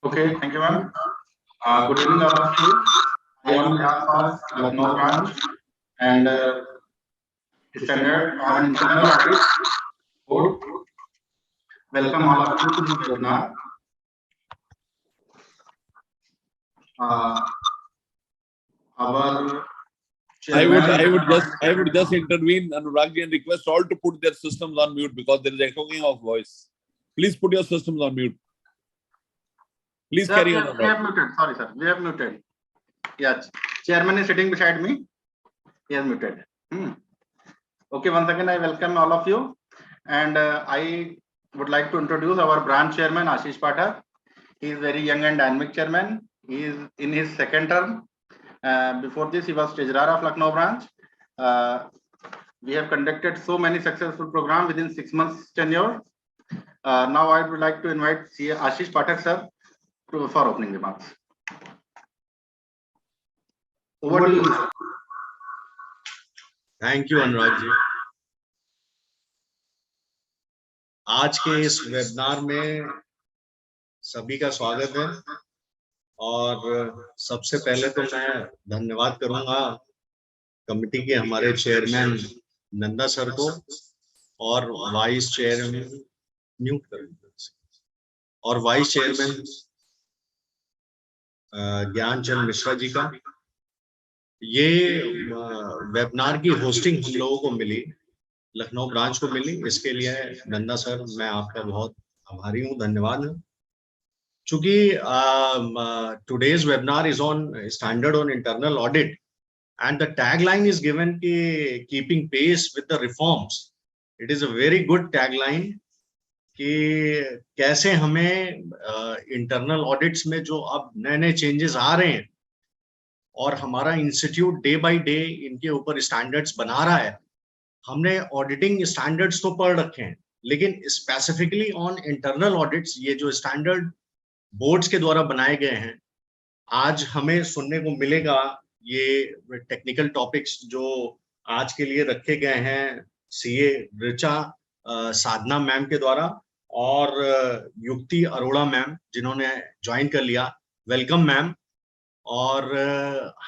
Okay, thank you, ma'am. Good evening, all of you. I am on behalf of Lucknow branch and Standard on Internal Audit Board. Welcome all of you to this webinar. Our I would just intervene, Anurag, and request all to put their systems on mute because there is echoing of voice. Please put your systems on mute. Please carry on. We have muted. Sorry, sir. We have muted. Yes. Chairman is sitting beside me. He has muted. Okay, once again, I welcome all of you. And I would like to introduce our branch chairman, Ashish Pathak. He is very young and dynamic chairman. He is in his second term. Before this, he was treasurer of Lucknow branch. We have conducted so many successful programs within 6 months tenure. Now I would like to invite Ashish Pathak sir for opening remarks. Over to you, sir. Thank you, Anurag ji. आज के इस webinar में सभी का स्वागत है और सबसे पहले तो मैं धन्यवाद करूंगा कमेटी के हमारे चेयरमैन नंदा सर को और वाइस चेयरमैन म्यूट करेंगे और वाइस चेयरमैन ज्ञानचंद मिश्रा जी का। ये वेबिनार की होस्टिंग हम लोगों को मिली, लखनऊ ब्रांच को मिली, इसके लिए नंदा सर मैं आपका बहुत आभारी हूँ, धन्यवाद। चूंकि today's webinar is on standard on internal audit and the tagline is given कि keeping pace with the reforms. It is a very good tagline कि कैसे हमें इंटरनल ऑडिट्स में जो अब नए नए चेंजेस आ रहे हैं और हमारा इंस्टीट्यूट डे बाय डे इनके ऊपर स्टैंडर्ड्स बना रहा है। हमने ऑडिटिंग स्टैंडर्ड्स तो पढ़ रखे हैं, लेकिन स्पेसिफिकली ऑन इंटरनल ऑडिट्स ये जो स्टैंडर्ड बोर्ड्स के द्वारा बनाए गए हैं, आज हमें सुनने को मिलेगा। ये टेक्निकल टॉपिक्स जो आज के लिए रखे गए हैं सीए ऋचा साधना मैम के द्वारा और युक्ति अरोड़ा मैम जिन्होंने ज्वाइन कर लिया, वेलकम मैम। और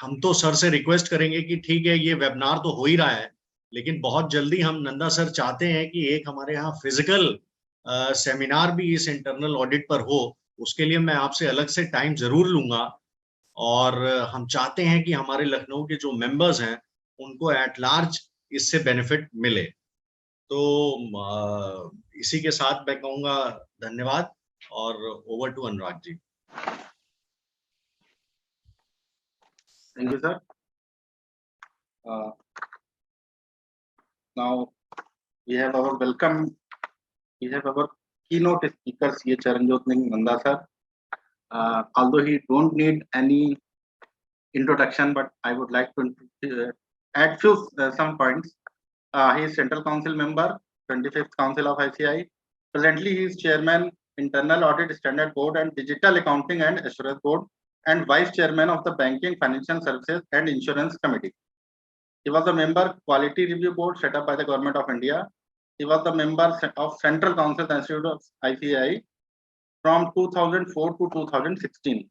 हम तो सर से रिक्वेस्ट करेंगे कि ठीक है ये वेबिनार तो हो ही रहा है, लेकिन बहुत जल्दी हम नंदा सर चाहते हैं कि एक हमारे यहाँ फिजिकल सेमिनार भी इस इंटरनल ऑडिट पर हो। उसके लिए मैं आपसे अलग से टाइम जरूर लूंगा और हम चाहते हैं कि हमारे लखनऊ के जो मेंबर्स हैं उनको एट लार्ज इससे बेनिफिट मिले। तो इसी के साथ मैं कहूँगा धन्यवाद और over to Anurag ji. Thank you, sir. Now we have our welcome. We have our keynote speaker, C.A. Charanjot Nanda sir. Although he don't need any introduction, but I would like to add some points. He is Central Council member, 25th Council of ICI. Presently, he is chairman, Internal Audit Standard Board and Digital Accounting and Assurance Board, and vice chairman of the Banking, Financial Services and Insurance Committee. He was a member Quality Review Board set up by the Government of India. He was the member of Central Council Institute of ICI from 2004 to 2016.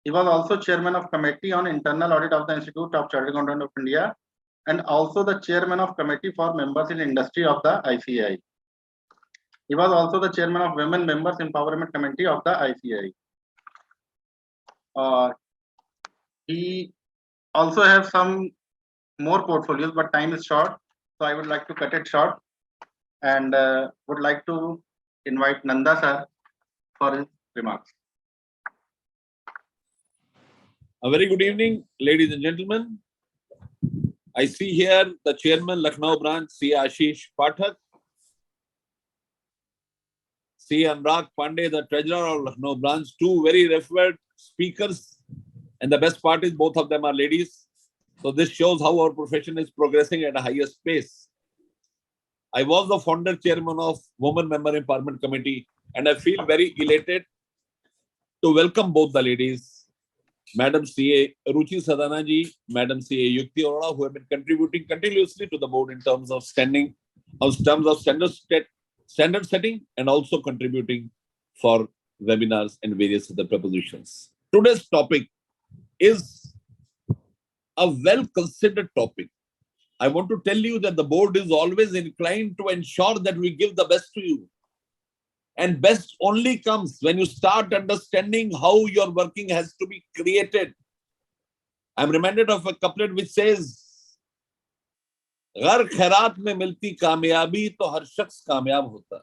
He was also chairman of Committee on Internal Audit of the Institute of Chartered Accountant of India and also the chairman of Committee for Members in Industry of the ICI. He was also the chairman of Women Members Empowerment Committee of the ICI. He also have some more portfolios, but time is short, so I would like to cut it short and would like to invite Nanda sir for his remarks. A very good evening, ladies and gentlemen. I see here the chairman Lucknow branch, C. Ashish Pathak, C. Anurag Pandey, the treasurer of Lucknow branch, two very revered speakers, and the best part is both of them are ladies. So this shows how our profession is progressing at a highest pace. I was the founder chairman of Women Member Empowerment Committee, and I feel very elated to welcome both the ladies, Madam C.A. Ruchi Sadana ji, Madam C.A. Yukti Arora, who have been contributing continuously to the board in terms of standard setting and also contributing for webinars and various other propositions. Today's topic is a well-considered topic. I want to tell you that the board is always inclined to ensure that we give the best to you. And best only comes when you start understanding how your working has to be created. I'm reminded of a couplet which says, गर खैरात में मिलती कामयाबी तो हर शख्स कामयाब होता.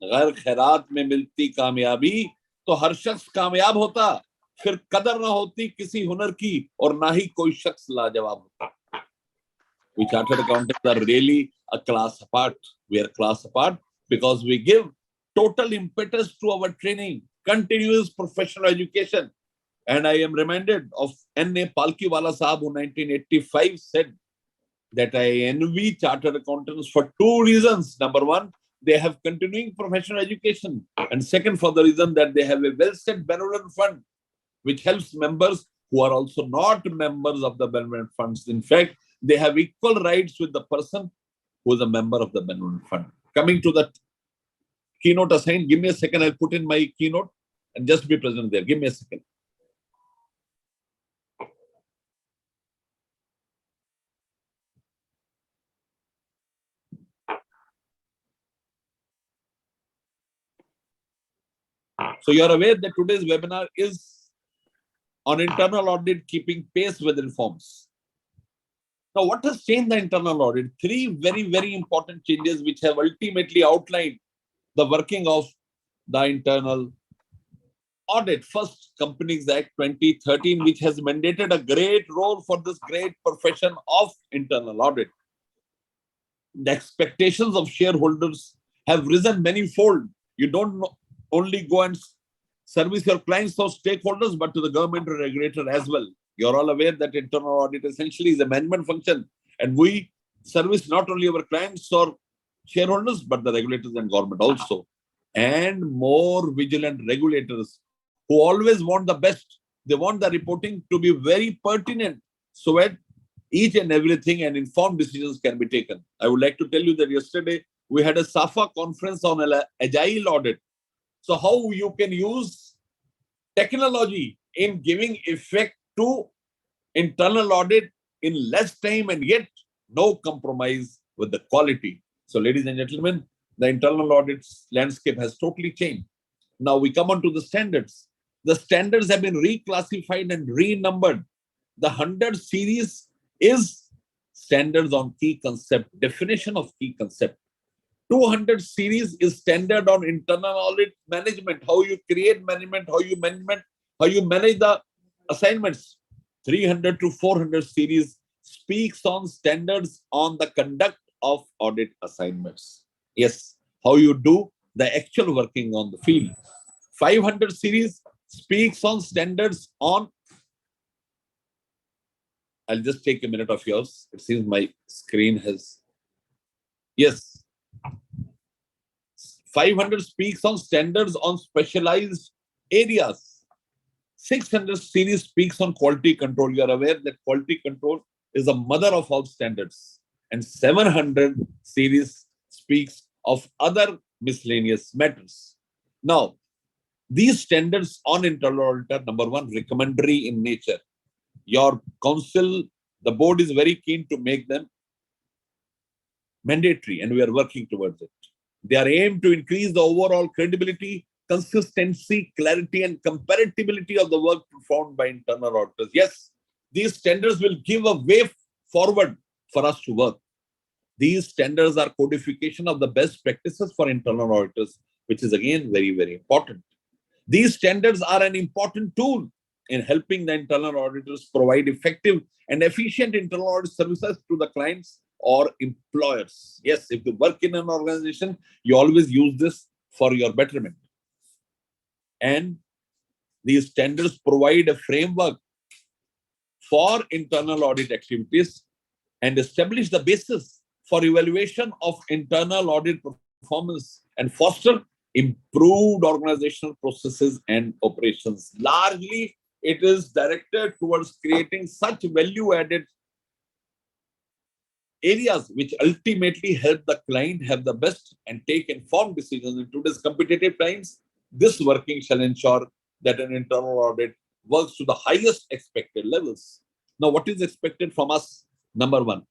गर खैरात में मिलती कामयाबी तो हर शख्स कामयाब होता. फिर कदर ना होती किसी हुनर की और ना ही कोई शख्स लाजवाब होता. We chartered accountants are really a class apart. We are class apart because we give total impetus to our training, continuous professional education. And I am reminded of N.A. Palkiwala Sahab, who 1985 said that I envy chartered accountants for two reasons. Number one, they have continuing professional education. And second, for the reason that they have a well-set benevolent fund, which helps members who are also not members of the benevolent funds. In fact, they have equal rights with the person who is a member of the benevolent fund. Coming to the keynote assigned, give me a second, I'll put in my keynote and just be present there. Give me a second. So you are aware that today's webinar is on internal audit, keeping pace with reforms. Now, what has changed the internal audit? Three very, very important changes which have ultimately outlined the working of the internal audit. First, Companies Act 2013, which has mandated a great role for this great profession of internal audit. The expectations of shareholders have risen manyfold. You don't only go and service your clients or stakeholders, but to the government or regulator as well. You're all aware that internal audit essentially is a management function, and we service not only our clients or shareholders, but the regulators and government also. And more vigilant regulators who always want the best. They want the reporting to be very pertinent so that each and everything and informed decisions can be taken. I would like to tell you that yesterday we had a SAFA conference on agile audit. So how you can use technology in giving effect to internal audit in less time and yet no compromise with the quality. So ladies and gentlemen, the internal audit landscape has totally changed. Now we come on to the standards. The standards have been reclassified and renumbered. The 100 series is standards on key concept, definition of key concept. 200 series is standard on internal audit management, how you create management, how you manage the assignments. 300 to 400 series speaks on standards on the conduct of audit assignments. Yes, how you do the actual working on the field. 500 series speaks on standards on, I'll just take a minute of yours. It seems my screen has, yes. 500 speaks on standards on specialized areas. 600 series speaks on quality control. You are aware that quality control is the mother of all standards. And 700 series speaks of other miscellaneous matters. Now, these standards on internal audit are, number one, recommendatory in nature. Your council, the board is very keen to make them mandatory, and we are working towards it. They are aimed to increase the overall credibility, consistency, clarity, and comparability of the work performed by internal auditors. Yes, these standards will give a way forward for us to work. These standards are codification of the best practices for internal auditors, which is again very, very important. These standards are an important tool in helping the internal auditors provide effective and efficient internal audit services to the clients or employers. Yes, if you work in an organization, you always use this for your betterment. And these standards provide a framework for internal audit activities and establish the basis for evaluation of internal audit performance and foster improved organizational processes and operations. Largely, it is directed towards creating such value-added areas which ultimately help the client have the best and take informed decisions in today's competitive times. This working shall ensure that an internal audit works to the highest expected levels. Now, what is expected from us? Number one,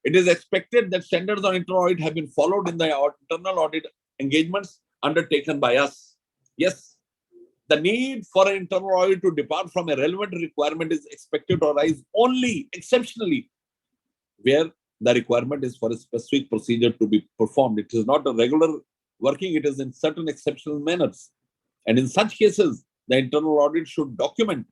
it is expected that standards on internal audit have been followed in the internal audit engagements undertaken by us. Yes, the need for an internal audit to depart from a relevant requirement is expected to arise only exceptionally where the requirement is for a specific procedure to be performed. It is not a regular working, it is in certain exceptional manners. And in such cases, the internal audit should document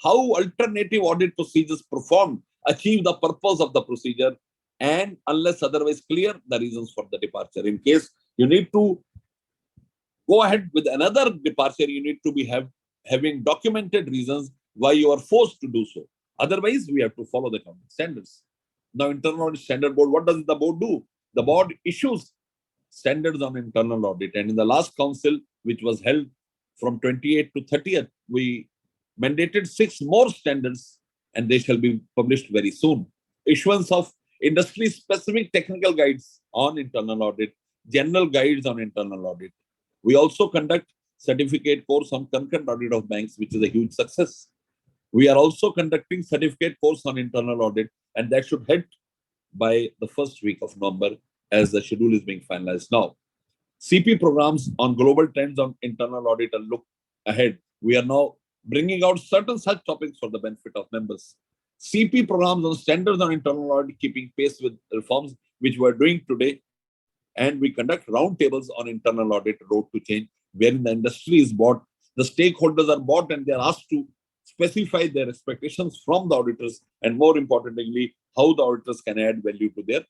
how alternative audit procedures performed achieve the purpose of the procedure, and unless otherwise clear, the reasons for the departure. In case you need to go ahead with another departure, you need to be having documented reasons why you are forced to do so. Otherwise, we have to follow the accounting standards. Now, internal audit standard board, what does the board do? The board issues standards on internal audit. And in the last council, which was held from 28th to 30th, we mandated 6 more standards, and they shall be published very soon. Issuance of industry-specific technical guides on internal audit, general guides on internal audit. We also conduct certificate course on concurrent audit of banks, which is a huge success. We are also conducting certificate course on internal audit, and that should head by the first week of November as the schedule is being finalized now. CP programs on global trends on internal audit and look ahead. We are now bringing out certain such topics for the benefit of members. CP programs on standards on internal audit, keeping pace with reforms, which we are doing today. And we conduct roundtables on internal audit road to change, wherein the industry is bought, the stakeholders are bought, and they are asked to specify their expectations from the auditors, and more importantly, how the auditors can add value to their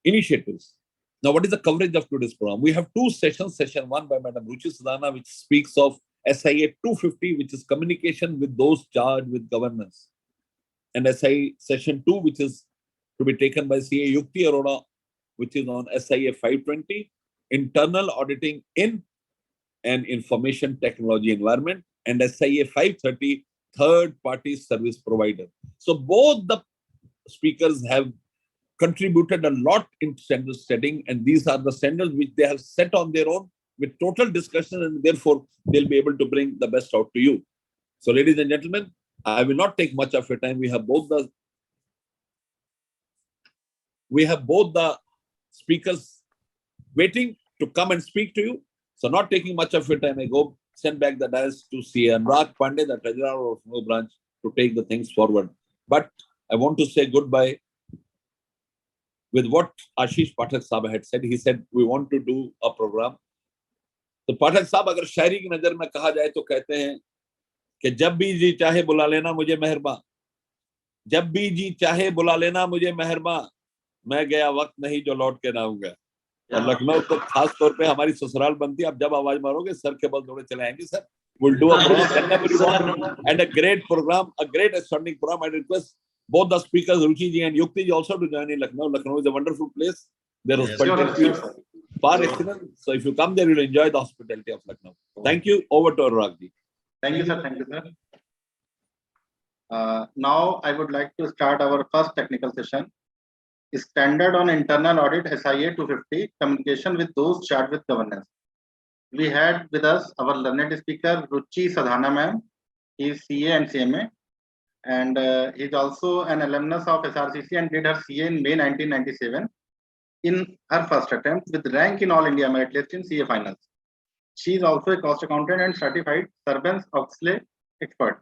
initiatives. Now, what is the coverage of today's program? We have 2 sessions. Session 1 by Madam Ruchi Sadhana, which speaks of SIA 250, which is communication with those charged with governance. And SIA session 2, which is to be taken by CA Yukti Arora, which is on SIA 520, internal auditing in an information technology environment, and SIA 530, third-party service provider. So both the speakers have contributed a lot in standard setting, and these are the standards which they have set on their own with total discussion, and therefore they'll be able to bring the best out to you. So, ladies and gentlemen, I will not take much of your time. We have both the speakers waiting to come and speak to you. So, not taking much of your time, I go send back the dais to CA Anurag Pandey, the treasurer of no branch, to take the things forward. But I want to say goodbye with what Ashish Pathak Sahab had said. He said, we want to do a program. तो पाठक साहब, अगर शायरी की नजर में कहा जाए तो कहते हैं कि जब भी जी चाहे बुला लेना मुझे मेहरबान, जब भी जी चाहे बुला लेना मुझे मेहरबान, मैं गया वक्त नहीं जो लौट के ना आऊंगा। और लखनऊ तो खास तौर पे हमारी ससुराल बनती है, आप जब आवाज मारोगे सर के बल दौड़े चले आएंगे sir. We'll do a program and a great program, a great astounding program. I request both the speakers, Ruchi ji and Yukti ji, also to join in Lucknow. Lucknow is a wonderful place. There is hospitality far excellent. So if you come there, you'll enjoy the hospitality of Lucknow. Thank you. Over to Anurag ji. Thank you, sir. Thank you, sir. Now I would like to start our first technical session. Standard on internal audit SIA 250, communication with those charged with governance. We had with us our learned speaker Ruchi Sadhana ma'am. He is CA and CMA, and he is also an alumnus of SRCC and did her CA in May 1997 in her first attempt with rank in All India merit list in CA finals. She is also a cost accountant and certified Sarbanes-Oxley expert.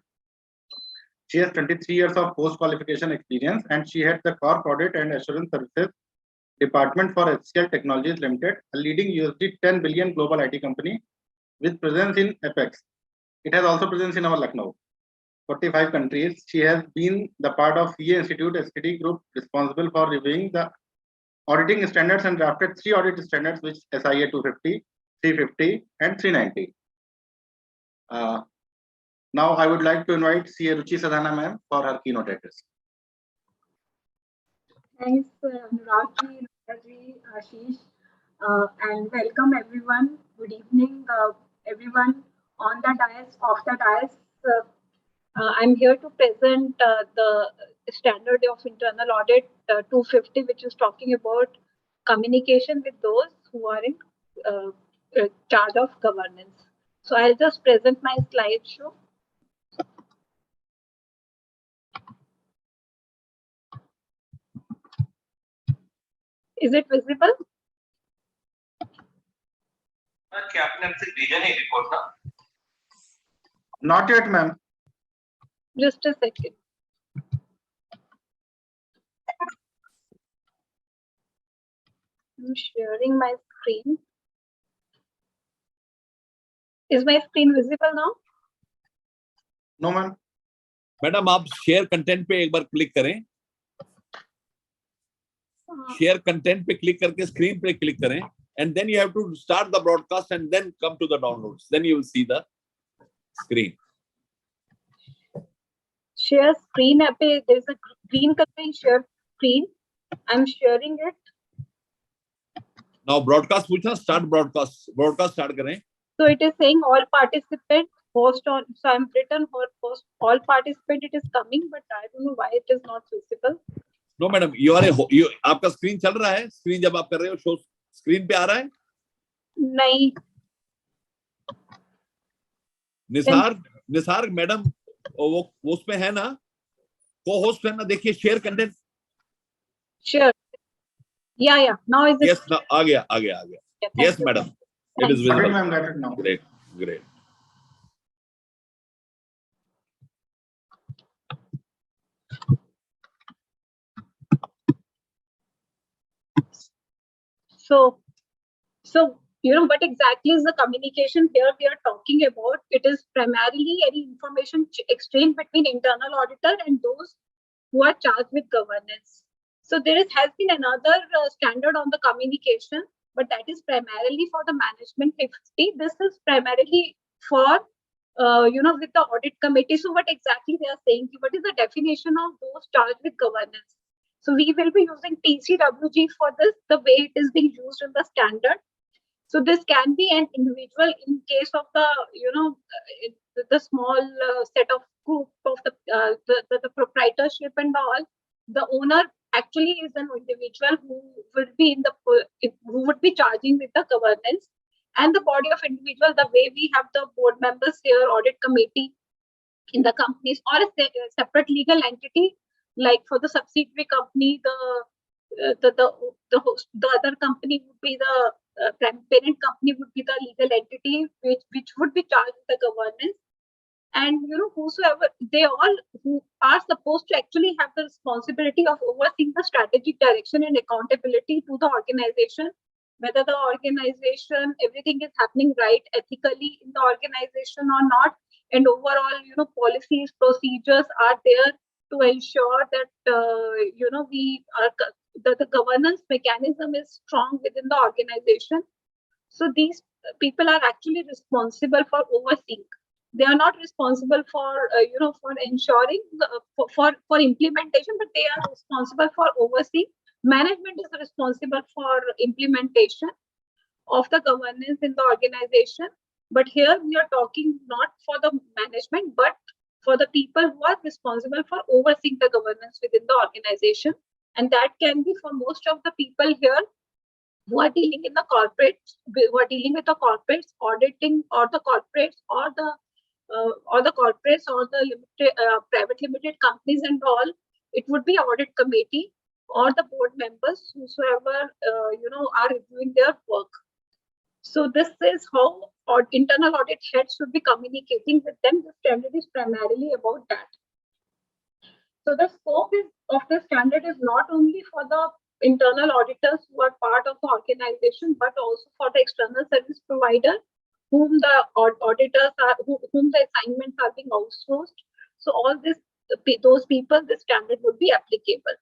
She has 23 years of post-qualification experience, and she heads the Corp Audit and Assurance Services Department for HCL Technologies Limited, a leading USD 10 billion global IT company with presence in Apex. It has also presence in our Lucknow, 45 countries. She has been the part of CA Institute SKD group responsible for reviewing the auditing standards and drafted 3 audit standards, which SIA 250, 350, and 390. Now I would like to invite CA Ruchi Sadhana ma'am for her keynote address. Thanks, Anurag ji, Ashish, and welcome everyone. Good evening, everyone on the dais, off the dais. I'm here to present the standard of internal audit 250, which is talking about communication with those who are in charge of governance. So I'll just present my slideshow. Is it visible? Not yet, ma'am. Just a second. I'm sharing my screen. Is my screen visible now? No, ma'am. Madam आप share content पे एक बार click करें, share content पे click करके screen पे click करें, and then you have to start the broadcast and then come to the downloads. Then you will see the screen. Share screen पे there's a green color share screen. I'm sharing it. Now broadcast पूछना, start broadcast start करें. So it is saying all participants host on. So I'm written for host all participant. It is coming, but I don't know why it is not visible. No, madam, you आपका screen चल रहा है? Screen जब आप कर रहे हो show screen पे आ रहा है? नहीं. निसार मैडम वो उसमें है ना, को होस्ट है ना, देखिए share content. Sure. Yeah. Now is it? Yes, now आ गया. Yeah, Yes, you. madam. It is Sorry, visible. ma'am, got it now. Great. So what exactly is the communication here we are talking about? It is primarily any information exchange between internal auditor and those who are charged with governance. So has been another standard on the communication, but that is primarily for the management 50. This is primarily for with the audit committee. So what exactly they are saying? What is the definition of those charged with governance? So we will be using TCWG for this, the way it is being used in the standard. So this can be an individual in case of the the small set of group of the proprietorship and all. The owner actually is an individual who would be charging with the governance, and the body of individual, the way we have the board members here, audit committee in the companies, or a separate legal entity, like for the subsidiary company, the other company would be the parent company would be the legal entity which would be charged with the governance. And whosoever they all who are supposed to actually have the responsibility of overseeing the strategic direction and accountability to the organization, whether the organization everything is happening right ethically in the organization or not, and overall policies procedures are there to ensure that we are the governance mechanism is strong within the organization. So these people are actually responsible for overseeing. They are not responsible for for ensuring for implementation, but they are responsible for overseeing. Management is responsible for implementation of the governance in the organization. But here we are talking not for the management, but for the people who are responsible for overseeing the governance within the organization. And that can be for most of the people here who are dealing in the corporates, who are dealing with the corporates, auditing, or the corporates, or the corporates, or the limited, private limited companies and all. It would be audit committee or the board members, whosoever are reviewing their work. So this is how internal audit heads should be communicating with them. The standard is primarily about that. So the scope of the standard is not only for the internal auditors who are part of the organization, but also for the external service provider whom the auditors are, whom the assignments are being outsourced. So all those people, the standard would be applicable.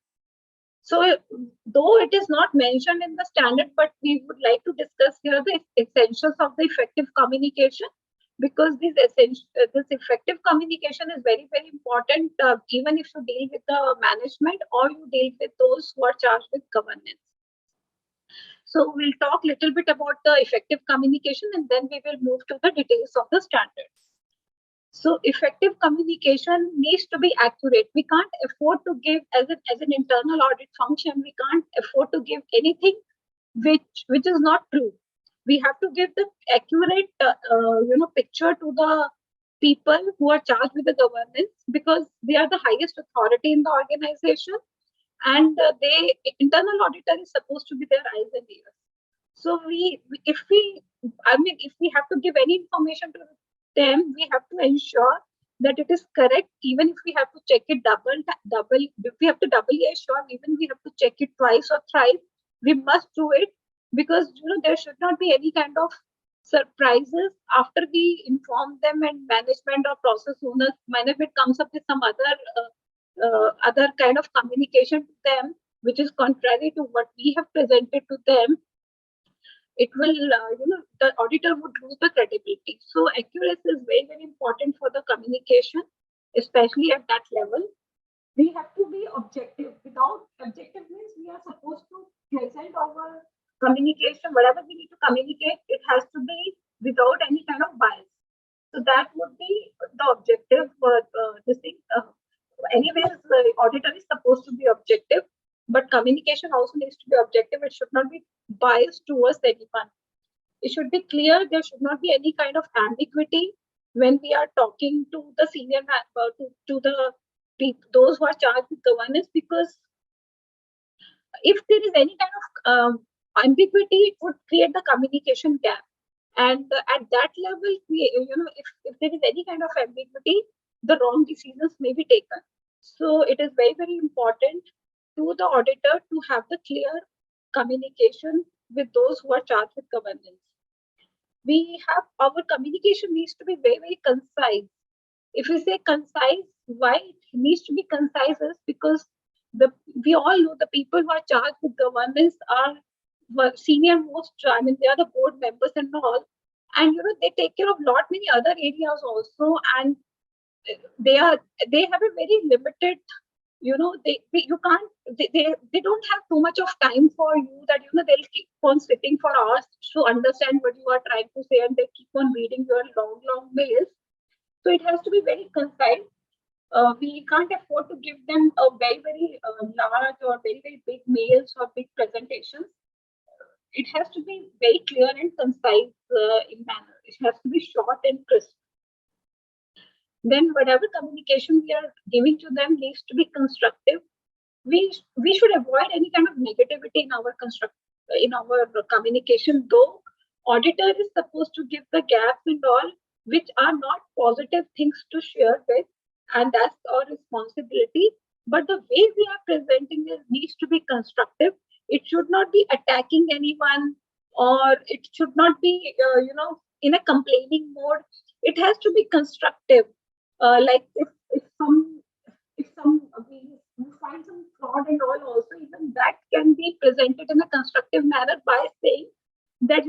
So though it is not mentioned in the standard, but we would like to discuss here the essentials of the effective communication, because this effective communication is very, very important, even if you deal with the management or you deal with those who are charged with governance. So we'll talk a little bit about the effective communication, and then we will move to the details of the standards. So effective communication needs to be accurate. We can't afford to give, as an internal audit function, we can't afford to give anything which is not true. We have to give the accurate, picture to the people who are charged with the governance, because they are the highest authority in the organization, and internal auditor is supposed to be their eyes and ears. So if we have to give any information to them, we have to ensure that it is correct. Even if we have to check it if we have to doubly assure, even we have to check it twice or thrice, we must do it, because there should not be any kind of surprises after we inform them, and management or process owners, management comes up with some other kind of communication to them, which is contrary to what we have presented to them. It will, the auditor would lose the credibility. So accuracy is very, very important for the communication, especially at that level. We have to be objective. Without objective means we are supposed to present our communication, whatever we need to communicate, it has to be without any kind of bias. So that would be the objective for this thing. Anyways, the auditor is supposed to be objective, but communication also needs to be objective. It should not be biased towards anyone. It should be clear. There should not be any kind of ambiguity when we are talking to the senior to the people, those who are charged with governance, because if there is any kind of ambiguity, it would create the communication gap. And at that level, if there is any kind of ambiguity, the wrong decisions may be taken. So it is very, very important to the auditor to have the clear communication with those who are charged with governance. Our communication needs to be very, very concise. If we say concise, why it needs to be concise is because we all know the people who are charged with governance are senior most. I mean, they are the board members and all, and they take care of lot many other areas also, and they have a very limited. They don't have too much of time for you, that they'll keep on sitting for hours to understand what you are trying to say, and they keep on reading your long mails. So it has to be very concise. We can't afford to give them a very, very large or very, very big mails or big presentations. It has to be very clear and concise in manner. It has to be short and crisp. Then whatever communication we are giving to them needs to be constructive. We should avoid any kind of negativity in our communication, though auditor is supposed to give the gaps and all, which are not positive things to share with, and that's our responsibility. But the way we are presenting it needs to be constructive. It should not be attacking anyone, or it should not be in a complaining mode. It has to be constructive. Like if we find some fraud and all, also even that can be presented in a constructive manner by saying that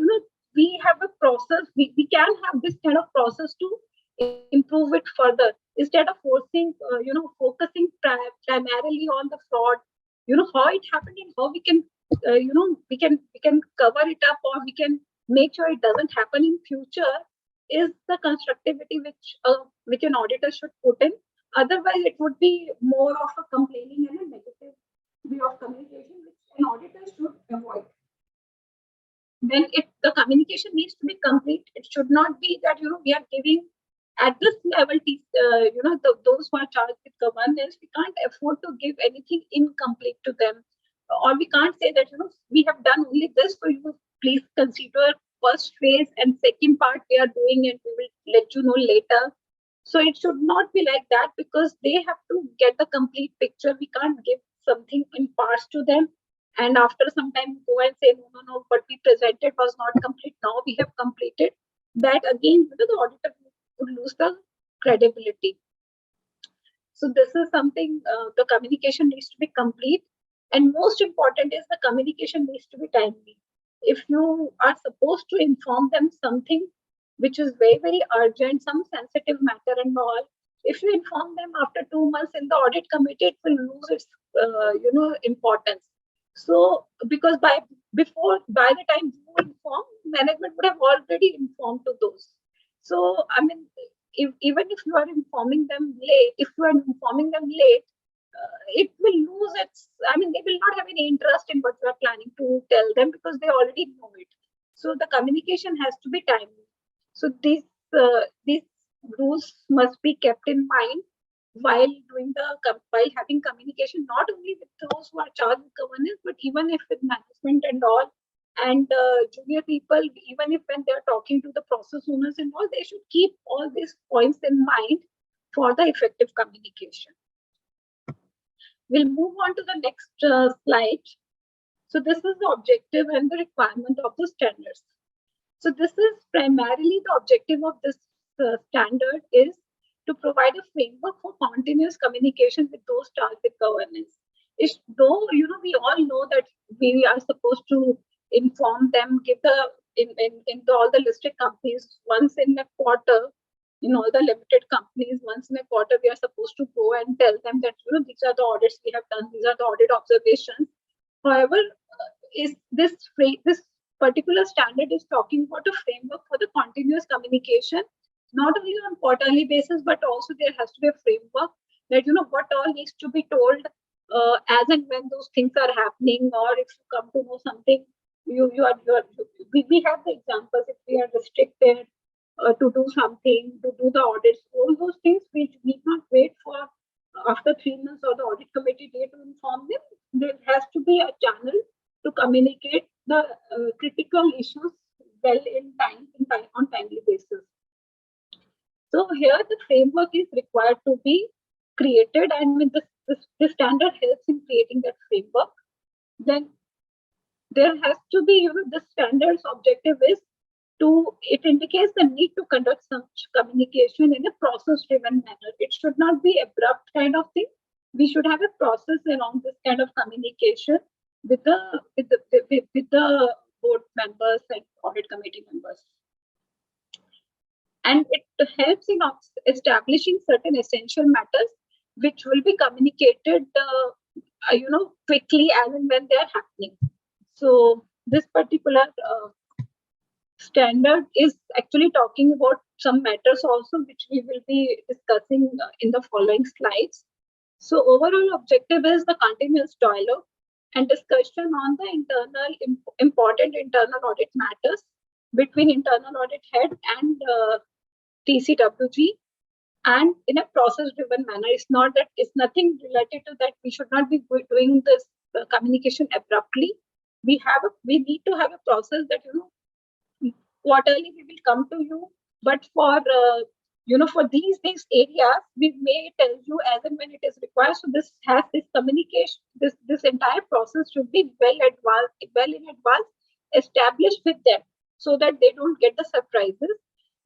we have a process. We can have this kind of process to improve it further, instead of focusing primarily on the fraud. How it happened and how we can we can cover it up, or we can make sure it doesn't happen in future, is the constructivity which an auditor should put in. Otherwise, it would be more of a complaining and a negative way of communication, which an auditor should avoid. Then the communication needs to be complete. It should not be that we are giving at this level, those who are charged with governance, we can't afford to give anything incomplete to them, or we can't say that we have done only this, so you please consider first phase and second part we are doing, and we will let you know later. So it should not be like that, because they have to get the complete picture. We can't give something in parts to them, and after some time go and say no, what we presented was not complete. Now we have completed that. Again, the auditor would lose the credibility. So this is something, the communication needs to be complete, and most important is the communication needs to be timely. If you are supposed to inform them something which is very, very urgent, some sensitive matter and all, if you inform them after 2 months in the audit committee, it will lose its importance. So because by the time you inform, management would have already informed to those. So I mean, even if you are informing them late, it will lose its. I mean, they will not have any interest in what you are planning to tell them, because they already know it. So the communication has to be timely. So these rules must be kept in mind while having communication, not only with those who are charged with governance, but even if with management and all, and junior people, even if when they are talking to the process owners and all, they should keep all these points in mind for the effective communication. We'll move on to the next slide. So this is the objective and the requirement of the standards. So this is primarily the objective of this standard is to provide a framework for continuous communication with those charged with governance. Though we all know that we are supposed to inform them, give the in all the listed companies once in a quarter, in all the limited companies once in a quarter, we are supposed to go and tell them that these are the audits we have done, these are the audit observations. However, is this particular standard is talking about a framework for the continuous communication, not only on quarterly basis, but also there has to be a framework that what all needs to be told as and when those things are happening, or if you come to know something, we have the examples if we are restricted to do something, to do the audits, all those things which we need not wait for after 3 months or the audit committee day to inform them. There has to be a channel to communicate the critical issues well in time on timely basis. So here the framework is required to be created, and when the standard helps in creating that framework, then there has to be the standard's objective is it indicates the need to conduct such communication in a process-driven manner. It should not be abrupt kind of thing. We should have a process around this kind of communication with the board members and audit committee members. And it helps in establishing certain essential matters which will be communicated quickly as and when they are happening. So this particular standard is actually talking about some matters also, which we will be discussing in the following slides. So overall objective is the continuous dialogue and discussion on the important internal audit matters between internal audit head and TCWG, and in a process-driven manner. It's nothing related to that. We should not be doing this communication abruptly. We need to have a process that quarterly we will come to you, but for for these areas we may tell you as and when it is required. So this communication, this entire process should be well in advance established with them, so that they don't get the surprises.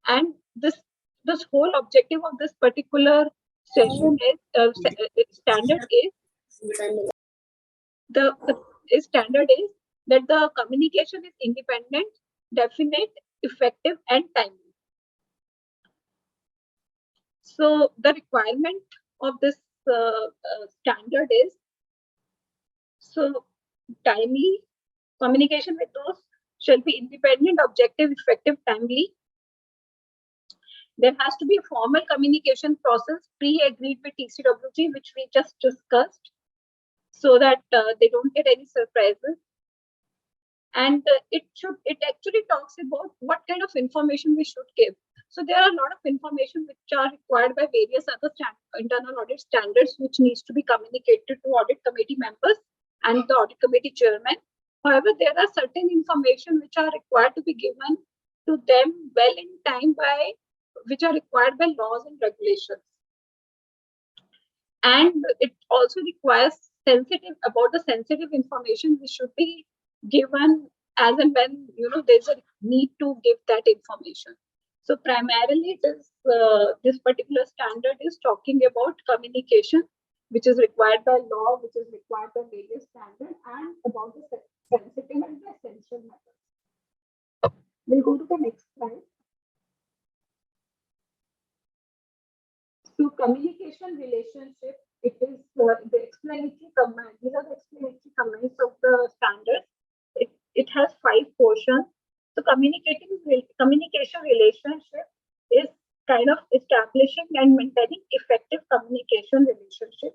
And this whole objective of this particular session is standard is that the communication is independent, definite, effective, and timely. So the requirement of this standard is timely communication with those shall be independent, objective, effective, timely. There has to be a formal communication process pre-agreed with TCWG, which we just discussed, so that they don't get any surprises. And it actually talks about what kind of information we should give. So there are a lot of information which are required by various other internal audit standards, which needs to be communicated to audit committee members and the audit committee chairman. However, there are certain information which are required to be given to them well in time which are required by laws and regulations. And it also requires about the sensitive information which should be given as and when there's a need to give that information. So primarily this particular standard is talking about communication which is required by law, which is required by various standards, and about the sensitive and the essential matters. We'll go to the next slide. So communication relationship, it is the explanatory comments. These are the explanatory comments of the standard. It has 5 portions. So communication relationship is kind of establishing and maintaining effective communication relationship.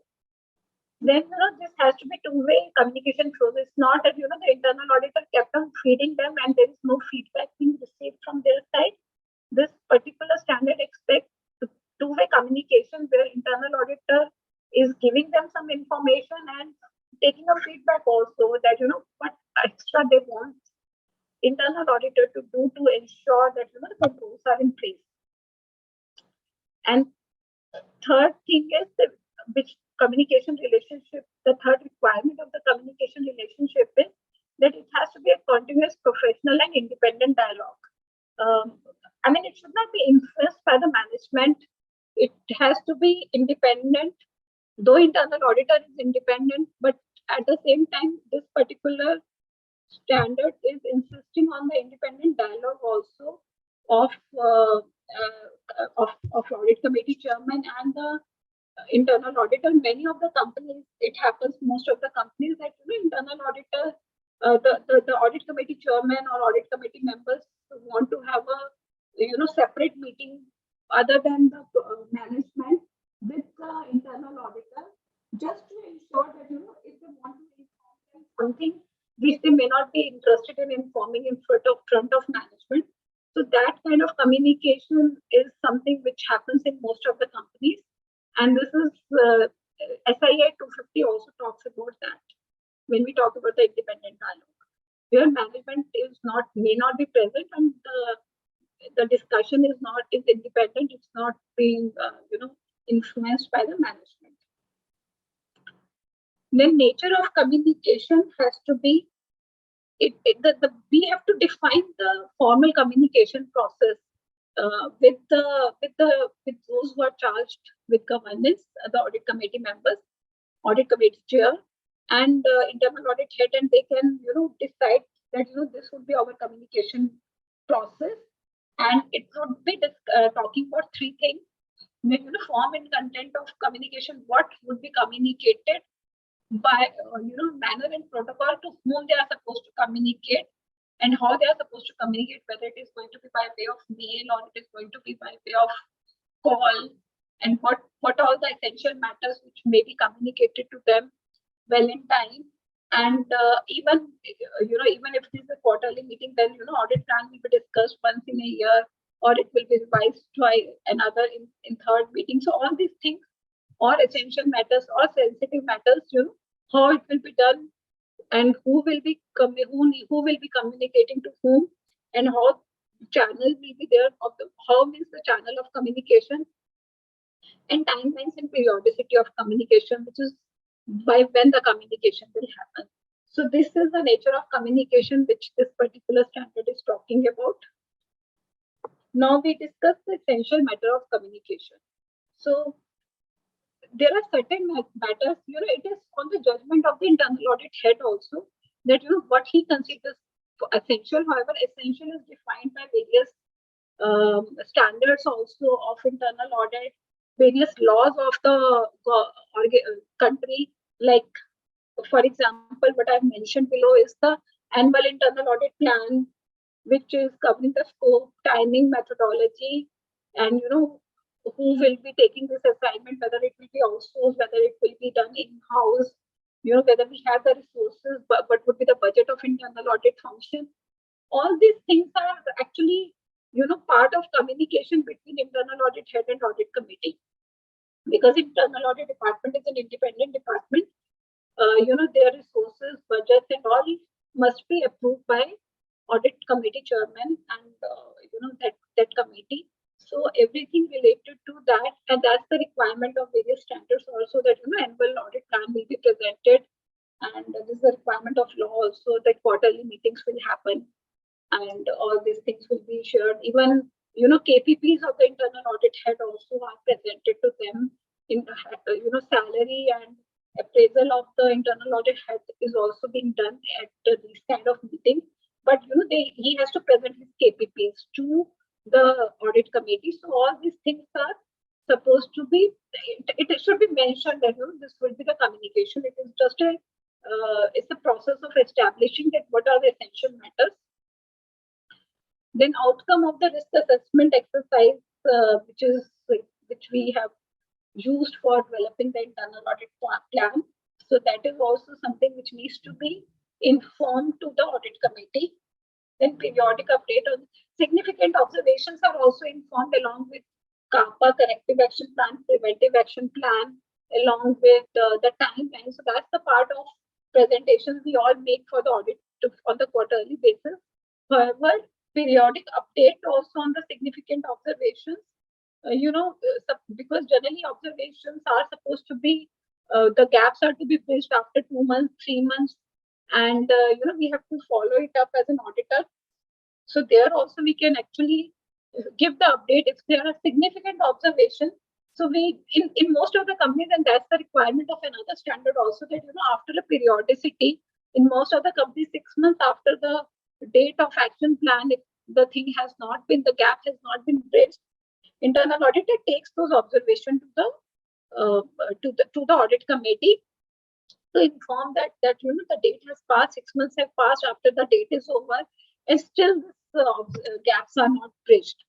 Then this has to be two-way communication flows. It's not that the internal auditor kept on feeding them and there is no feedback being received from their side, this particular standard expects two-way communication where internal auditor is giving them some information and taking a feedback also that, what extra they want internal auditor to do to ensure that, the controls are in place. And third thing is which communication relationship, the third requirement of the communication relationship is that it has to be a continuous, professional and independent dialogue. It should not be influenced by the management. It has to be independent, though internal auditor is independent, but at the same time, this particular standard is insisting on the independent dialogue also of audit committee chairman and the internal auditor. Many of the companies, it happens most of the companies that internal auditor, the audit committee chairman or audit committee members want to have a separate meeting other than the management with the internal auditor, just to ensure that if they want to inform them something which they may not be interested in informing in front of management. So that kind of communication is something which happens in most of the companies, and this is SIA 250 also talks about that when we talk about the independent dialogue, where management may not be present and the discussion is independent. It's not being influenced by the management. The nature of communication has to be we have to define the formal communication process with those who are charged with governance, the audit committee members, audit committee chair, and internal audit head, and they can decide that this would be our communication process, and it would be talking about three things: form and content of communication, what would be communicated by manner and protocol to whom they are supposed to communicate, and how they are supposed to communicate, whether it is going to be by way of mail or it is going to be by way of call, and what all the essential matters which may be communicated to them well in time. And even if it is a quarterly meeting, then audit plan will be discussed once in a year, or it will be revised twice, another in third meeting. So all these things, or essential matters or sensitive matters, how it will be done, and who will be communicating to whom, and how channel will be there, how means the channel of communication, and timelines and periodicity of communication, which is by when the communication will happen. So this is the nature of communication which this particular standard is talking about. Now we discuss the essential matter of communication. So there are certain matters, it is on the judgment of the internal audit head also that what he considers essential. However, essential is defined by various standards also of internal audit, various laws of the country. Like, for example, what I've mentioned below is the annual internal audit plan, which is covering the scope, timing, methodology, and who will be taking this assignment, whether it will be outsourced, whether it will be done in-house, whether we have the resources, what would be the budget of internal audit function. All these things are actually, part of communication between internal audit head and audit committee. Because internal audit department is an independent department, their resources, budgets, and all must be approved by audit committee chairman and that committee. So everything related to that, and that's the requirement of various standards also, that annual audit plan will be presented, and this is the requirement of law also, that quarterly meetings will happen, and all these things will be shared. Even KPPs of the internal audit head also are presented to them. In salary and appraisal of the internal audit head is also being done at these kind of meetings. But he has to present his KPPs to the audit committee. So all these things are supposed to be. It should be mentioned that this will be the communication. It is just it's a process of establishing that what are the essential matters. Then outcome of the risk assessment exercise, which we have used for developing the internal audit plan. So that is also something which needs to be informed to the audit committee. Then periodic update on significant observations are also informed along with CAPA, corrective action plan, preventive action plan, along with the timeline. So that's the part of presentations we all make for the audit on the quarterly basis. However, periodic update also on the significant observations, because generally observations are supposed to be, the gaps are to be bridged after 2 months, 3 months, and we have to follow it up as an auditor. So there also we can actually give the update if there are significant observations. So we in most of the companies, and that's the requirement of another standard also, that after a periodicity, in most of the companies, 6 months after the date of action plan, if the thing has not been, the gap has not been bridged, internal auditor takes those observations to the audit committee to inform that the date has passed, 6 months have passed after the date is over, and still gaps are not bridged.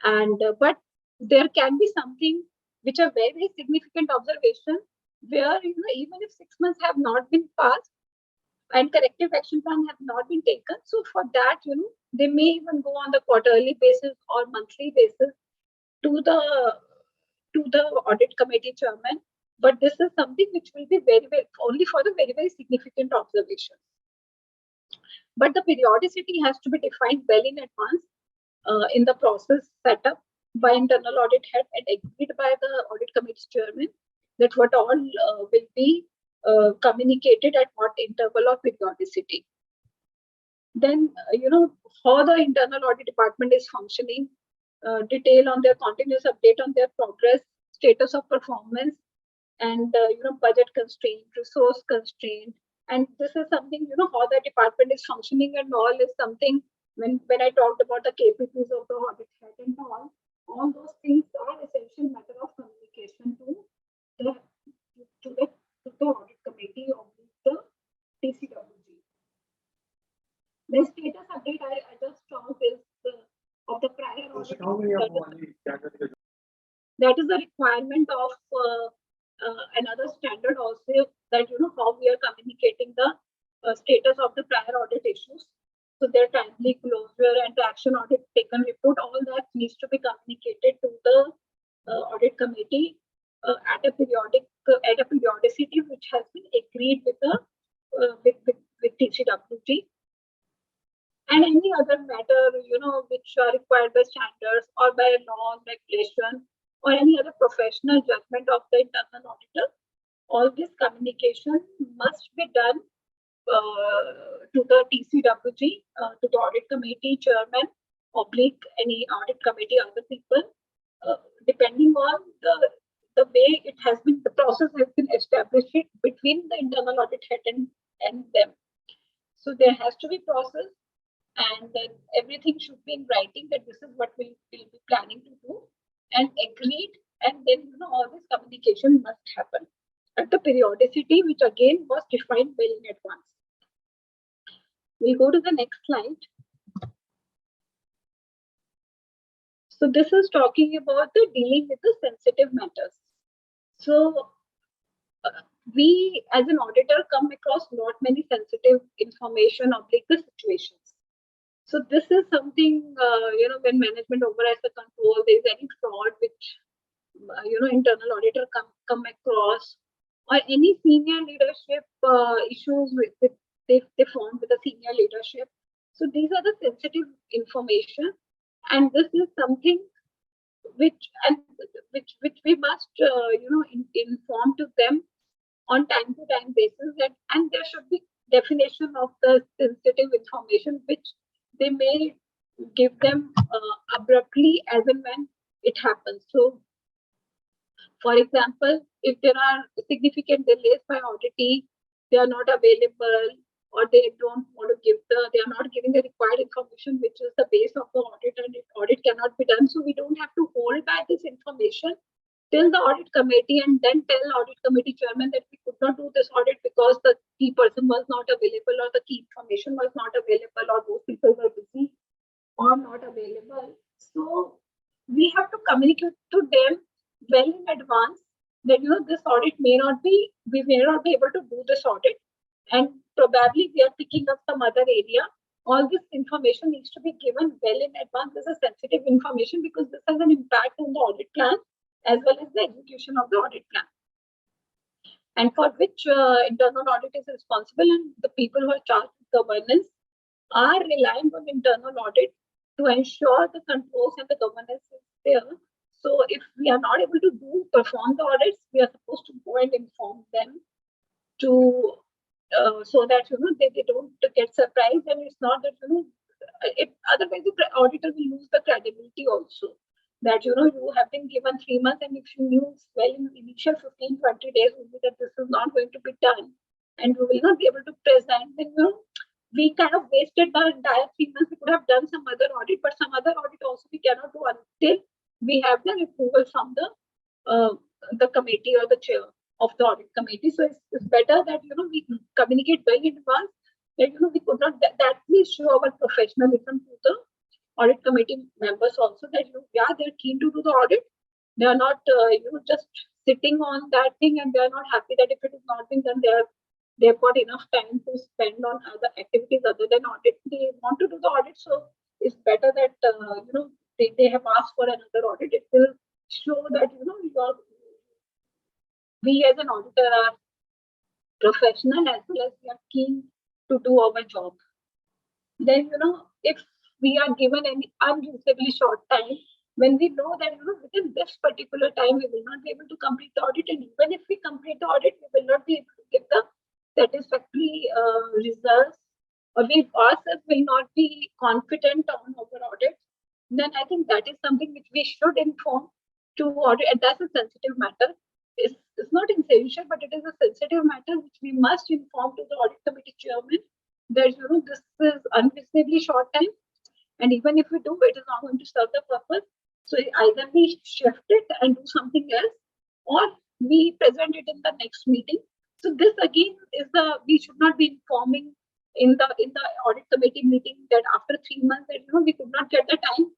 And but there can be something which are very, very significant observation where even if 6 months have not been passed and corrective action plan have not been taken, so for that they may even go on the quarterly basis or monthly basis to the audit committee chairman. But this is something which will be very, very only for the very, very significant observations. But the periodicity has to be defined well in advance in the process set up by internal audit head and agreed by the audit committee chairman, that what all will be communicated at what interval of periodicity. Then, how the internal audit department is functioning, detail on their continuous update on their progress, status of performance, and budget constraint, resource constraint. And this is something, how the department is functioning and all is something, when I talked about the KPIs of the audit head and all those things are essential matter of communication to the audit committee of the TCWG. The status update I just talked is of the prior audit. That is the requirement of another standard also, that how we are communicating the status of the prior audit issues. So their timely closure and the action audit taken report, all that needs to be communicated to the audit committee at a periodicity which has been agreed with the with TCWG. And any other matter which are required by standards or by law, regulation, or any other professional judgment of the internal auditor, all this communication must be done to the TCWG, to the audit committee chairman, oblique any audit committee, other people, depending on the way it has been, the process has been established between the internal audit head and them. So there has to be process, and then everything should be in writing that this is what we'll be planning to do and agreed, and then all this communication must happen at the periodicity, which again was defined well in advance. We'll go to the next slide. So this is talking about the dealing with the sensitive matters. So we as an auditor come across not many sensitive information of the situations. So this is something, when management overrides the control, there is any fraud which, internal auditor come across, or any senior leadership issues with they form with the senior leadership. So these are the sensitive information, and this is something which we must, inform to them on time-to-time basis, and there should be definition of the sensitive information which they may give them abruptly as and when it happens. So, for example, if there are significant delays by auditee, they are not available, or they don't want to they are not giving the required information, which is the base of the audit, and if audit cannot be done, so we don't have to hold back this information till the audit committee and then tell audit committee chairman that we could not do this audit because the key person was not available, or the key information was not available, or those people were busy or not available. So we have to communicate to them well in advance that this audit we may not be able to do this audit, and probably we are picking up some other area, all this information needs to be given well in advance. This is sensitive information because this has an impact on the audit plan as well as the execution of the audit plan, and for which internal audit is responsible, and the people who are charged with governance are relying on internal audit to ensure the controls and the governance is there. So if we are not able to perform the audits, we are supposed to go and inform them to so that they don't get surprised, and it's not that otherwise the auditor will lose the credibility also, that you have been given 3 months, and if you knew well in initial 15-20 days only that this is not going to be done and you will not be able to present, then we kind of wasted the entire 3 months. We could have done some other audit, but some other audit also we cannot do until we have the approval from the committee or the chair of the audit committee. So it's better that we communicate well in advance, that we could not, that we show our professionalism to the audit committee members also, that they're keen to do the audit. They are not just sitting on that thing, and they are not happy that if it is not being done, they've got enough time to spend on other activities other than audit. They want to do the audit, so it's better that they have asked for another audit. It will show that we as an auditor are professional as well as we are keen to do our job. Then if we are given any unreasonably short time, when we know that within this particular time we will not be able to complete the audit, and even if we complete the audit, we will not be able to give the satisfactory results, or we ourselves will not be confident on our audit, then I think that is something which we should inform to audit, and that's a sensitive matter. It's not essential, but it is a sensitive matter which we must inform to the audit committee chairman that this is unreasonably short time, and even if we do, it is not going to serve the purpose. So either we shift it and do something else, or we present it in the next meeting. So this again is we should not be informing in the audit committee meeting that after 3 months that we could not get the time.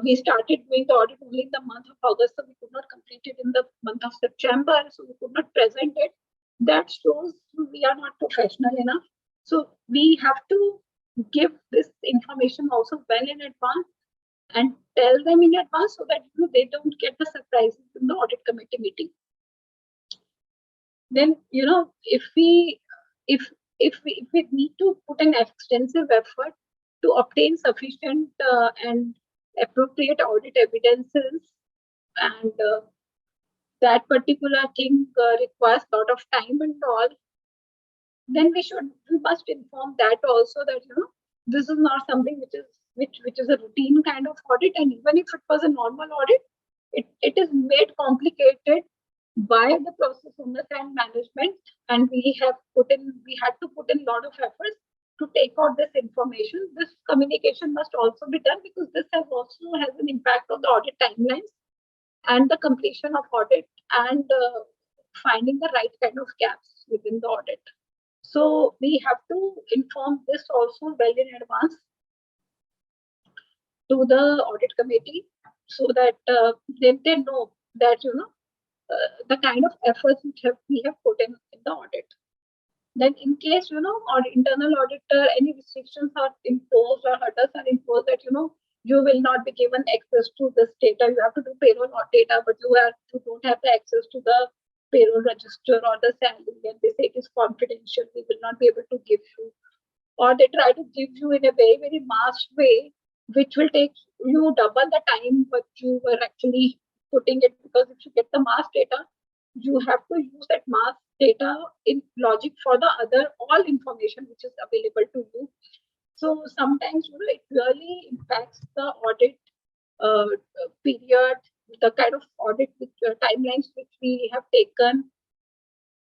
We started doing the audit only in the month of August, so we could not complete it in the month of September, so we could not present it. That shows we are not professional enough. So we have to give this information also well in advance and tell them in advance, so that they don't get the surprises in the audit committee meeting. Then if we need to put an extensive effort to obtain sufficient and appropriate audit evidences, and that particular thing requires a lot of time and all, then we must inform that also, that this is not something which is a routine kind of audit, and even if it was a normal audit, it is made complicated by the process owners and management, and we had to put in a lot of efforts to take out this information. This communication must also be done, because this has an impact on the audit timelines and the completion of audit, and finding the right kind of gaps within the audit. So we have to inform this also well in advance to the audit committee, so that they know that the kind of efforts which we have put in the audit. Then in case or internal auditor, any restrictions are imposed or hurdles are imposed, that you will not be given access to this data. You have to do payroll or data, but you don't have the access to the payroll register or the salary, and they say it is confidential, we will not be able to give you. Or they try to give you in a very, very masked way, which will take you double the time but you were actually putting it, because if you get the masked data, you have to use that masked data in logic for the all information which is available to you. So sometimes it really impacts the audit period, the kind of audit timelines which we have taken,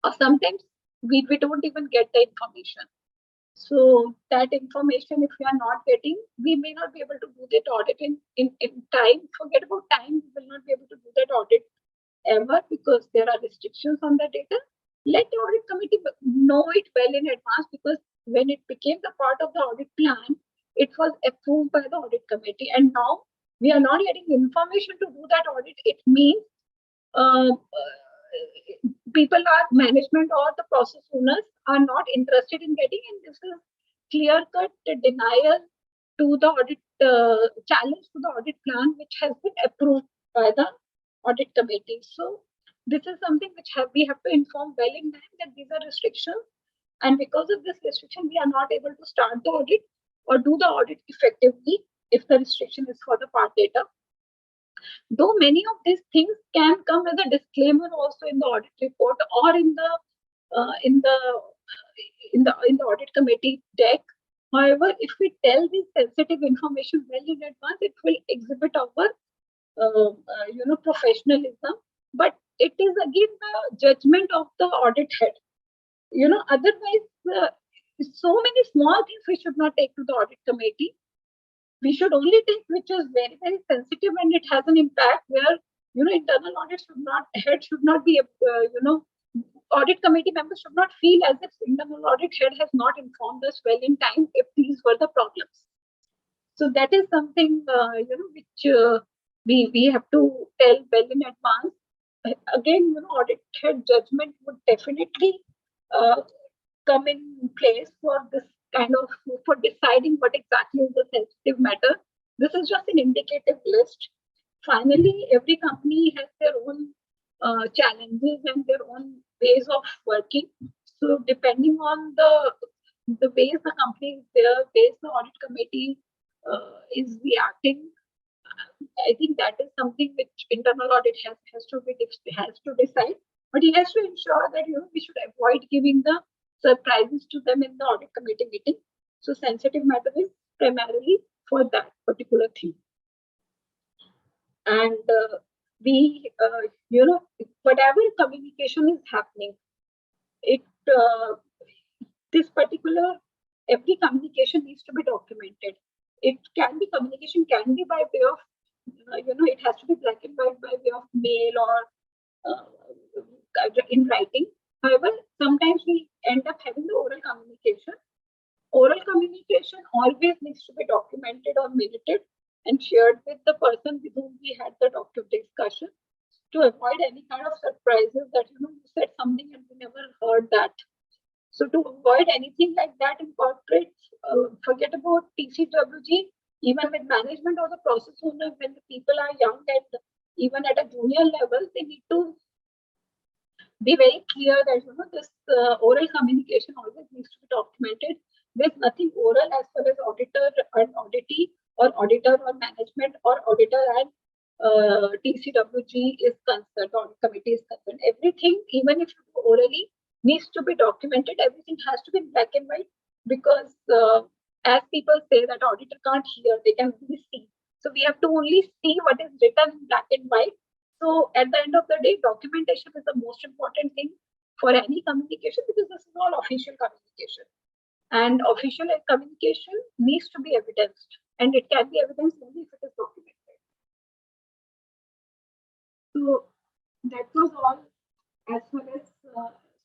or sometimes we don't even get the information. So that information, if we are not getting, we may not be able to do that audit in time. Forget about time, we will not be able to do that audit ever, because there are restrictions on the data. Let the audit committee know it well in advance, because when it became the part of the audit plan, it was approved by the audit committee, and now we are not getting information to do that audit. It means management or the process owners are not interested in getting, and this is clear-cut denial to the audit, challenge to the audit plan, which has been approved by the audit committee. So this is something which we have to inform well in time that these are restrictions, and because of this restriction, we are not able to start the audit or do the audit effectively if the restriction is for the part data. Though many of these things can come as a disclaimer also in the audit report or in the audit committee deck. However, if we tell this sensitive information well in advance, it will exhibit our professionalism. But it is again the judgment of the audit head. Otherwise, so many small things we should not take to the audit committee. We should only take which is very, very sensitive and it has an impact where, internal audit should not be, audit committee members should not feel as if internal audit head has not informed us well in time if these were the problems. So that is something, which we have to tell well in advance. Again, audit head judgment would definitely come in place for this kind of, for deciding what exactly is the sensitive matter. This is just an indicative list. Finally, every company has their own challenges and their own ways of working. So depending on the ways the company is there, ways the audit committee is reacting, I think that is something which internal audit has to decide. But he has to ensure that we should avoid giving the surprises to them in the audit committee meeting. So sensitive matter is primarily for that particular thing. And we, whatever communication is happening, every communication needs to be documented. Communication can be by way of, it has to be black and white by way of mail or in writing. However, sometimes we end up having the oral communication. Oral communication always needs to be documented or minuted and shared with the person with whom we had the discussion to avoid any kind of surprises that, you said something and we never heard that. So to avoid anything like that in corporates, forget about TCWG, even with management or the process owner, when the people are young and even at a junior level, they need to be very clear that this oral communication always needs to be documented. There's nothing oral as far as auditor and auditee or auditor or management or auditor and TCWG is concerned, audit committee is concerned. Everything, even if orally, needs to be documented. Everything has to be in black and white because as people say that auditor can't hear, they can only see. So we have to only see what is written in black and white. So at the end of the day, documentation is the most important thing for any communication because this is all official communication. And official communication needs to be evidenced. And it can be evidenced only if it is documented. So that was all as far as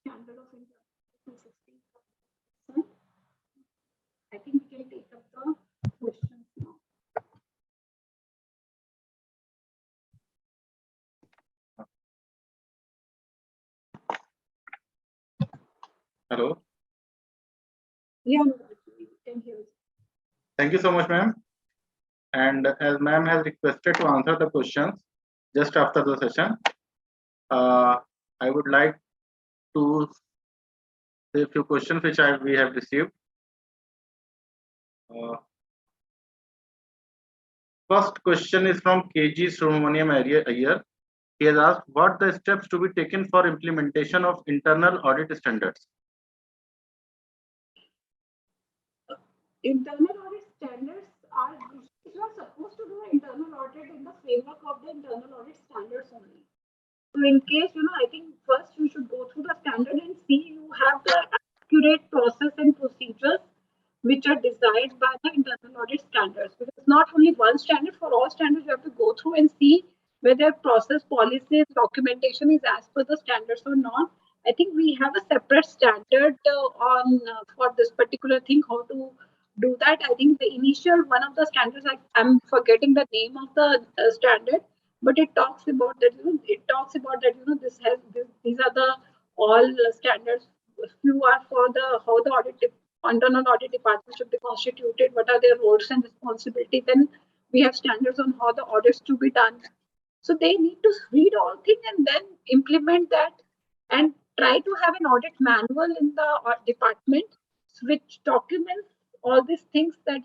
standard of India 216. I think we can take up the questions now. Hello. Yeah, we can hear you. Thank you so much, ma'am. And as ma'am has requested to answer the questions just after the session, I would like to say a few questions which we have received. First question is from KG Subramaniam Iyer. He has asked what the steps to be taken for implementation of internal audit standards. Internal audit standards are supposed to do an internal audit in the framework of the internal audit standards only. So in case, I think first you should go through the standard and see you have the accurate process and procedures which are designed by the internal audit standards. Because not only one standard, for all standards you have to go through and see whether process, policies, documentation is as per the standards or not. I think we have a separate standard for this particular thing, how to do that. I think the initial one of the standards, I'm forgetting the name of the standard, but it talks about that. These are the all standards. Few are for the how the audit internal audit department should be constituted, what are their roles and responsibilities. Then we have standards on how the audits to be done. So they need to read all things and then implement that and try to have an audit manual in the department which documents all these things that,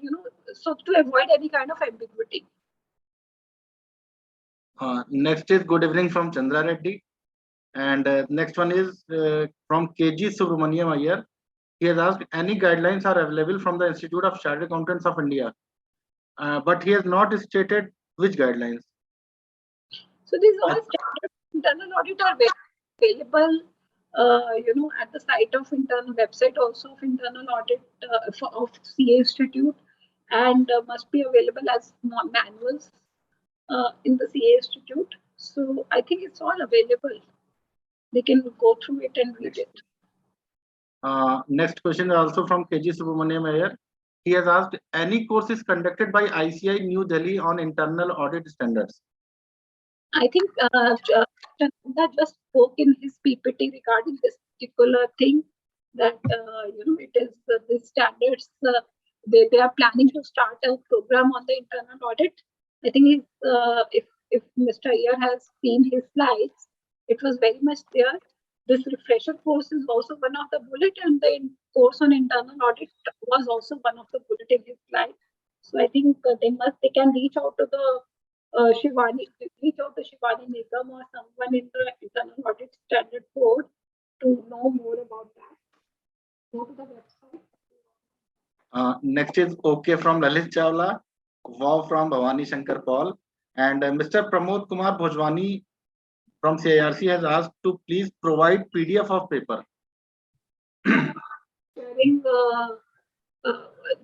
so to avoid any kind of ambiguity. Next is good evening from Chandra Reddy. And next one is from KG Subramaniam Iyer. He has asked, any guidelines are available from the Institute of Chartered Accountants of India, but he has not stated which guidelines. So these all standard internal audit are available, at the site of internal website also of internal audit of CA Institute, and must be available as manuals in the CA Institute. So I think it's all available. They can go through it and read it. Next question is also from KG Subramaniam Iyer. He has asked, any courses conducted by ICI New Delhi on internal audit standards? I think Chandra just spoke in his PPT regarding this particular thing, that it is the standards. They are planning to start a program on the internal audit. I think if Mr. Iyer has seen his slides, it was very much there. This refresher course is also one of the bullet, and the course on internal audit was also one of the bullet in his slide. So I think they can reach out to the Shivani Nigam or someone in the internal audit standard board to know more about that. Go to the website. Next is OK from Lalit Chawla, Wow from Bhavani Shankar Paul, and Mr. Pramod Kumar Bhojwani from CIRC has asked to please provide PDF of paper. Sharing,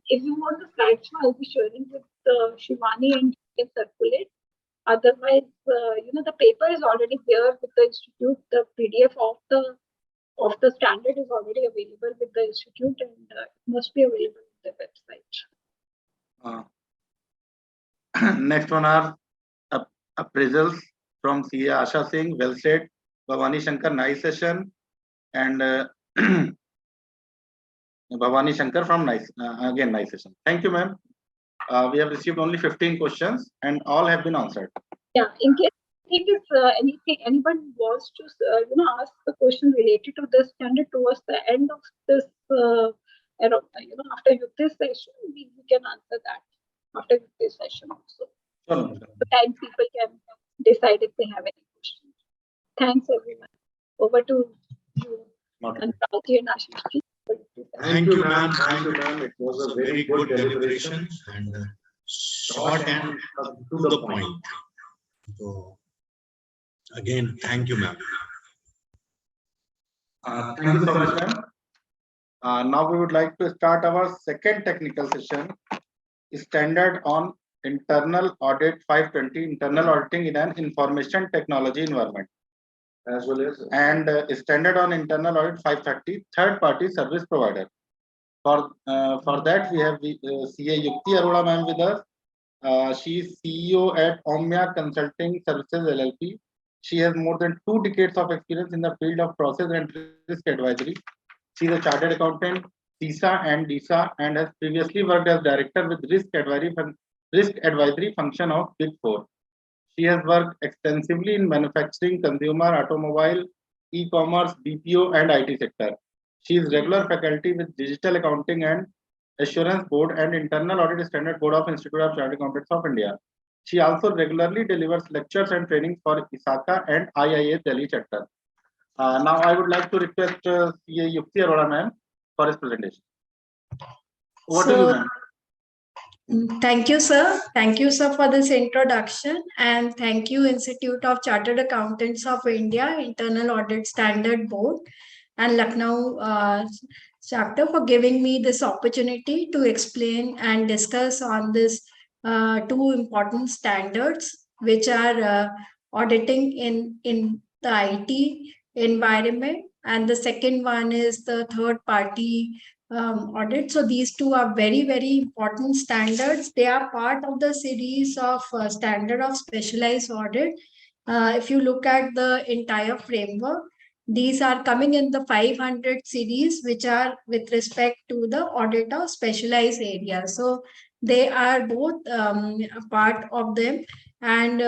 if you want the slides, I'll be sharing with Shivani and can circulate. Otherwise, the paper is already there with the institute. The PDF of the standard is already available with the institute, and it must be available on the website. Next one are appraisals from CA Asha Singh, well said. Bhavani Shankar, nice session. And Bhavani Shankar from nice, again, nice session. Thank you, ma'am. We have received only 15 questions and all have been answered. Yeah, in case anyone wants to ask the question related to this standard towards the end of this after this session, we can answer that after this session also. Sure. The time people can decide if they have any questions. Thanks everyone. Over to you, and Ashish. Thank you, ma'am. Thank you, ma'am. It was a very good deliberation and short and to the point. So, again, thank you, ma'am. Thank you so much, ma'am. Now we would like to start our second technical session, standard on internal audit 520, internal auditing in an information technology environment, as well as standard on internal audit 530, third party service provider. For that we have CA Yukti Arora ma'am with us. She is CEO at Omnia Consulting Services LLP. She has more than 2 decades of experience in the field of process and risk advisory. She is a chartered accountant, CISA and DISA, and has previously worked as director with risk advisory function of Big Four. She has worked extensively in manufacturing, consumer, automobile, e-commerce, BPO, and IT sector. She is regular faculty with Digital Accounting and Assurance Board and Internal Audit Standard Board of Institute of Chartered Accountants of India. She also regularly delivers lectures and trainings for ISACA and IIA Delhi chapter. Now I would like to request CA Yukti Arora ma'am for his presentation. Over to you, ma'am. Thank you, sir. Thank you, sir, for this introduction, and thank you, Institute of Chartered Accountants of India, Internal Audit Standard Board, and Lucknow chapter for giving me this opportunity to explain and discuss on this 2 important standards, which are auditing in the IT environment, and the second one is the third party audit. So these 2 are very, very important standards. They are part of the series of standard of specialized audit. If you look at the entire framework, These are coming in the 500 series, which are with respect to the audit of specialized areas. So they are both a part of them. And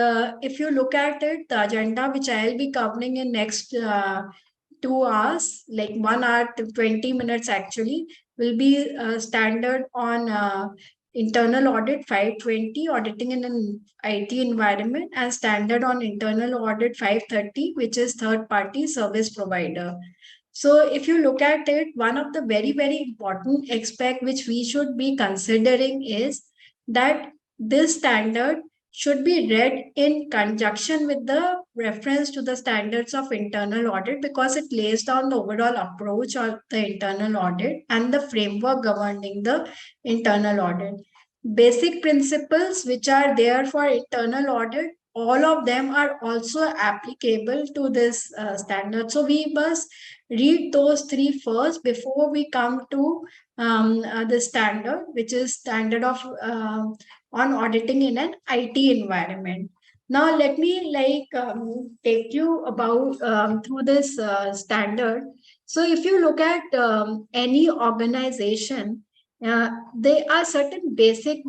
if you look at it, the agenda which I'll be covering in next 2 hours, like 1 hour to 20 minutes actually, will be standard on internal audit 520, auditing in an IT environment, and standard on internal audit 530, which is third party service provider. So if you look at it, one of the very, very important aspect which we should be considering is that this standard should be read in conjunction with the reference to the standards of internal audit, because it lays down the overall approach of the internal audit and the framework governing the internal audit. Basic principles which are there for internal audit, all of them are also applicable to this standard. So we must read those three first before we come to the standard, which is standard of on auditing in an IT environment. Now let me take you about through this standard. So if you look at any organization, there are certain basic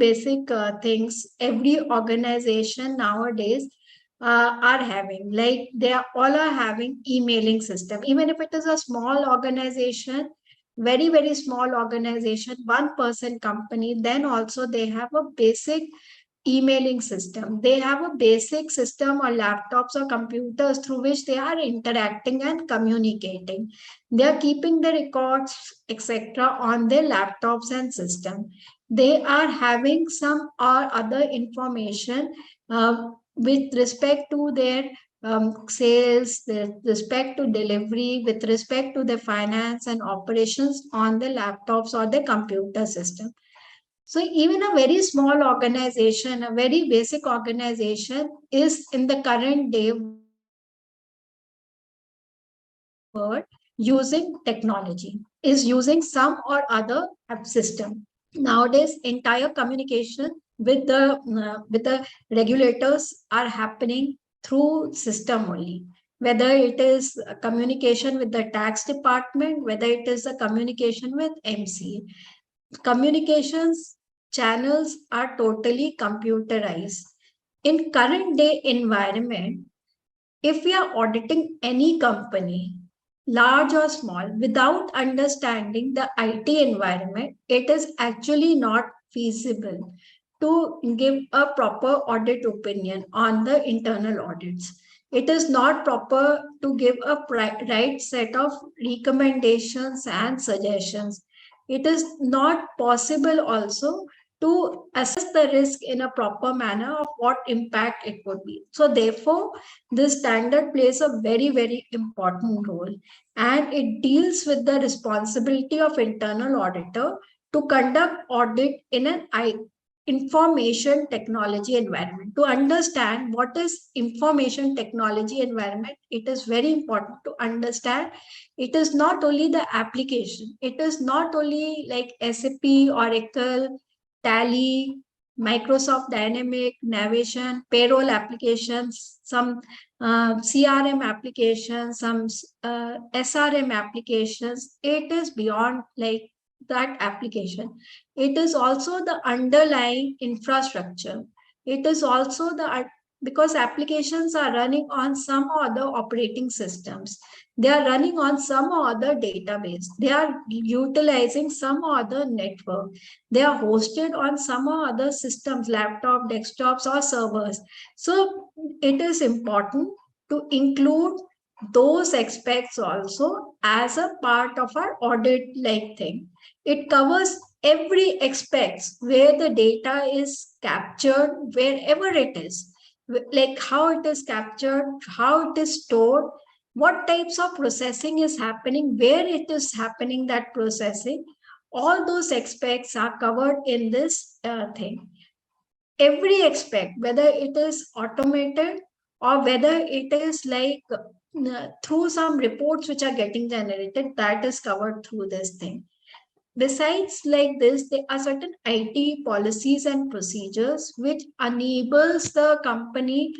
things every organization nowadays are having. Like they are all are having emailing system. Even if it is a small organization, very small organization, one person company, then also they have a basic emailing system. They have a basic system or laptops or computers through which they are interacting and communicating. They are keeping the records, etc., on their laptops and system. They are having some or other information with respect to their sales, with respect to delivery, with respect to the finance and operations on the laptops or the computer system. So even a very small organization, a very basic organization is in the current day world using technology, is using some or other app system. Nowadays, entire communication with the regulators are happening through system only. Whether it is a communication with the tax department, whether it is a communication with MC, communications channels are totally computerized. In current day environment, if we are auditing any company, large or small, without understanding the IT environment, it is actually not feasible to give a proper audit opinion on the internal audits. It is not proper to give a right set of recommendations and suggestions. It is not possible also to assess the risk in a proper manner of what impact it would be. So therefore, this standard plays a very important role, and it deals with the responsibility of internal auditor to conduct audit in an information technology environment. To understand what is information technology environment, it is very important to understand it is not only the application, it is not only like SAP, Oracle, Tally, Microsoft Dynamic, Navigation, payroll applications, some CRM applications, some SRM applications. It is beyond like that application. It is also the underlying infrastructure. It is also the because applications are running on some other operating systems. They are running on some other database. They are utilizing some other network. They are hosted on some other systems, laptop, desktops, or servers. So it is important to include those aspects also as a part of our audit like thing. It covers every aspect where the data is captured, wherever it is, like how it is captured, how it is stored, what types of processing is happening, where it is happening, that processing. All those aspects are covered in this thing. Every aspect, whether it is automated or whether it is like through some reports which are getting generated, that is covered through this thing. Besides like this, there are certain IT policies and procedures which enables the company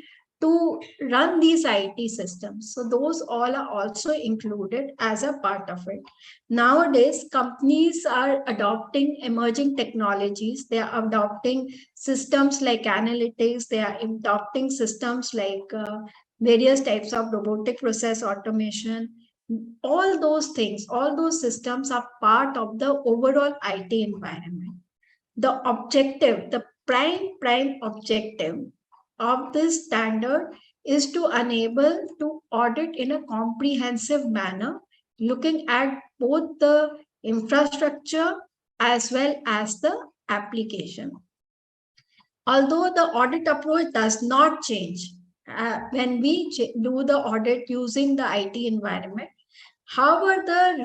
to run these IT systems. So those all are also included as a part of it. Nowadays, companies are adopting emerging technologies. They are adopting systems like analytics. They are adopting systems like various types of robotic process automation. All those things, all those systems are part of the overall IT environment. The objective, the prime objective of this standard is to enable to audit in a comprehensive manner, looking at both the infrastructure as well as the application. Although the audit approach does not change when we do the audit using the IT environment, however,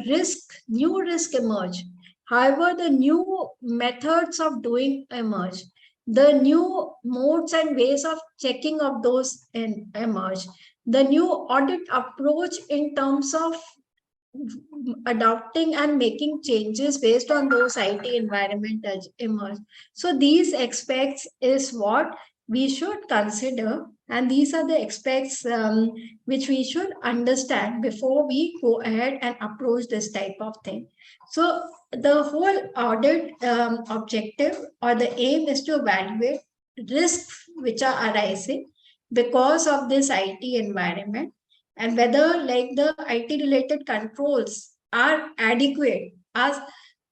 new risk emerge. However, the new methods of doing emerge. The new modes and ways of checking of those emerge. The new audit approach in terms of adopting and making changes based on those IT environment emerge. So these aspects is what we should consider, and these are the aspects which we should understand before we go ahead and approach this type of thing. So the whole audit objective or the aim is to evaluate risks which are arising because of this IT environment, and whether like the IT related controls are adequate, are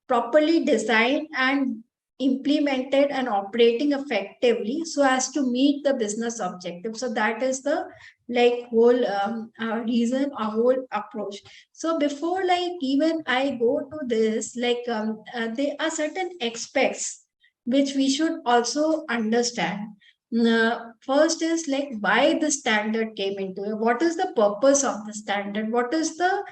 properly designed and implemented and operating effectively so as to meet the business objective. So that is the like whole reason or whole approach. So before like even I go to this, like there are certain aspects which we should also understand. First is like why the standard came into it. What is the purpose of the standard? What is the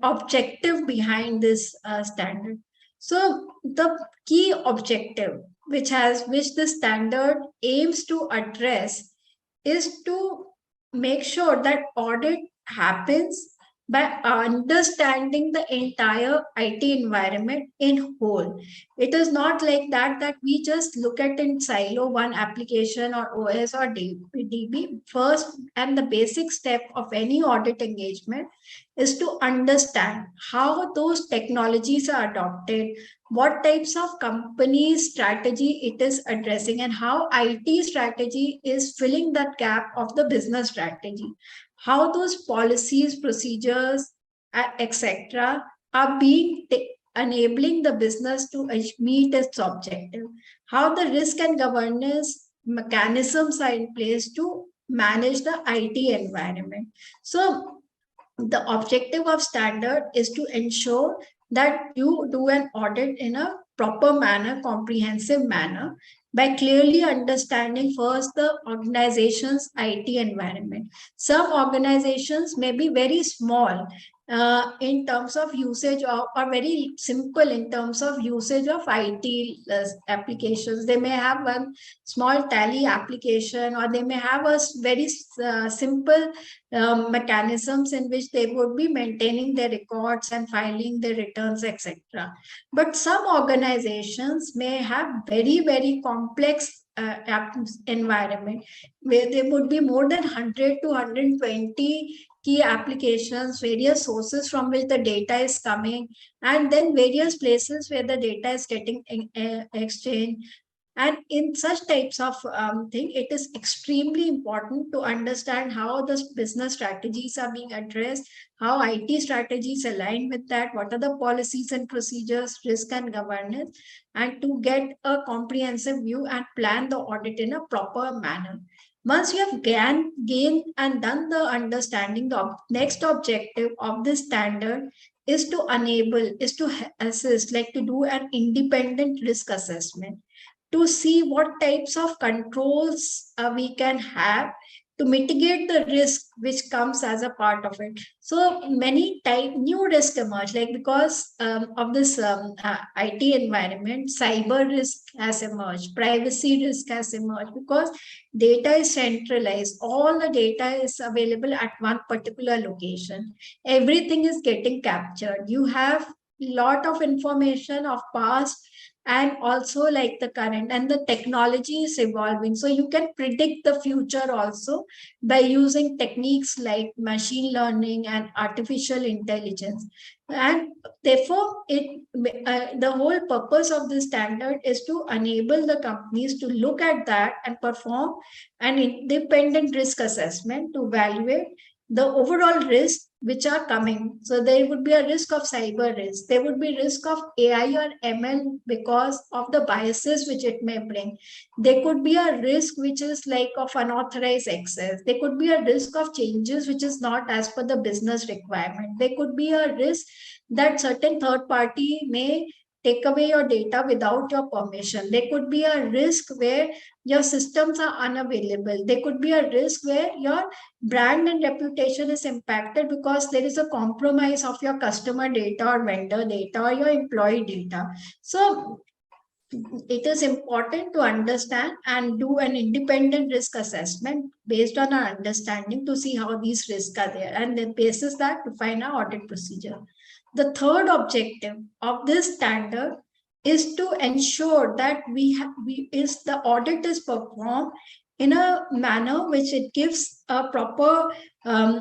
objective behind this standard? So the key objective which the standard aims to address is to make sure that audit happens by understanding the entire IT environment in whole. It is not like that we just look at in silo one application or OS or DB. First and the basic step of any audit engagement is to understand how those technologies are adopted, what types of company strategy it is addressing, and how IT strategy is filling that gap of the business strategy, how those policies, procedures, etc. are being enabling the business to meet its objective, how the risk and governance mechanisms are in place to manage the IT environment. So the objective of standard is to ensure that you do an audit in a proper manner, comprehensive manner, by clearly understanding first the organization's IT environment. Some organizations may be very small in terms of usage or very simple in terms of usage of IT applications. They may have one small tally application, or they may have a very simple mechanisms in which they would be maintaining their records and filing their returns, etc. But some organizations may have very complex environment where there would be more than 100 to 120 key applications, various sources from which the data is coming, and then various places where the data is getting exchanged. And in such types of thing, it is extremely important to understand how the business strategies are being addressed, how IT strategies align with that, what are the policies and procedures, risk and governance, and to get a comprehensive view and plan the audit in a proper manner. Once you have gained and done the understanding, the next objective of this standard is to assist, like to do an independent risk assessment, to see what types of controls we can have to mitigate the risk which comes as a part of it. So many new risks emerge, like because of this IT environment, cyber risk has emerged, privacy risk has emerged, because data is centralized. All the data is available at one particular location. Everything is getting captured. You have lot of information of past and also like the current, and the technology is evolving. So you can predict the future also by using techniques like machine learning and artificial intelligence. And therefore, the whole purpose of this standard is to enable the companies to look at that and perform an independent risk assessment to evaluate the overall risk which are coming. So there would be a risk of cyber risk. There would be risk of AI or ML because of the biases which it may bring. There could be a risk which is like of unauthorized access. There could be a risk of changes which is not as per the business requirement. There could be a risk that certain third party may take away your data without your permission. There could be a risk where your systems are unavailable. There could be a risk where your brand and reputation is impacted because there is a compromise of your customer data or vendor data or your employee data. So it is important to understand and do an independent risk assessment based on our understanding to see how these risks are there, and then basis that to find our audit procedure. The third objective of this standard is to ensure that the audit is performed in a manner which it gives a proper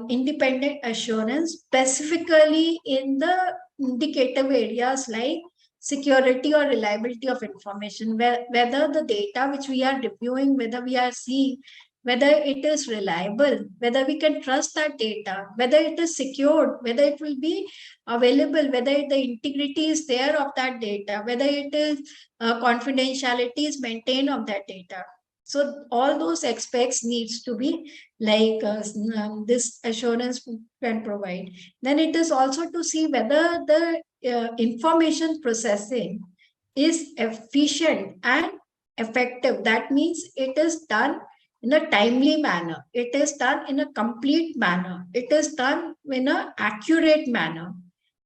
independent assurance, specifically in the indicative areas like security or reliability of information, whether the data which we are reviewing, whether we are seeing, whether it is reliable, whether we can trust that data, whether it is secured, whether it will be available, whether the integrity is there of that data, whether it is confidentiality is maintained of that data. So all those aspects needs to be like this assurance can provide. Then it is also to see whether the information processing is efficient and effective. That means it is done in a timely manner. It is done in a complete manner. It is done in an accurate manner.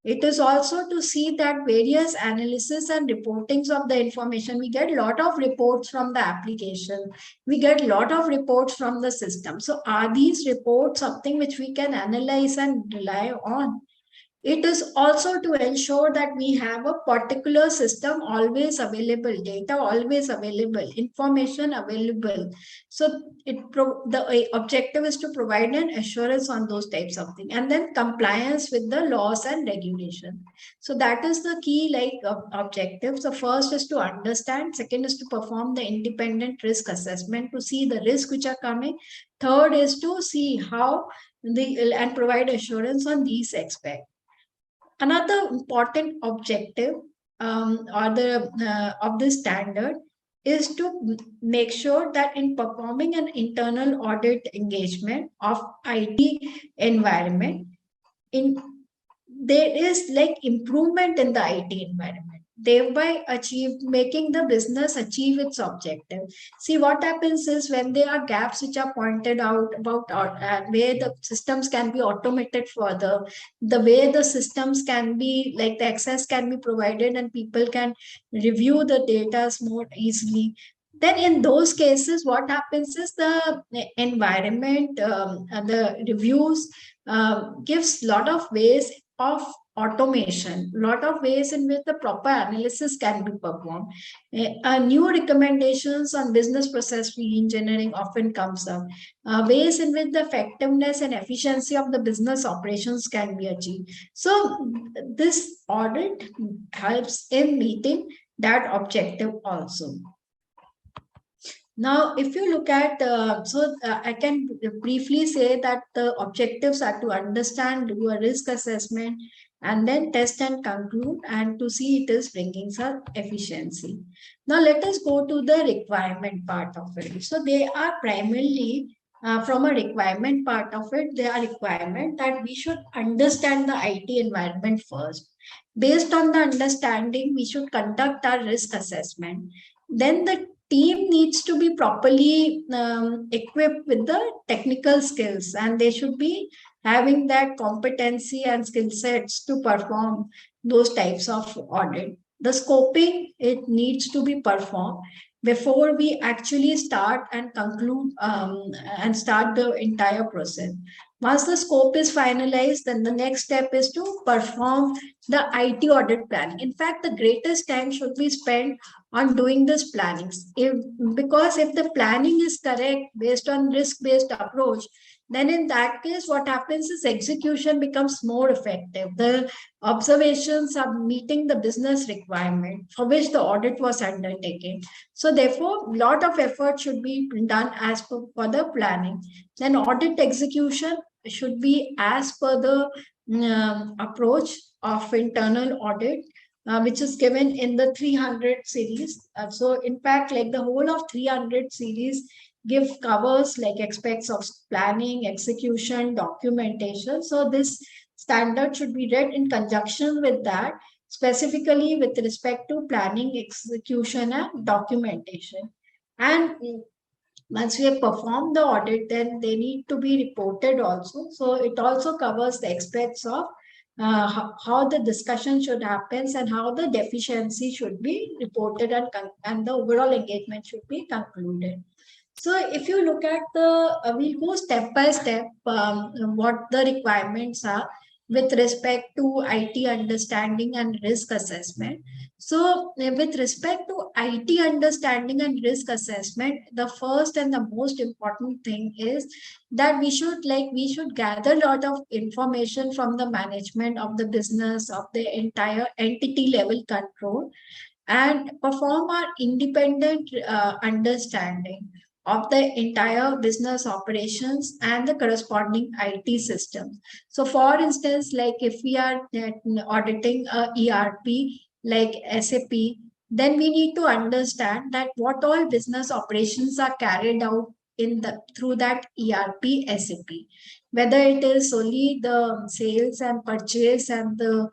It is also to see that various analysis and reportings of the information. We get a lot of reports from the application. We get a lot of reports from the system. So are these reports something which we can analyze and rely on? It is also to ensure that we have a particular system always available, data always available, information available. So the objective is to provide an assurance on those types of things, and then compliance with the laws and regulation. So that is the key objective. So first is to understand, second is to perform the independent risk assessment to see the risk which are coming. Third is to see how and provide assurance on these aspects. Another important objective of this standard is to make sure that in performing an internal audit engagement of IT environment, there is like improvement in the IT environment, thereby making the business achieve its objective. See, what happens is when there are gaps which are pointed out about where the systems can be automated further, the way the systems can be like the access can be provided and people can review the data more easily, then in those cases what happens is the environment and the reviews gives a lot of ways of automation, lot of ways in which the proper analysis can be performed. New recommendations on business process re-engineering often comes up. Ways in which the effectiveness and efficiency of the business operations can be achieved. So this audit helps in meeting that objective also. Now, if you look at, I can briefly say that the objectives are to understand, do a risk assessment, and then test and conclude, and to see it is bringing some efficiency. Now, let us go to the requirement part of it. So they are primarily, from a requirement part of it, they are requirement that we should understand the IT environment first. Based on the understanding, we should conduct our risk assessment. Then the team needs to be properly equipped with the technical skills, and they should be having that competency and skill sets to perform those types of audit. The scoping, it needs to be performed before we actually start and conclude and start the entire process. Once the scope is finalized, then the next step is to perform the IT audit planning. In fact, the greatest time should be spent on doing this planning. Because if the planning is correct based on risk-based approach, then in that case, what happens is execution becomes more effective. The observations are meeting the business requirement for which the audit was undertaken. So therefore, a lot of effort should be done as per for the planning. Then audit execution should be as per the approach of internal audit, which is given in the 300 series. So in fact, like the whole of 300 series give covers like aspects of planning, execution, documentation. So this standard should be read in conjunction with that, specifically with respect to planning, execution, and documentation. And once we have performed the audit, then they need to be reported also. So it also covers the aspects of how the discussion should happen and how the deficiency should be reported, and the overall engagement should be concluded. So if you look at the, we'll go step by step what the requirements are with respect to IT understanding and risk assessment. So with respect to IT understanding and risk assessment, the first and the most important thing is that we should gather a lot of information from the management of the business, of the entire entity level control, and perform our independent understanding of the entire business operations and the corresponding IT systems. So for instance, like if we are auditing a ERP like SAP, then we need to understand that what all business operations are carried out through that ERP SAP, whether it is solely the sales and purchase and the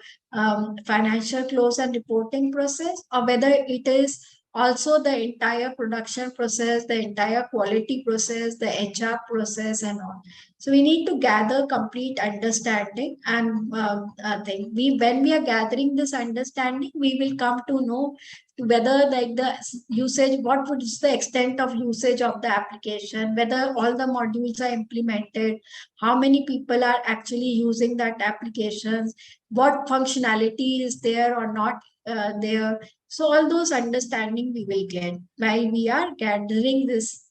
financial close and reporting process, or whether it is also the entire production process, the entire quality process, the HR process, and all. So we need to gather complete understanding, and when we are gathering this understanding, we will come to know whether like the usage, what is the extent of usage of the application, whether all the modules are implemented, how many people are actually using that applications, what functionality is there or not there. So all those understanding we will get while we are gathering this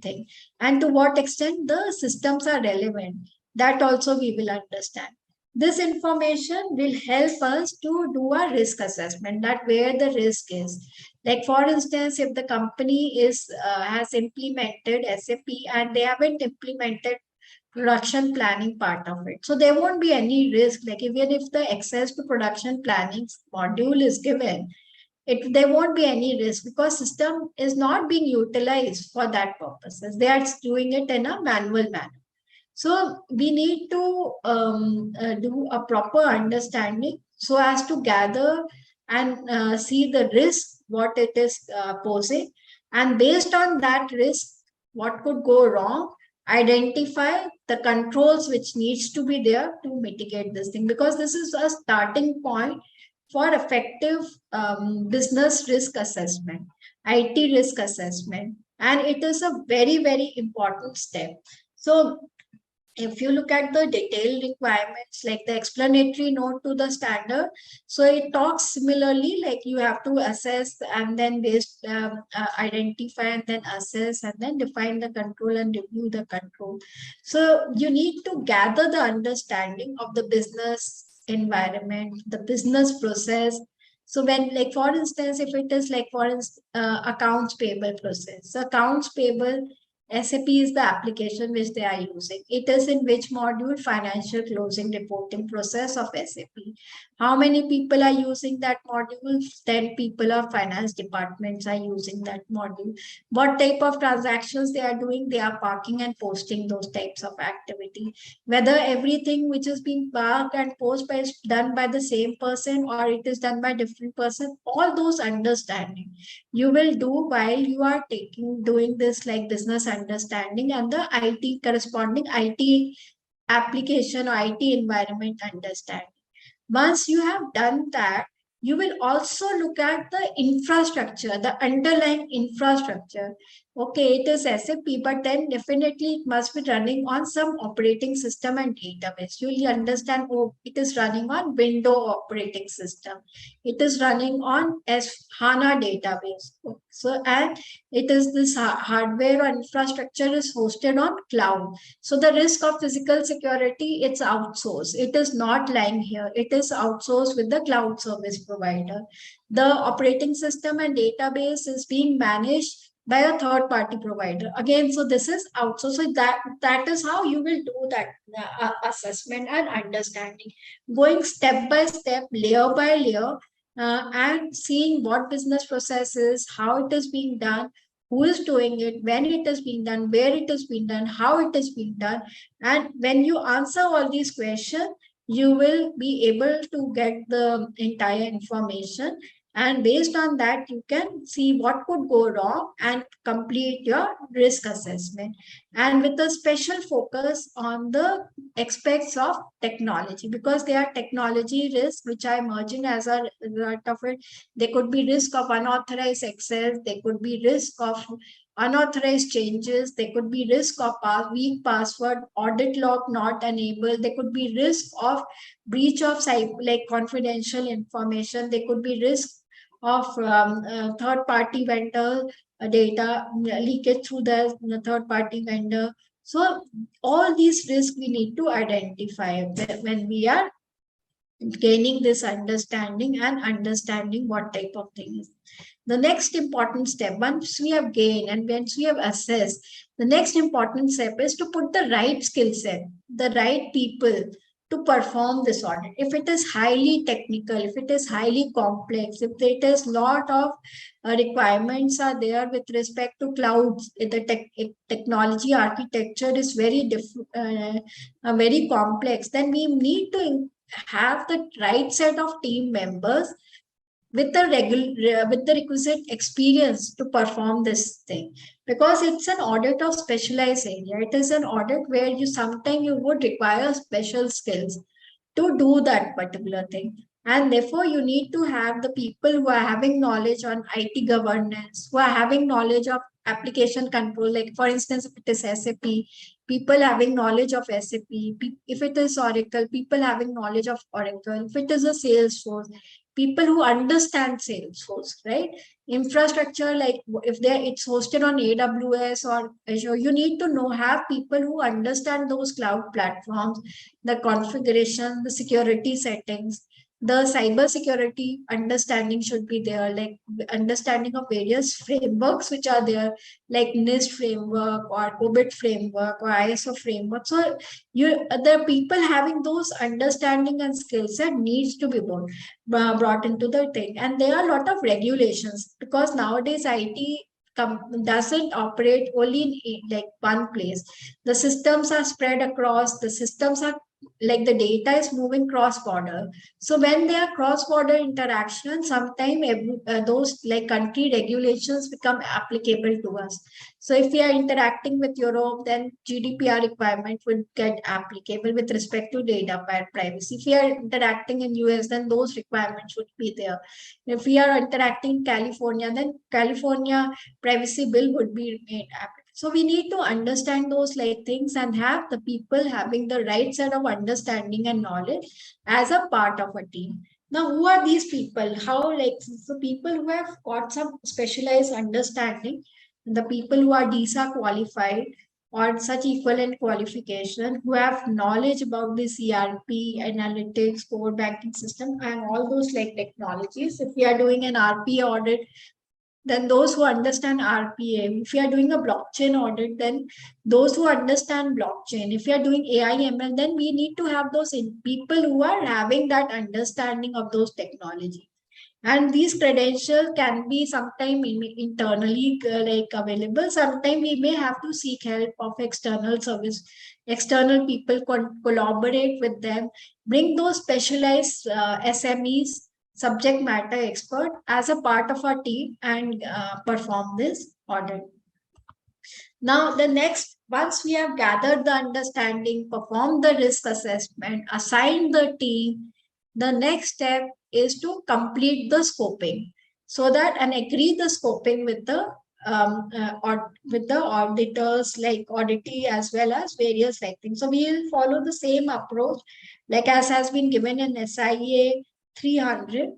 thing, and to what extent the systems are relevant, that also we will understand. This information will help us to do a risk assessment, that where the risk is. Like for instance, if the company has implemented SAP and they haven't implemented production planning part of it, so there won't be any risk. Like even if the access to production planning module is given, there won't be any risk because system is not being utilized for that purposes. They are doing it in a manual manner. So we need to do a proper understanding so as to gather and see the risk, what it is posing, and based on that risk, what could go wrong, identify the controls which needs to be there to mitigate this thing, because this is a starting point for effective business risk assessment, IT risk assessment, and it is a very, very important step. So if you look at the detailed requirements, like the explanatory note to the standard, so it talks similarly, like you have to assess and then identify and then assess and then define the control and review the control. So you need to gather the understanding of the business environment, the business process. So when, like for instance, if it is like for instance accounts payable process, so accounts payable SAP is the application which they are using. It is in which module? Financial closing reporting process of SAP. How many people are using that module? 10 people of finance departments are using that module. What type of transactions they are doing? They are parking and posting those types of activity. Whether everything which is being parked and posted is done by the same person or it is done by different person, all those understanding you will do while you are doing this like business understanding and the IT corresponding IT application or IT environment understanding. Once you have done that, you will also look at the infrastructure, the underlying infrastructure. okay, it is SAP, but then definitely it must be running on some operating system and database. You'll understand, oh, it is running on Windows operating system. It is running on HANA database. So, and it is this hardware or infrastructure is hosted on cloud. So the risk of physical security, it's outsourced. It is not lying here. It is outsourced with the cloud service provider. The operating system and database is being managed by a third party provider. Again, so this is outsourced. So that is how you will do that assessment and understanding, going step by step, layer by layer, and seeing what business processes, how it is being done, who is doing it, when it is being done, where it is being done, how it is being done. And when you answer all these questions, you will be able to get the entire information, and based on that you can see what could go wrong and complete your risk assessment, and with a special focus on the aspects of technology, because there are technology risks which are emerging as a result of it. There could be risk of unauthorized access, there could be risk of unauthorized changes, there could be risk of weak password, audit log not enabled, there could be risk of breach of like confidential information, there could be risk of third party vendor data leakage through the third party vendor. So all these risks we need to identify when we are gaining this understanding and understanding what type of thing is. The next important step, once we have gained and once we have assessed, the next important step is to put the right skill set, the right people to perform this audit. If it is highly technical, if it is highly complex, if it is lot of requirements are there with respect to clouds, the technology architecture is very very complex, then we need to have the right set of team members with the requisite experience to perform this thing, because it's an audit of specialized area. It is an audit where you sometimes you would require special skills to do that particular thing, and therefore you need to have the people who are having knowledge on IT governance, who are having knowledge of application control, like for instance if it is SAP, people having knowledge of SAP, if it is Oracle, people having knowledge of Oracle, if it is a Salesforce, people who understand Salesforce, right? Infrastructure, like if it's hosted on AWS or Azure, you need to have people who understand those cloud platforms, the configuration, the security settings, the cyber security understanding should be there, like understanding of various frameworks which are there, like NIST framework or Audit framework or ISO framework. So the people having those understanding and skill set needs to be brought into the thing. And there are a lot of regulations, because nowadays IT doesn't operate only in like one place. The systems are spread across, the systems are like the data is moving cross border. So when there are cross border interactions, sometimes those like country regulations become applicable to us. So if we are interacting with Europe, then GDPR requirement would get applicable with respect to data privacy. If we are interacting in US, then those requirements would be there. If we are interacting in California, then California privacy bill would be made applicable. So we need to understand those like things and have the people having the right set of understanding and knowledge as a part of a team. Now, who are these people? How, like, so people who have got some specialized understanding, the people who are DISA qualified or such equivalent qualification, who have knowledge about this ERP, analytics, core banking system, and all those like technologies. If we are doing an RP audit, then those who understand RPA. If you are doing a blockchain audit, then those who understand blockchain. If you are doing AI ML, then we need to have those people who are having that understanding of those technology. And these credentials can be sometime internally like available. Sometimes we may have to seek help of external service, external people, collaborate with them, bring those specialized SMEs, subject matter expert as a part of our team, and perform this audit. Now, the next, once we have gathered the understanding, performed the risk assessment, assigned the team, the next step is to complete the scoping, so that and agree the scoping with the or with the auditors like auditee as well as various like things. So we will follow the same approach like as has been given in SIA 300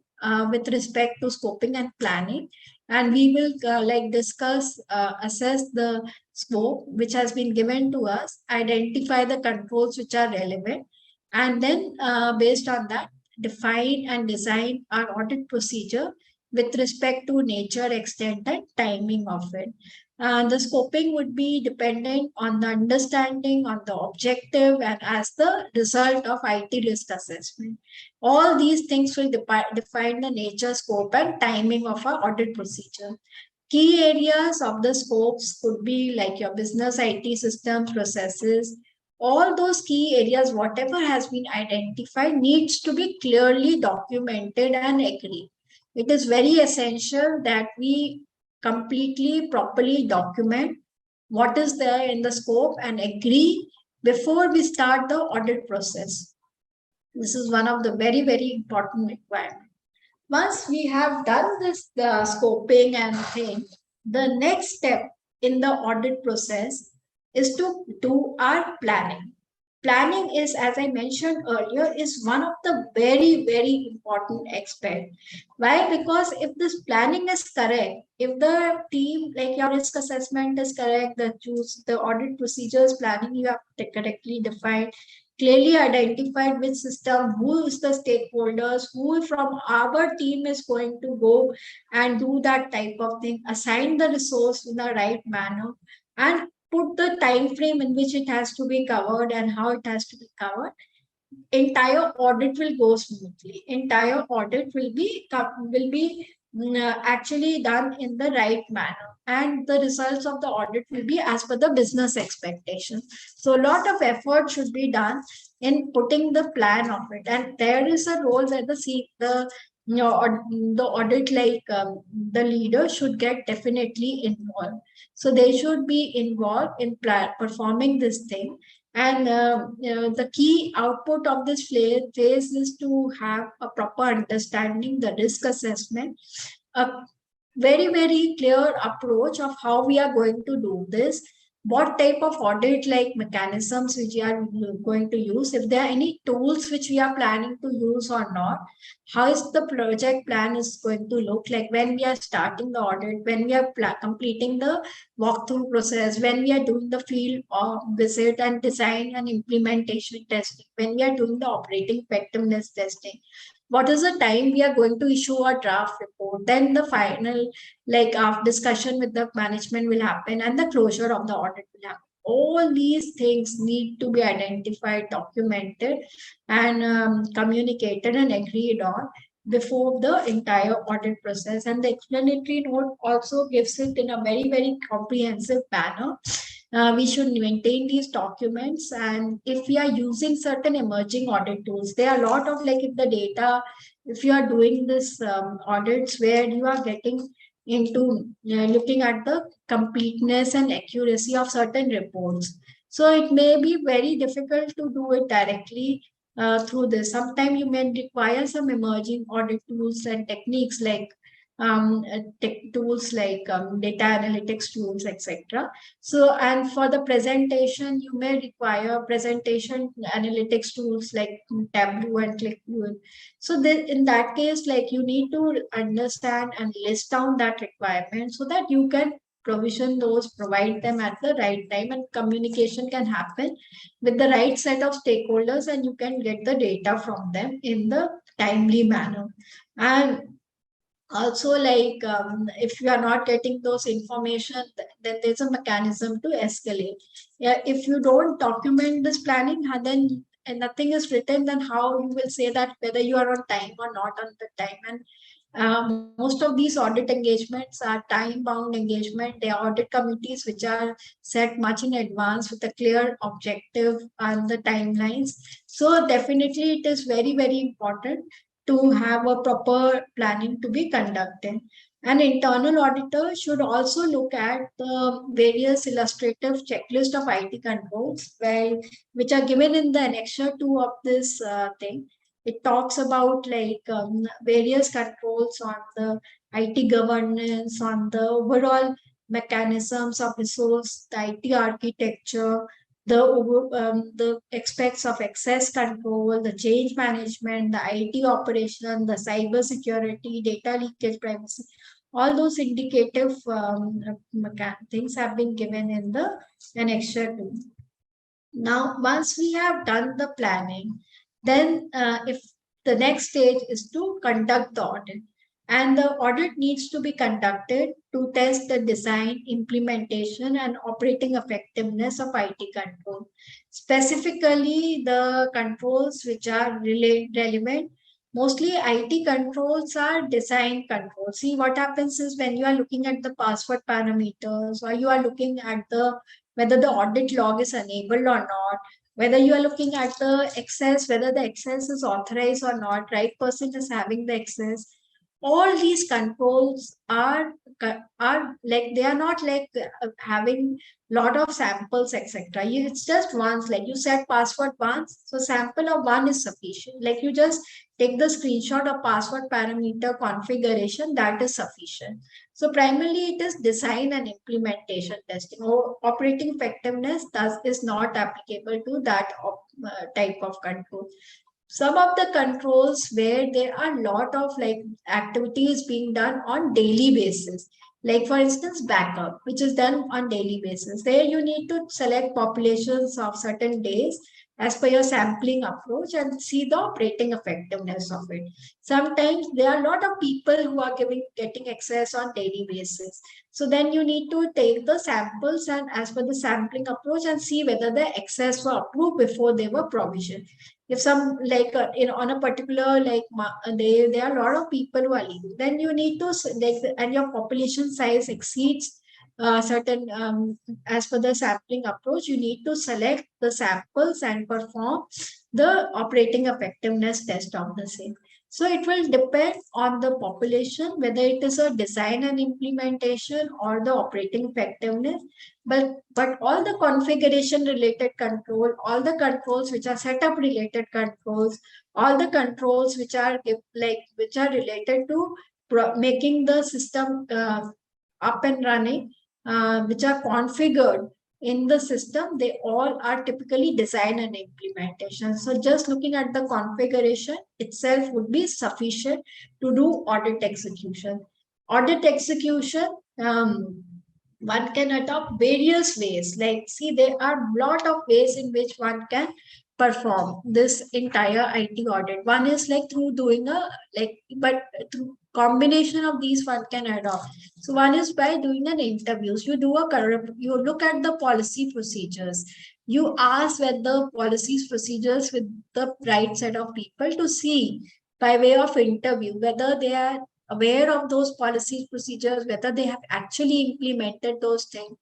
with respect to scoping and planning, and we will like discuss, assess the scope which has been given to us, identify the controls which are relevant, and then based on that define and design our audit procedure with respect to nature, extent, and timing of it. The scoping would be dependent on the understanding, on the objective, and as the result of IT risk assessment. All these things will define the nature, scope, and timing of our audit procedure. Key areas of the scopes could be like your business IT systems, processes. All those key areas, whatever has been identified, needs to be clearly documented and agreed. It is very essential that we completely, properly document what is there in the scope and agree before we start the audit process. This is one of the very, very important requirements. Once we have done this scoping and thing, the next step in the audit process is to do our planning. Planning is, as I mentioned earlier, is one of the very, very important aspects. Why? Because if this planning is correct, if the team, like your risk assessment is correct, the audit procedures planning you have correctly defined, clearly identified which system, who is the stakeholders, who from our team is going to go and do that type of thing, assign the resource in the right manner, and put the time frame in which it has to be covered and how it has to be covered, entire audit will go smoothly. Entire audit will be actually done in the right manner, and the results of the audit will be as per the business expectation. So a lot of effort should be done in putting the plan of it, and there is a role where the audit the leader should get definitely involved. So they should be involved in performing this thing. And the key output of this phase is to have a proper understanding, the risk assessment, a very, very clear approach of how we are going to do this, what type of audit like mechanisms which we are going to use, if there are any tools which we are planning to use or not, how is the project plan is going to look like when we are starting the audit, when we are completing the walkthrough process, when we are doing the field visit and design and implementation testing, when we are doing the operating effectiveness testing, what is the time we are going to issue a draft report, then the final discussion with the management will happen and the closure of the audit will happen. All these things need to be identified, documented, and communicated and agreed on before the entire audit process. And the explanatory note also gives it in a very, very comprehensive manner. We should maintain these documents, and if we are using certain emerging audit tools, there are a lot of if the data, if you are doing this audits where you are getting into looking at the completeness and accuracy of certain reports, so it may be very difficult to do it directly through this. Sometimes you may require some emerging audit tools and techniques tools like data analytics tools, etc. So, and for the presentation, you may require presentation analytics tools like Tableau and ClickView. So in that case, you need to understand and list down that requirement so that you can provision those, provide them at the right time, and communication can happen with the right set of stakeholders, and you can get the data from them in the timely manner. And also if you are not getting those information, then there's a mechanism to escalate. If you don't document this planning, then and nothing is written, then how you will say that whether you are on time or not on the time? And most of these audit engagements are time-bound engagement. They are audit committees which are set much in advance with a clear objective and the timelines. So definitely it is very, very important to have a proper planning to be conducted. An internal auditor should also look at the various illustrative checklist of IT controls, which are given in the annexure 2 of this thing. It talks about various controls on the IT governance, on the overall mechanisms of resource, the IT architecture, the aspects of access control, the change management, the IT operation, the cyber security, data leakage, privacy. All those indicative things have been given in the annexure 2. Now, once we have done the planning, then if the next stage is to conduct the audit. And the audit needs to be conducted to test the design, implementation, and operating effectiveness of IT control. Specifically, the controls which are relevant. Mostly IT controls are design controls. See, what happens is when you are looking at the password parameters, or you are looking at the whether the audit log is enabled or not, whether you are looking at the access, whether the access is authorized or not, right person is having the access. All these controls are like, they are not like having lot of samples, etc. It's just once, like you set password once, so sample of one is sufficient. Like you just take the screenshot of password parameter configuration, that is sufficient. So primarily it is design and implementation testing. Operating effectiveness thus is not applicable to that type of control. Some of the controls where there are a lot of like activities being done on daily basis, like for instance backup, which is done on daily basis. There you need to select populations of certain days as per your sampling approach and see the operating effectiveness of it. Sometimes there are a lot of people who are getting access on daily basis. So then you need to take the samples and as per the sampling approach and see whether the access were approved before they were provisioned. If some like on a particular like there are a lot of people who are leaving, then you need to like, and your population size exceeds certain as per the sampling approach, you need to select the samples and perform the operating effectiveness test of the same. So it will depend on the population, whether it is a design and implementation or the operating effectiveness. But all the configuration related control, all the controls which are setup related controls, all the controls which are related to making the system up and running, which are configured in the system, they all are typically design and implementation. So just looking at the configuration itself would be sufficient to do audit execution. Audit execution, one can adopt various ways. Like, see, there are a lot of ways in which one can perform this entire IT audit. One is like through doing but through combination of these one can adopt. So one is by doing an interviews. You look at the policy procedures. You ask whether policies procedures with the right set of people to see by way of interview whether they are aware of those policies procedures, whether they have actually implemented those things.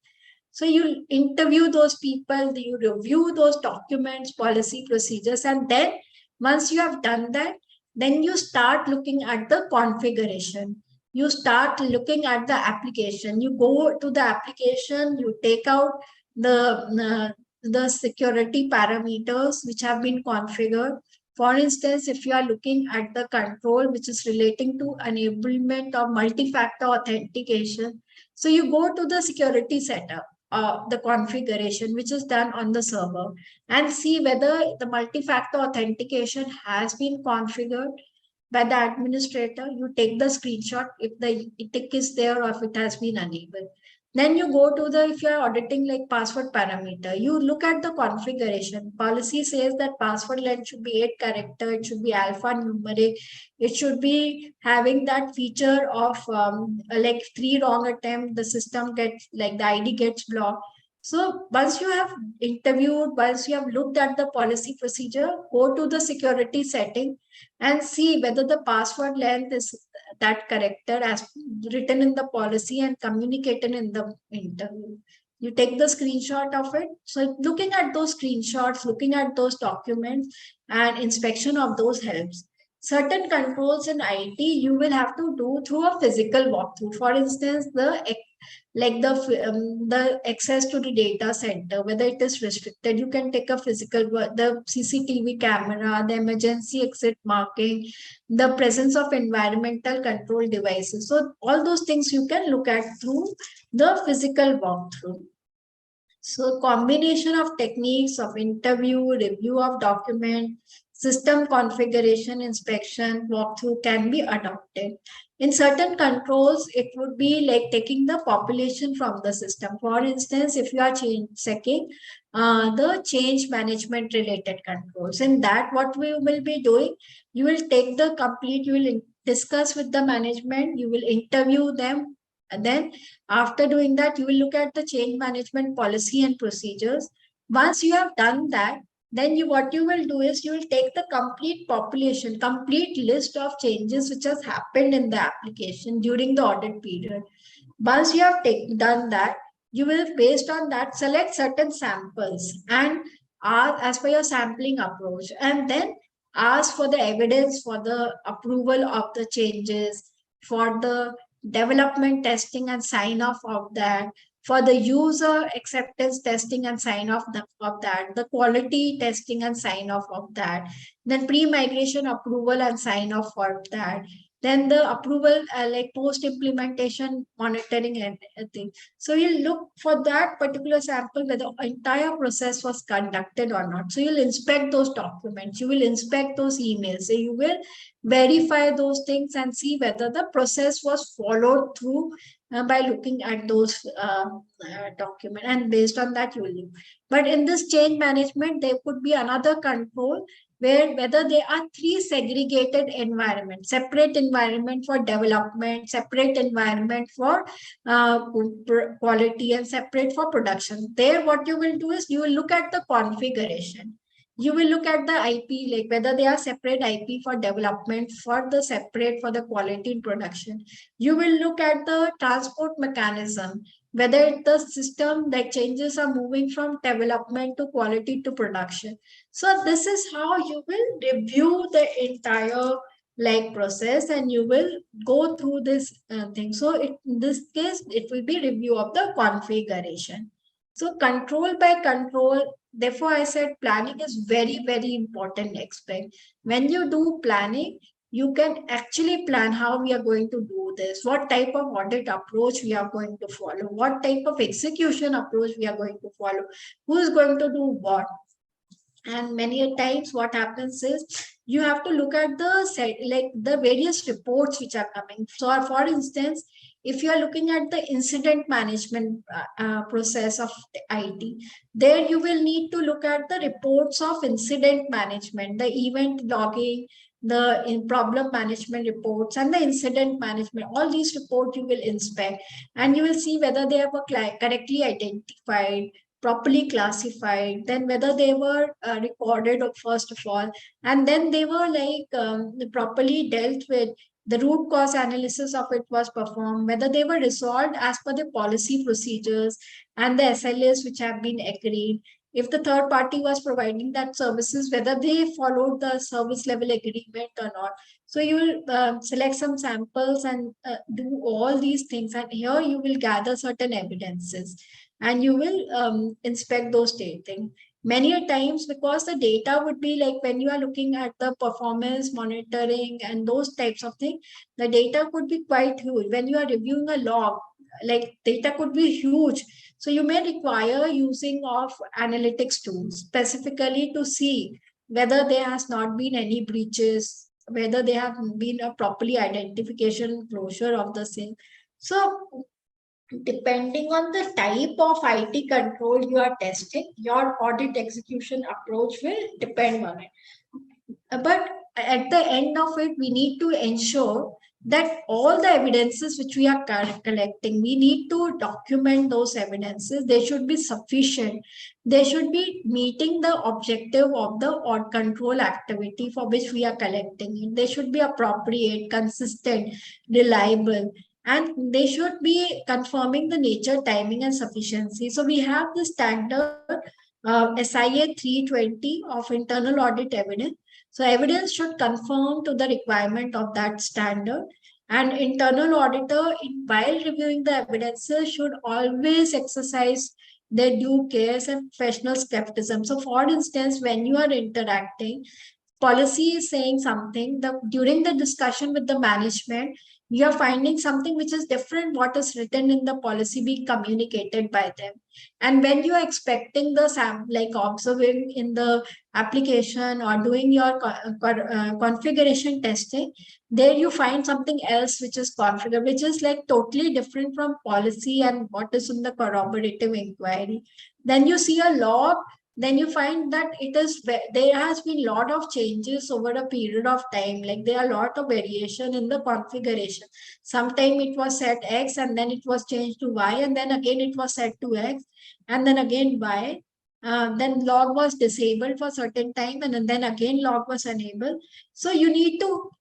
So you interview those people, you review those documents, policy procedures, and then once you have done that, then you start looking at the configuration. You start looking at the application. You go to the application, you take out the security parameters which have been configured. For instance, if you are looking at the control which is relating to enablement of multi-factor authentication, so you go to the security setup, the configuration which is done on the server, and see whether the multi-factor authentication has been configured by the administrator. You take the screenshot if the tick is there or if it has been enabled. Then you go to the, if you are auditing like password parameter, you look at the configuration. Policy says that password length should be 8 character, it should be alphanumeric, it should be having that feature of like 3 wrong attempt, the system gets, like the ID gets blocked. So once you have interviewed, once you have looked at the policy procedure, go to the security setting and see whether the password length is that character as written in the policy and communicated in the interview. You take the screenshot of it. So looking at those screenshots, looking at those documents and inspection of those helps. Certain controls in IT you will have to do through a physical walkthrough. For instance, like the access to the data center, whether it is restricted. You can take a the CCTV camera, the emergency exit marking, the presence of environmental control devices. So all those things you can look at through the physical walkthrough. So combination of techniques of interview, review of document, system configuration, inspection, walkthrough can be adopted. In certain controls, it would be like taking the population from the system. For instance, if you are checking the change management related controls, in that what we will be doing, you will take the complete, you will discuss with the management, you will interview them, and then after doing that, you will look at the change management policy and procedures. Once you have done that, then what you will do is you will take the complete population, complete list of changes which has happened in the application during the audit period. Once you have done that, you will, based on that, select certain samples and as per your sampling approach, and then ask for the evidence for the approval of the changes, for the development testing and sign off of that, for the user acceptance testing and sign off of that, the quality testing and sign off of that, then pre-migration approval and sign off for that, then the approval like post implementation monitoring and everything. So you'll look for that particular sample whether the entire process was conducted or not. So you'll inspect those documents, you will inspect those emails, so you will verify those things and see whether the process was followed through by looking at those documents, and based on that you will look. But in this change management, there could be another control where whether there are three segregated environments, separate environment for development, separate environment for quality, and separate for production. There, what you will do is you will look at the configuration. You will look at the IP, like whether they are separate IP for development, for the separate for the quality in production. You will look at the transport mechanism, whether the system that changes are moving from development to quality to production. So this is how you will review the entire like process, and you will go through this thing. So in this case, it will be review of the configuration. So control by control. Therefore, I said planning is very, very important aspect. When you do planning, you can actually plan how we are going to do this, what type of audit approach we are going to follow, what type of execution approach we are going to follow, who is going to do what. And many a times what happens is you have to look at the various reports which are coming. So for instance, if you are looking at the incident management process of the IT, there you will need to look at the reports of incident management, the event logging, the problem management reports, and the incident management. All these reports you will inspect, and you will see whether they were correctly identified, properly classified, then whether they were recorded first of all, and then they were properly dealt with, the root cause analysis of it was performed, whether they were resolved as per the policy procedures and the SLAs which have been agreed. If the third party was providing that services, whether they followed the service level agreement or not. So you will select some samples and do all these things, and here you will gather certain evidences, and you will inspect those things. Many a times, because the data would be like when you are looking at the performance monitoring and those types of things, the data could be quite huge. When you are reviewing a log, like data could be huge. So you may require using of analytics tools specifically to see whether there has not been any breaches, whether there have been a properly identification closure of the same. So depending on the type of IT control you are testing, your audit execution approach will depend on it. But at the end of it, we need to ensure that all the evidences which we are collecting, we need to document those evidences. They should be sufficient. They should be meeting the objective of the audit control activity for which we are collecting it. They should be appropriate, consistent, reliable, and they should be confirming the nature, timing, and sufficiency. So we have the standard SIA 320 of internal audit evidence. So evidence should conform to the requirement of that standard, And internal auditor, while reviewing the evidences, should always exercise their due cares and professional skepticism. So for instance, when you are interacting, policy is saying something, during the discussion with the management, you are finding something which is different what is written in the policy being communicated by them. And when you are expecting the like observing in the application or doing your configuration testing, there you find something else which is configured, which is like totally different from policy and what is in the corroborative inquiry. Then you see a log, then you find that there has been a lot of changes over a period of time. Like there are a lot of variation in the configuration. Sometime it was set X and then it was changed to Y, and then again it was set to X and then again Y. Then log was disabled for certain time and then again log was enabled. So you need to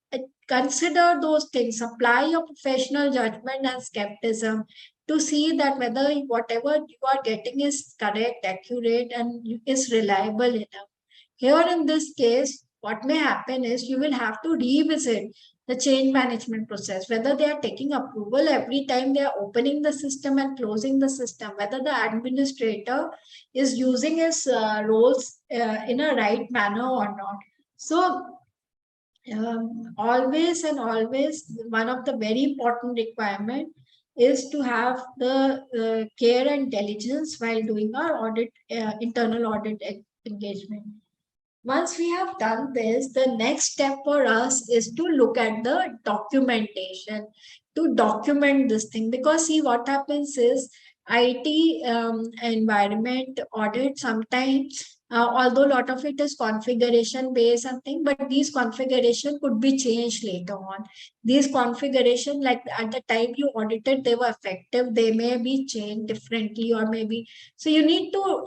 consider those things, apply your professional judgment and skepticism to see that whether whatever you are getting is correct, accurate, and is reliable enough. Here in this case, what may happen is you will have to revisit the change management process, whether they are taking approval every time they are opening the system and closing the system, whether the administrator is using his roles in a right manner or not. So always and always, one of the very important requirement is to have the care and diligence while doing our audit, internal audit engagement. Once we have done this, the next step for us is to look at the documentation, to document this thing. Because see, what happens is IT environment audit sometimes, although a lot of it is configuration based and thing, but these configuration could be changed later on. These configuration, like at the time you audited, they were effective, they may be changed differently or maybe. So you need to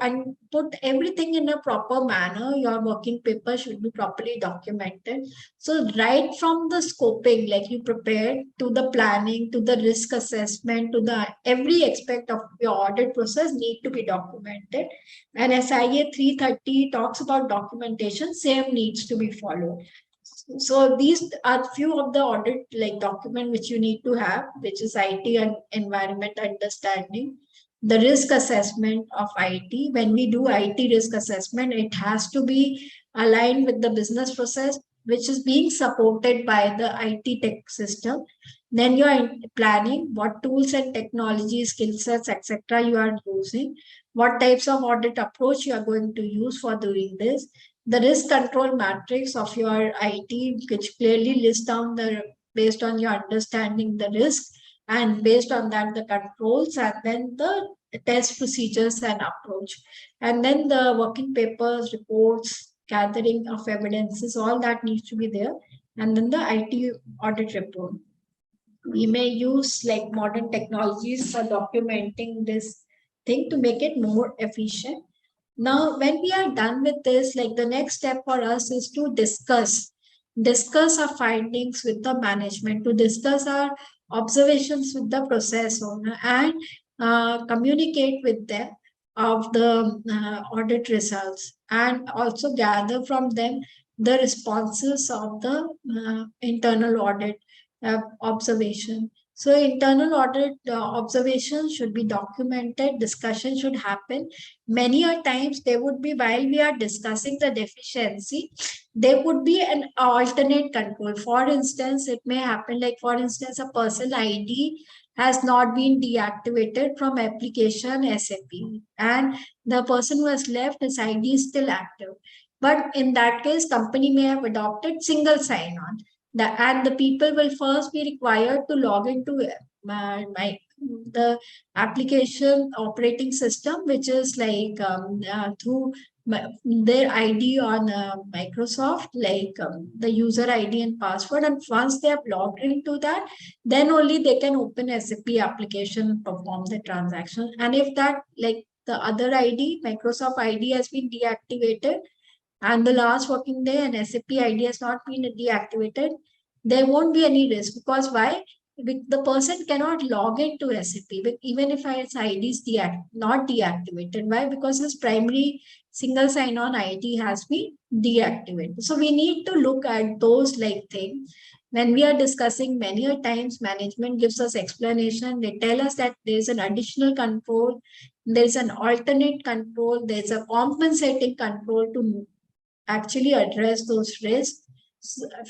put everything in a proper manner. Your working paper should be properly documented. So right from the scoping, like you prepare, to the planning, to the risk assessment, to the every aspect of your audit process need to be documented. And SIA 330 talks about documentation, same needs to be followed. So these are few of the audit like document which you need to have, which is IT and environment understanding. The risk assessment of IT. When we do IT risk assessment, it has to be aligned with the business process, which is being supported by the IT tech system. Then you are planning what tools and technology, skill sets, etc. you are using, what types of audit approach you are going to use for doing this. The risk control matrix of your IT, which clearly lists down based on your understanding the risk, and based on that the controls, and then the test procedures and approach, and then the working papers, reports, gathering of evidences, all that needs to be there, and then the IT audit report. We may use like modern technologies for documenting this thing to make it more efficient. Now, when we are done with this, like the next step for us is to discuss our findings with the management, to discuss our observations with the process owner, and communicate with them of the audit results, and also gather from them the responses of the internal audit observation. So internal audit observations should be documented, discussion should happen. Many a times there would be, while we are discussing the deficiency, there could be an alternate control. For instance, it may happen like, for instance, a person ID has not been deactivated from application SAP, and the person who has left, his ID is still active. But in that case, company may have adopted single sign-on. And the people will first be required to log into the application operating system, which is like through their ID on Microsoft, like the user ID and password. And once they have logged into that, then only they can open SAP application and perform the transaction. And if that, like the other ID, Microsoft ID has been deactivated, and the last working day and SAP ID has not been deactivated, there won't be any risk. Because why? The person cannot log into SAP, but even if his ID is not deactivated. Why? Because his primary single sign-on ID has been deactivated. So we need to look at those like things. When we are discussing, many a times management gives us explanation. They tell us that there is an additional control, there is an alternate control, there is a compensating control to actually address those risks.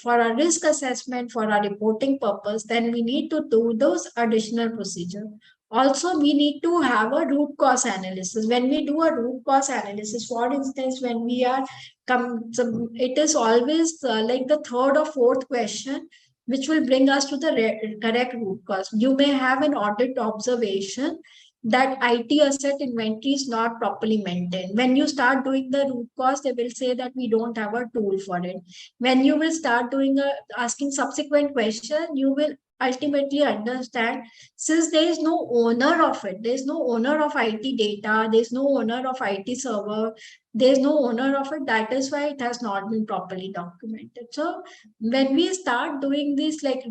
For our risk assessment, for our reporting purpose, then we need to do those additional procedures. Also, we need to have a root cause analysis. When we do a root cause analysis, for instance, when we are it is always like the third or fourth question which will bring us to the correct root cause. You may have an audit observation that IT asset inventory is not properly maintained. When you start doing the root cause, they will say that we don't have a tool for it. When you will start doing asking subsequent question, you will ultimately understand, since there is no owner of it, there is no owner of IT data, there is no owner of IT server, there is no owner of it. That is why it has not been properly documented. So when we start doing this, like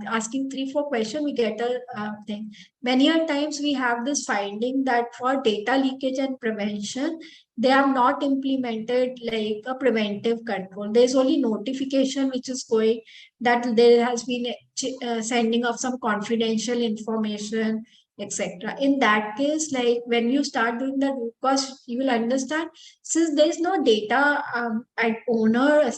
asking 3-4 questions, we get a thing. Many a times we have this finding that for data leakage and prevention, they have not implemented like a preventive control. There's only notification which is going that there has been sending of some confidential information, etc. In that case, like when you start doing the root cause, you will understand, since there is no data owner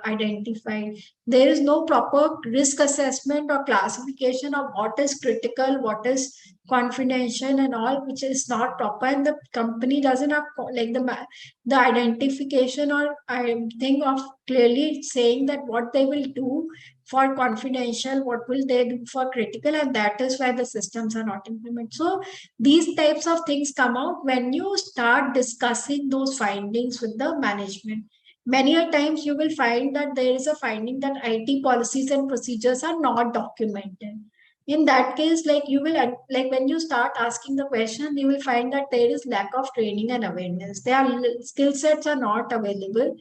identified, there is no proper risk assessment or classification of what is critical, what is confidential and all, which is not proper, and the company doesn't have like the identification or I think of clearly saying that what they will do for confidential, what will they do for critical, and that is why the systems are not implemented. So these types of things come out when you start discussing those findings with the management. Many a times you will find that there is a finding that IT policies and procedures are not documented. In that case, like you will, like when you start asking the question, you will find that there is lack of training and awareness. Their skill sets are not available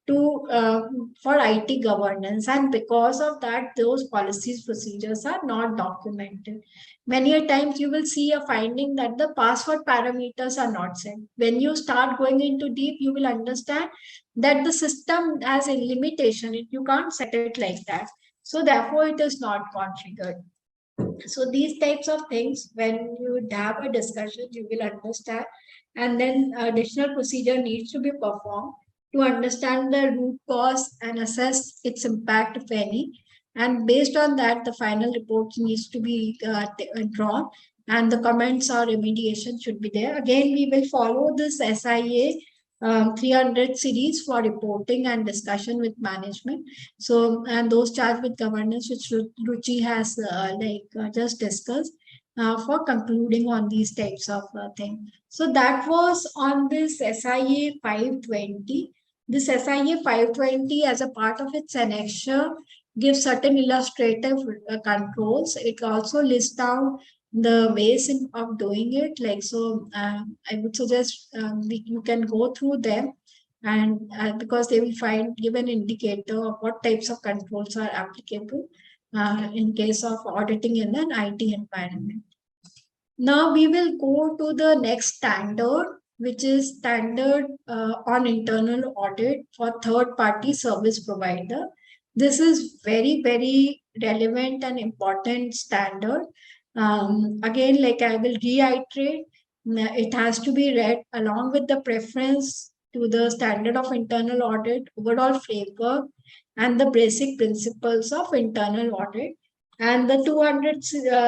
to for IT governance, and because of that, those policies procedures are not documented. Many a times you will see a finding that the password parameters are not set. When you start going into deep, you will understand that the system has a limitation. You can't set it like that. So therefore, it is not configured. So these types of things, when you have a discussion, you will understand, and then additional procedure needs to be performed to understand the root cause and assess its impact, if any. And based on that, the final report needs to be drawn, and the comments or remediation should be there. Again, we will follow this SIA 300 series for reporting and discussion with management. So, and those charged with governance, which Ruchi has just discussed, for concluding on these types of things. So that was on this SIA 520. This SIA 520, as a part of its annexure, gives certain illustrative controls. It also lists down the ways of doing it. Like, so I would suggest you can go through them, and because they will give an indicator of what types of controls are applicable in case of auditing in an IT environment. Now we will go to the next standard, which is standard on internal audit for third-party service provider. This is very, very relevant and important standard. Again, like I will reiterate, it has to be read along with the preference to the standard of internal audit, overall framework, and the basic principles of internal audit. And the 200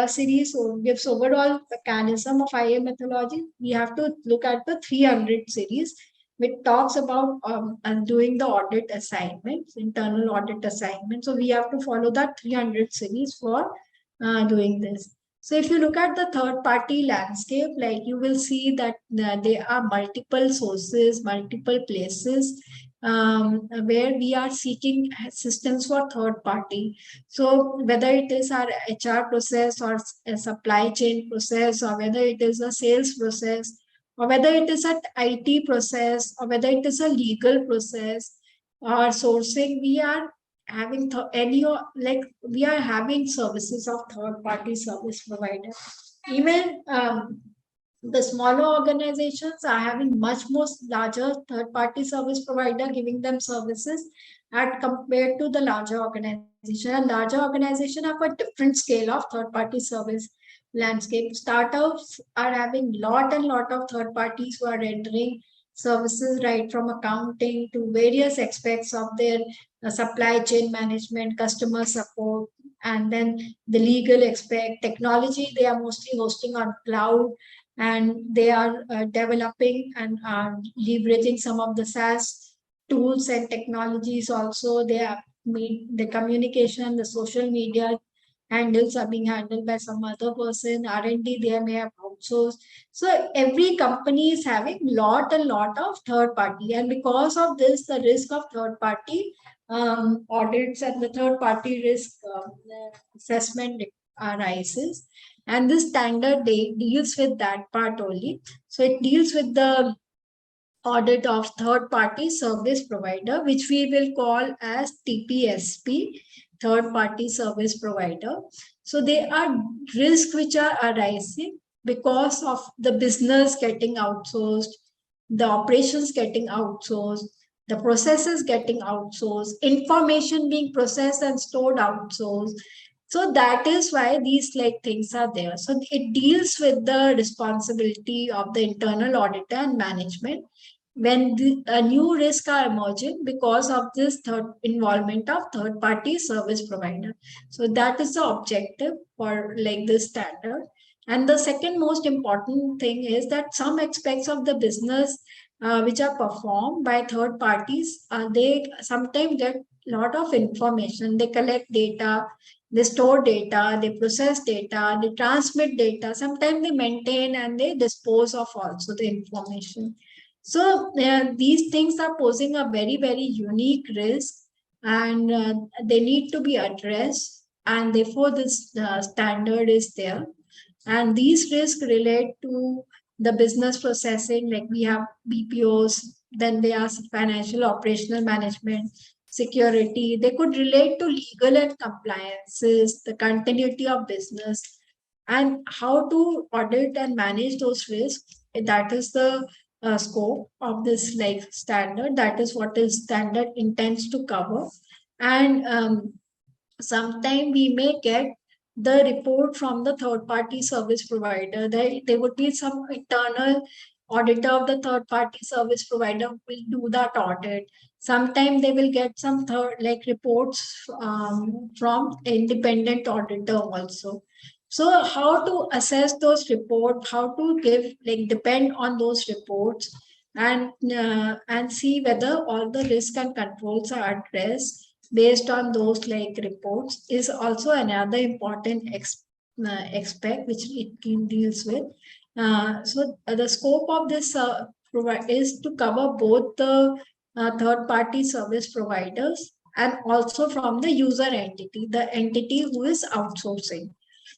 series gives overall mechanism of IA methodology. We have to look at the 300 series, which talks about doing the audit assignments, internal audit assignments. So we have to follow that 300 series for doing this. So if you look at the third party landscape, like you will see that there are multiple sources, multiple places where we are seeking assistance for third party. So whether it is our HR process or a supply chain process, or whether it is a sales process, or whether it is an IT process, or whether it is a legal process or sourcing, we are having we are having services of third party service provider. Even the smaller organizations are having much more larger third party service provider giving them services as compared to the larger organizations. and larger organizations have a different scale of third-party service landscape. Startups are having lot of third parties who are rendering services right from accounting to various aspects of their supply chain management, customer support, and then the legal aspect. Technology, they are mostly hosting on cloud, and they are developing and are leveraging some of the SaaS tools and technologies also. They are the communication, the social media handles are being handled by some other person. R&D, they may have outsourced. So every company is having lot of third party, and because of this, the risk of third party audits and the third party risk assessment arises. And this standard deals with that part only. So it deals with the audit of third-party service provider, which we will call as TPSP, third-party service provider. So there are risks which are arising because of the business getting outsourced, the operations getting outsourced, the processes getting outsourced, information being processed and stored outsourced. So that is why these things are there. So it deals with the responsibility of the internal auditor and management when a new risks are emerging because of this involvement of third party service provider. So that is the objective for this standard. And the second most important thing is that some aspects of the business which are performed by third parties, they sometimes get a lot of information. They collect data, they store data, they process data, they transmit data. Sometimes they maintain and they dispose of also the information. So these things are posing a very unique risk, and they need to be addressed, and therefore this standard is there. And these risks relate to the business processing, like we have BPOs, then there are financial operational management, security. They could relate to legal and compliances, the continuity of business, and how to audit and manage those risks. That is the scope of this standard. That is what is standard intends to cover. And sometime we may get the report from the third party service provider. There would be some internal auditor of the third party service provider who will do that audit. Sometimes they will get some reports from independent auditor also. So how to assess those reports, how to give depend on those reports, and see whether all the risk and controls are addressed based on those reports is also another important aspect which it deals with. So the scope of this is to cover both the third party service providers and also from the user entity, the entity who is outsourcing.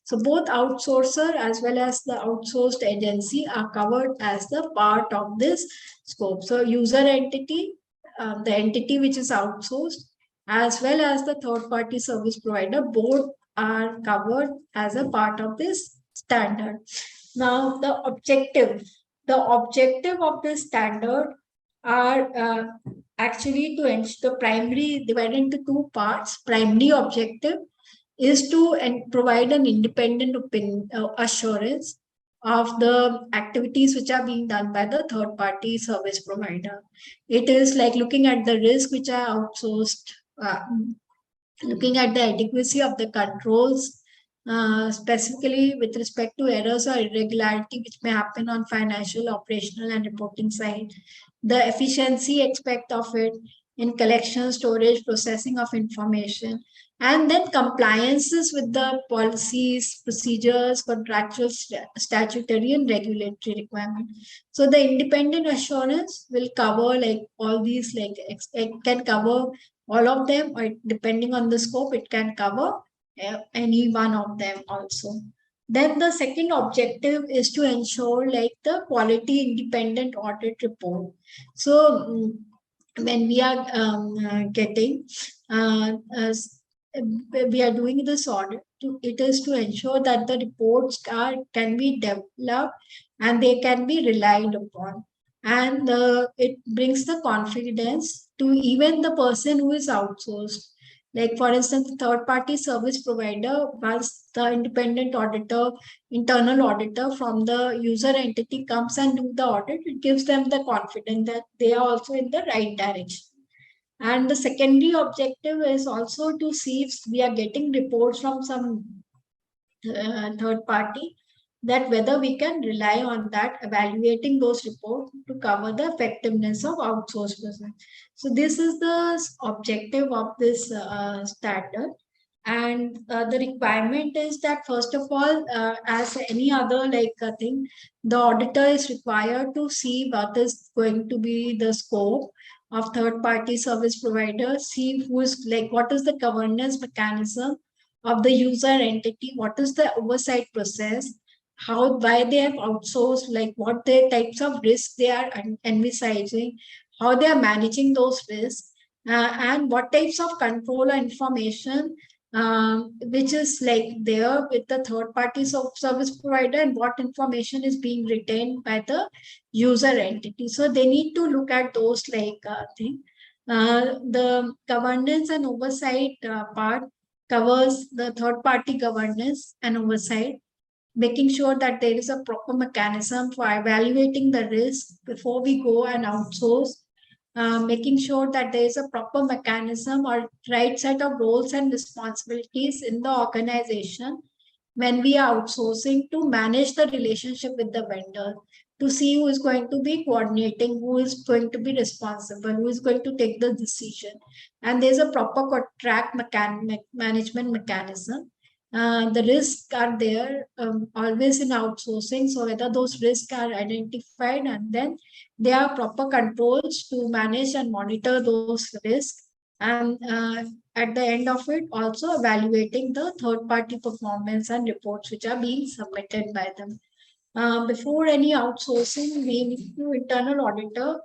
So both outsourcer as well as the outsourced agency are covered as the part of this scope. So user entity, the entity which is outsourced, as well as the third party service provider, both are covered as a part of this standard. Now the objective of this standard are actually to ensure the primary, divided into two parts. Primary objective is to provide an independent assurance of the activities which are being done by the third party service provider. It is like looking at the risk which are outsourced, looking at the adequacy of the controls, specifically with respect to errors or irregularity which may happen on financial, operational and reporting side, the efficiency aspect of it in collection, storage, processing of information, and then compliances with the policies, procedures, contractual, statutory and regulatory requirements. So the independent assurance will cover all these, it can cover all of them, or depending on the scope, it can cover any one of them also. Then the second objective is to ensure the quality independent audit report. So when we are getting we are doing this audit, it is to ensure that the reports can be developed and they can be relied upon, and it brings the confidence to even the person who is outsourced. Like for instance, the third party service provider, once the independent auditor, internal auditor from the user entity comes and do the audit, it gives them the confidence that they are also in the right direction. And the secondary objective is also to see if we are getting reports from some third party, that whether we can rely on that, evaluating those reports to cover the effectiveness of outsourced business. So this is the objective of this standard. And the requirement is that, first of all, as any other thing, the auditor is required to see what is going to be the scope of third party service providers, see who is what is the governance mechanism of the user entity, what is the oversight process, why they have outsourced, what their types of risks they are envisaging, how they are managing those risks, and what types of control or information which is there with the third party service provider, and what information is being retained by the user entity. So they need to look at those things. The governance and oversight part covers the third party governance and oversight, making sure that there is a proper mechanism for evaluating the risk before we go and outsource, making sure that there is a proper mechanism or right set of roles and responsibilities in the organization when we are outsourcing, to manage the relationship with the vendor, to see who is going to be coordinating, who is going to be responsible, who is going to take the decision. And there's a proper track management mechanism. The risks are there always in outsourcing. So whether those risks are identified, and then there are proper controls to manage and monitor those risks. And at the end of it, also evaluating the third party performance and reports which are being submitted by them. Before any outsourcing, we need to internal auditor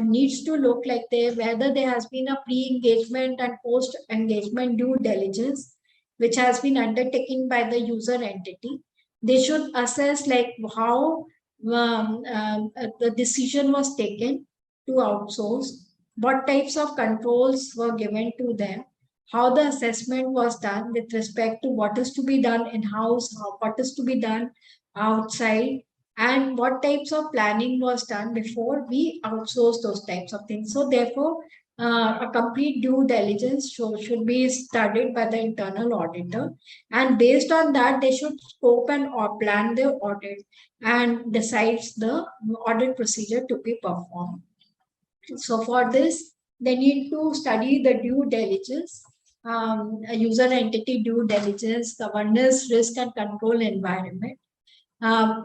needs to look whether there has been a pre-engagement and post-engagement due diligence which has been undertaken by the user entity. They should assess how the decision was taken to outsource, what types of controls were given to them, how the assessment was done with respect to what is to be done in-house, what is to be done outside, and what types of planning was done before we outsource those types of things. So therefore, a complete due diligence should be studied by the internal auditor, and based on that they should scope and or plan their audit and decides the audit procedure to be performed. So for this, they need to study the due diligence, user entity due diligence, governance, risk and control environment.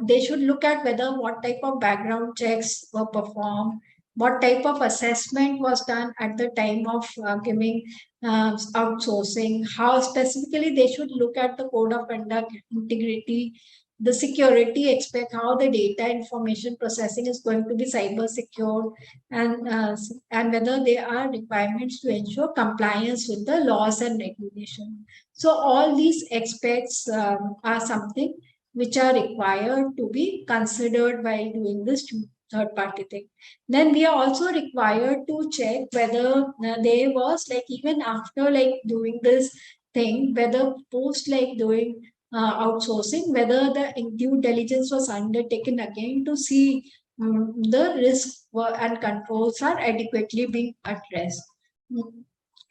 They should look at whether what type of background checks were performed, what type of assessment was done at the time of giving outsourcing, how specifically they should look at the code of conduct, integrity, the security aspect, how the data information processing is going to be cyber secure, and whether there are requirements to ensure compliance with the laws and regulations. So all these aspects are something which are required to be considered while doing this third party thing. Then we are also required to check whether there was even after doing this thing, whether post doing outsourcing, whether the due diligence was undertaken again to see the risks and controls are adequately being addressed.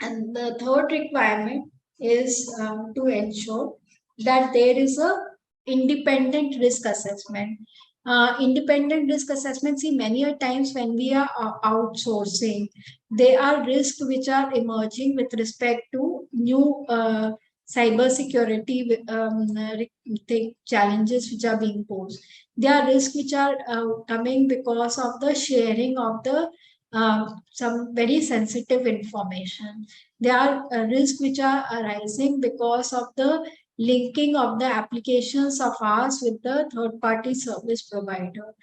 And the third requirement is to ensure that there is a independent risk assessment. Independent risk assessment, see, many a times when we are outsourcing, there are risks which are emerging with respect to new cyber security challenges which are being posed. There are risks which are coming because of the sharing of the some very sensitive information. There are risks which are arising because of the linking of the applications of ours with the third-party service provider.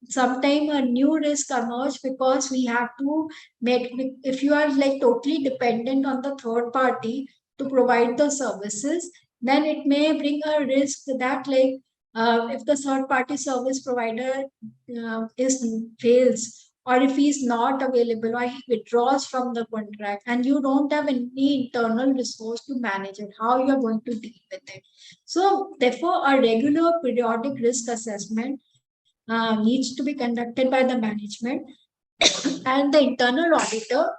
Sometimes a new risk emerges because we have to make, if you are totally dependent on the third party to provide the services, then it may bring a risk that if the third-party service provider fails or if he's not available, or he withdraws from the contract, and you don't have any internal resource to manage it, how you're going to deal with it. So therefore, a regular periodic risk assessment needs to be conducted by the management, and the internal auditor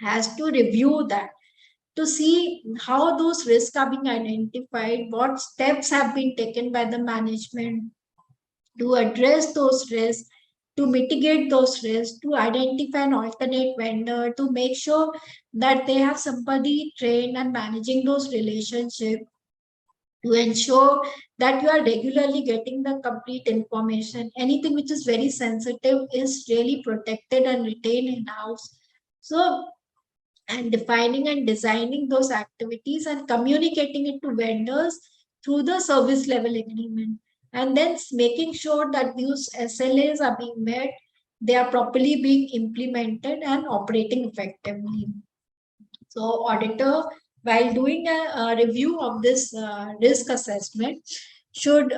has to review that to see how those risks are being identified, what steps have been taken by the management to address those risks, to mitigate those risks, to identify an alternate vendor, to make sure that they have somebody trained and managing those relationships, to ensure that you are regularly getting the complete information. Anything which is very sensitive is really protected and retained in house. So, and defining and designing those activities and communicating it to vendors through the service level agreement, and then making sure that these SLAs are being met, they are properly being implemented and operating effectively. So auditor, while doing a review of this risk assessment, should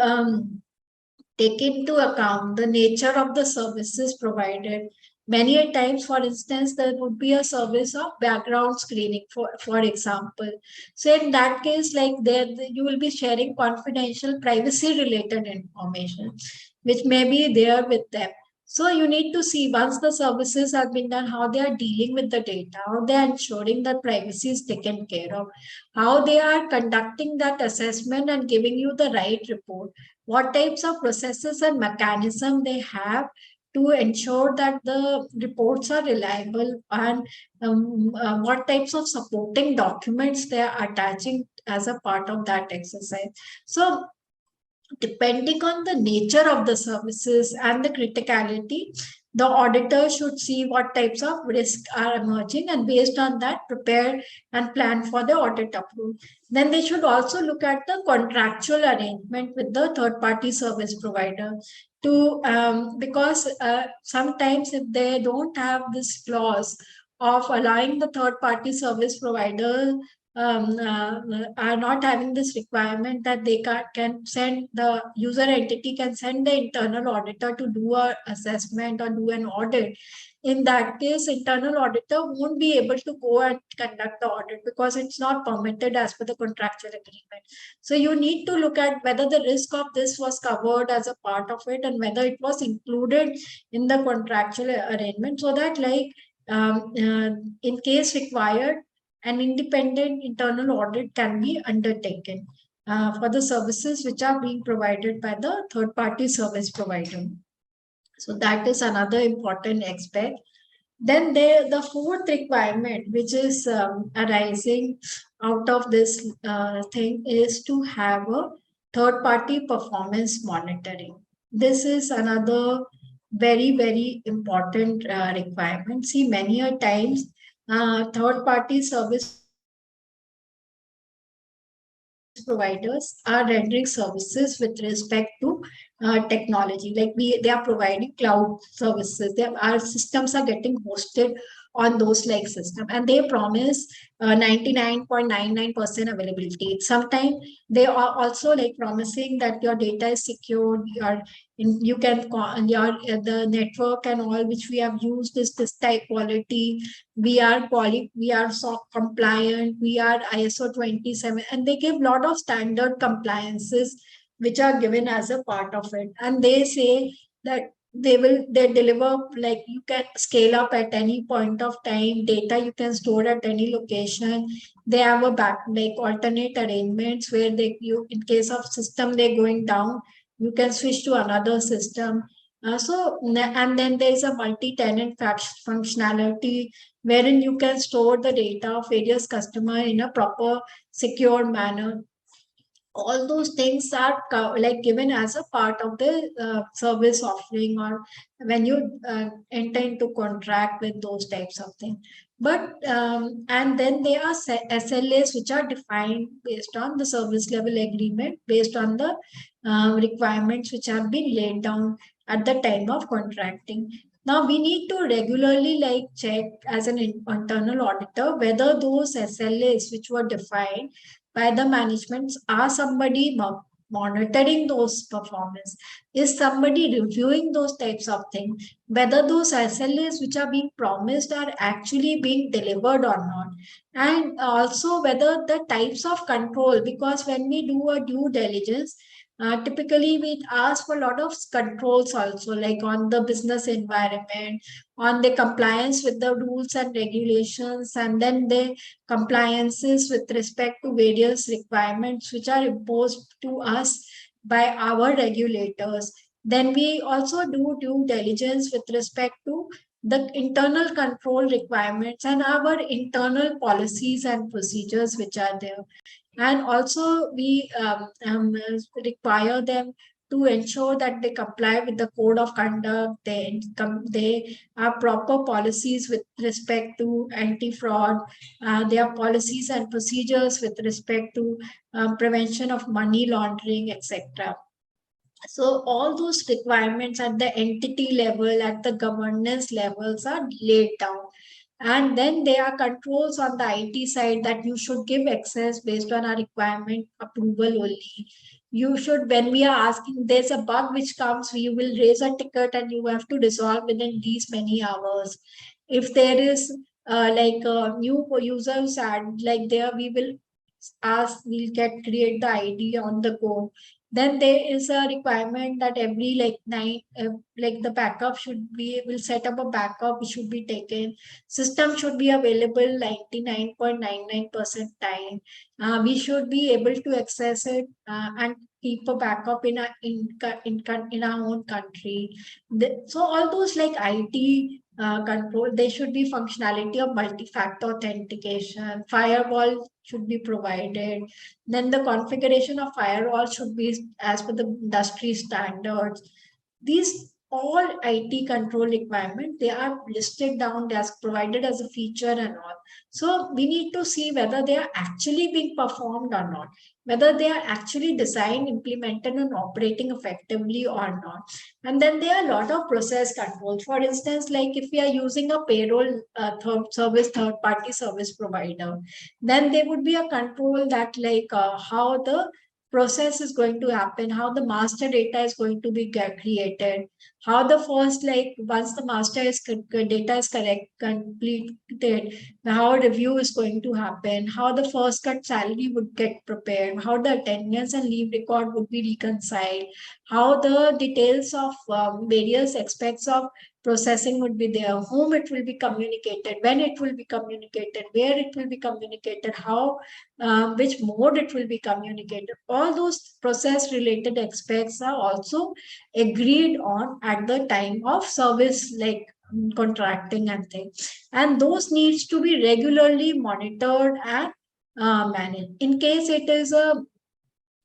take into account the nature of the services provided. Many a times, for instance, there would be a service of background screening, for example. So in that case, like there, you will be sharing confidential privacy related information, which may be there with them. So you need to see, once the services have been done, how they are dealing with the data, how they are ensuring that privacy is taken care of, how they are conducting that assessment and giving you the right report, what types of processes and mechanism they have to ensure that the reports are reliable, and what types of supporting documents they are attaching as a part of that exercise. So depending on the nature of the services and the criticality, the auditor should see what types of risks are emerging, and based on that, prepare and plan for the audit approval. Then they should also look at the contractual arrangement with the third party service provider to because sometimes if they don't have this clause of allowing the third party service provider are not having this requirement that they can send, the user entity can send the internal auditor to do a assessment or do an audit. In that case, internal auditor won't be able to go and conduct the audit because it's not permitted as per the contractual agreement. So you need to look at whether the risk of this was covered as a part of it and whether it was included in the contractual arrangement, so that like in case required, an independent internal audit can be undertaken for the services which are being provided by the third party service provider. So that is another important aspect. Then the fourth requirement, which is arising out of this thing, is to have a third party performance monitoring. This is another very, very important requirement. See, many a times third party service providers are rendering services with respect to technology. Like they are providing cloud services. Our systems are getting hosted on those like system, and they promise 99.99% availability. Sometimes they are also like promising that your data is secured, you can your the network and all which we have used is this type quality, we are SOC compliant, we are ISO 27, and they give a lot of standard compliances which are given as a part of it. And they say that they deliver, like you can scale up at any point of time, data you can store at any location. They have a like alternate arrangements where in case of system they're going down, you can switch to another system. And then there's a multi-tenant functionality wherein you can store the data of various customer in a proper secure manner. All those things are like given as a part of the service offering, or when you enter into contract with those types of things. But and then there are SLAs which are defined based on the service level agreement, based on the requirements which have been laid down at the time of contracting. Now we need to regularly like check as an internal auditor whether those SLAs which were defined by the management are somebody monitoring those performance? Is somebody reviewing those types of things? Whether those SLAs which are being promised are actually being delivered or not? And also whether the types of control, because when we do a due diligence, typically we ask for a lot of controls also, like on the business environment, on the compliance with the rules and regulations, and then the compliances with respect to various requirements which are imposed to us by our regulators. Then we also do due diligence with respect to the internal control requirements and our internal policies and procedures which are there. And also we require them to ensure that they comply with the code of conduct, they have proper policies with respect to anti-fraud, there are policies and procedures with respect to prevention of money laundering, etc. So all those requirements at the entity level, at the governance levels are laid down. And then there are controls on the IT side that you should give access based on our requirement approval only. You should, when we are asking, there's a bug which comes, we will raise a ticket and you have to resolve within these many hours. If there is like a new users add, like there we will ask, we'll create the ID on the go. Then there is a requirement that every like the backup should be, will set up a backup, it should be taken. System should be available 99.99% time. We should be able to access it and keep a backup in our own country. So all those like IT control, there should be functionality of multi-factor authentication, firewall should be provided. Then the configuration of firewall should be as per the industry standards. These all IT control requirements, they are listed down as provided as a feature and all. So we need to see whether they are actually being performed or not, whether they are actually designed, implemented, and operating effectively or not. And then there are a lot of process controls. For instance, like if we are using a payroll third-party service provider, then there would be a control that like how the process is going to happen, how the master data is going to be created, how the first, like once the master data is completed, how a review is going to happen, how the first cut salary would get prepared, how the attendance and leave record would be reconciled, how the details of various aspects of processing would be there, whom it will be communicated, when it will be communicated, where it will be communicated, how, which mode it will be communicated. All those process related aspects are also agreed on at the time of service, like contracting and things. And those needs to be regularly monitored and managed. In case it is a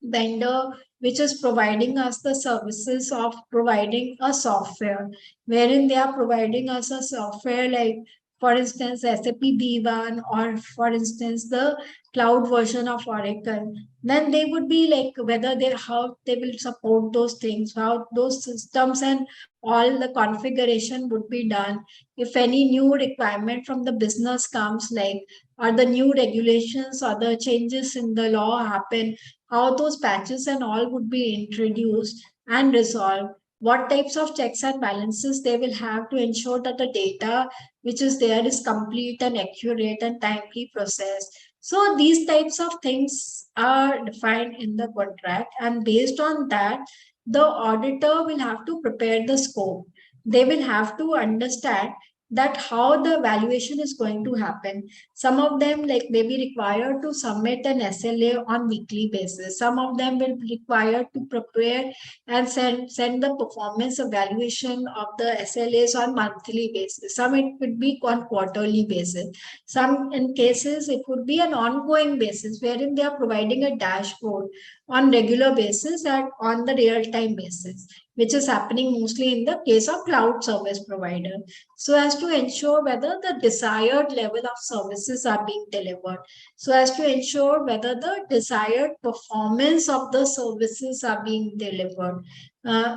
vendor which is providing us the services of providing a software, wherein they are providing us a software like, for instance, SAP B1, or for instance, the cloud version of Oracle, then they would be like whether they, how they will support those things, how those systems and all the configuration would be done. If any new requirement from the business comes, like, or the new regulations or the changes in the law happen, how those patches and all would be introduced and resolved, what types of checks and balances they will have to ensure that the data which is there is complete and accurate and timely process. So these types of things are defined in the contract, and based on that, the auditor will have to prepare the scope. They will have to understand that how the valuation is going to happen. Some of them like may be required to submit an SLA on weekly basis. Some of them will be required to prepare and send the performance evaluation of the SLAs on monthly basis. Some it could be on quarterly basis. Some in cases it would be an ongoing basis wherein they are providing a dashboard on regular basis and on the real-time basis, which is happening mostly in the case of cloud service provider, so as to ensure whether the desired level of services are being delivered, so as to ensure whether the desired performance of the services are being delivered.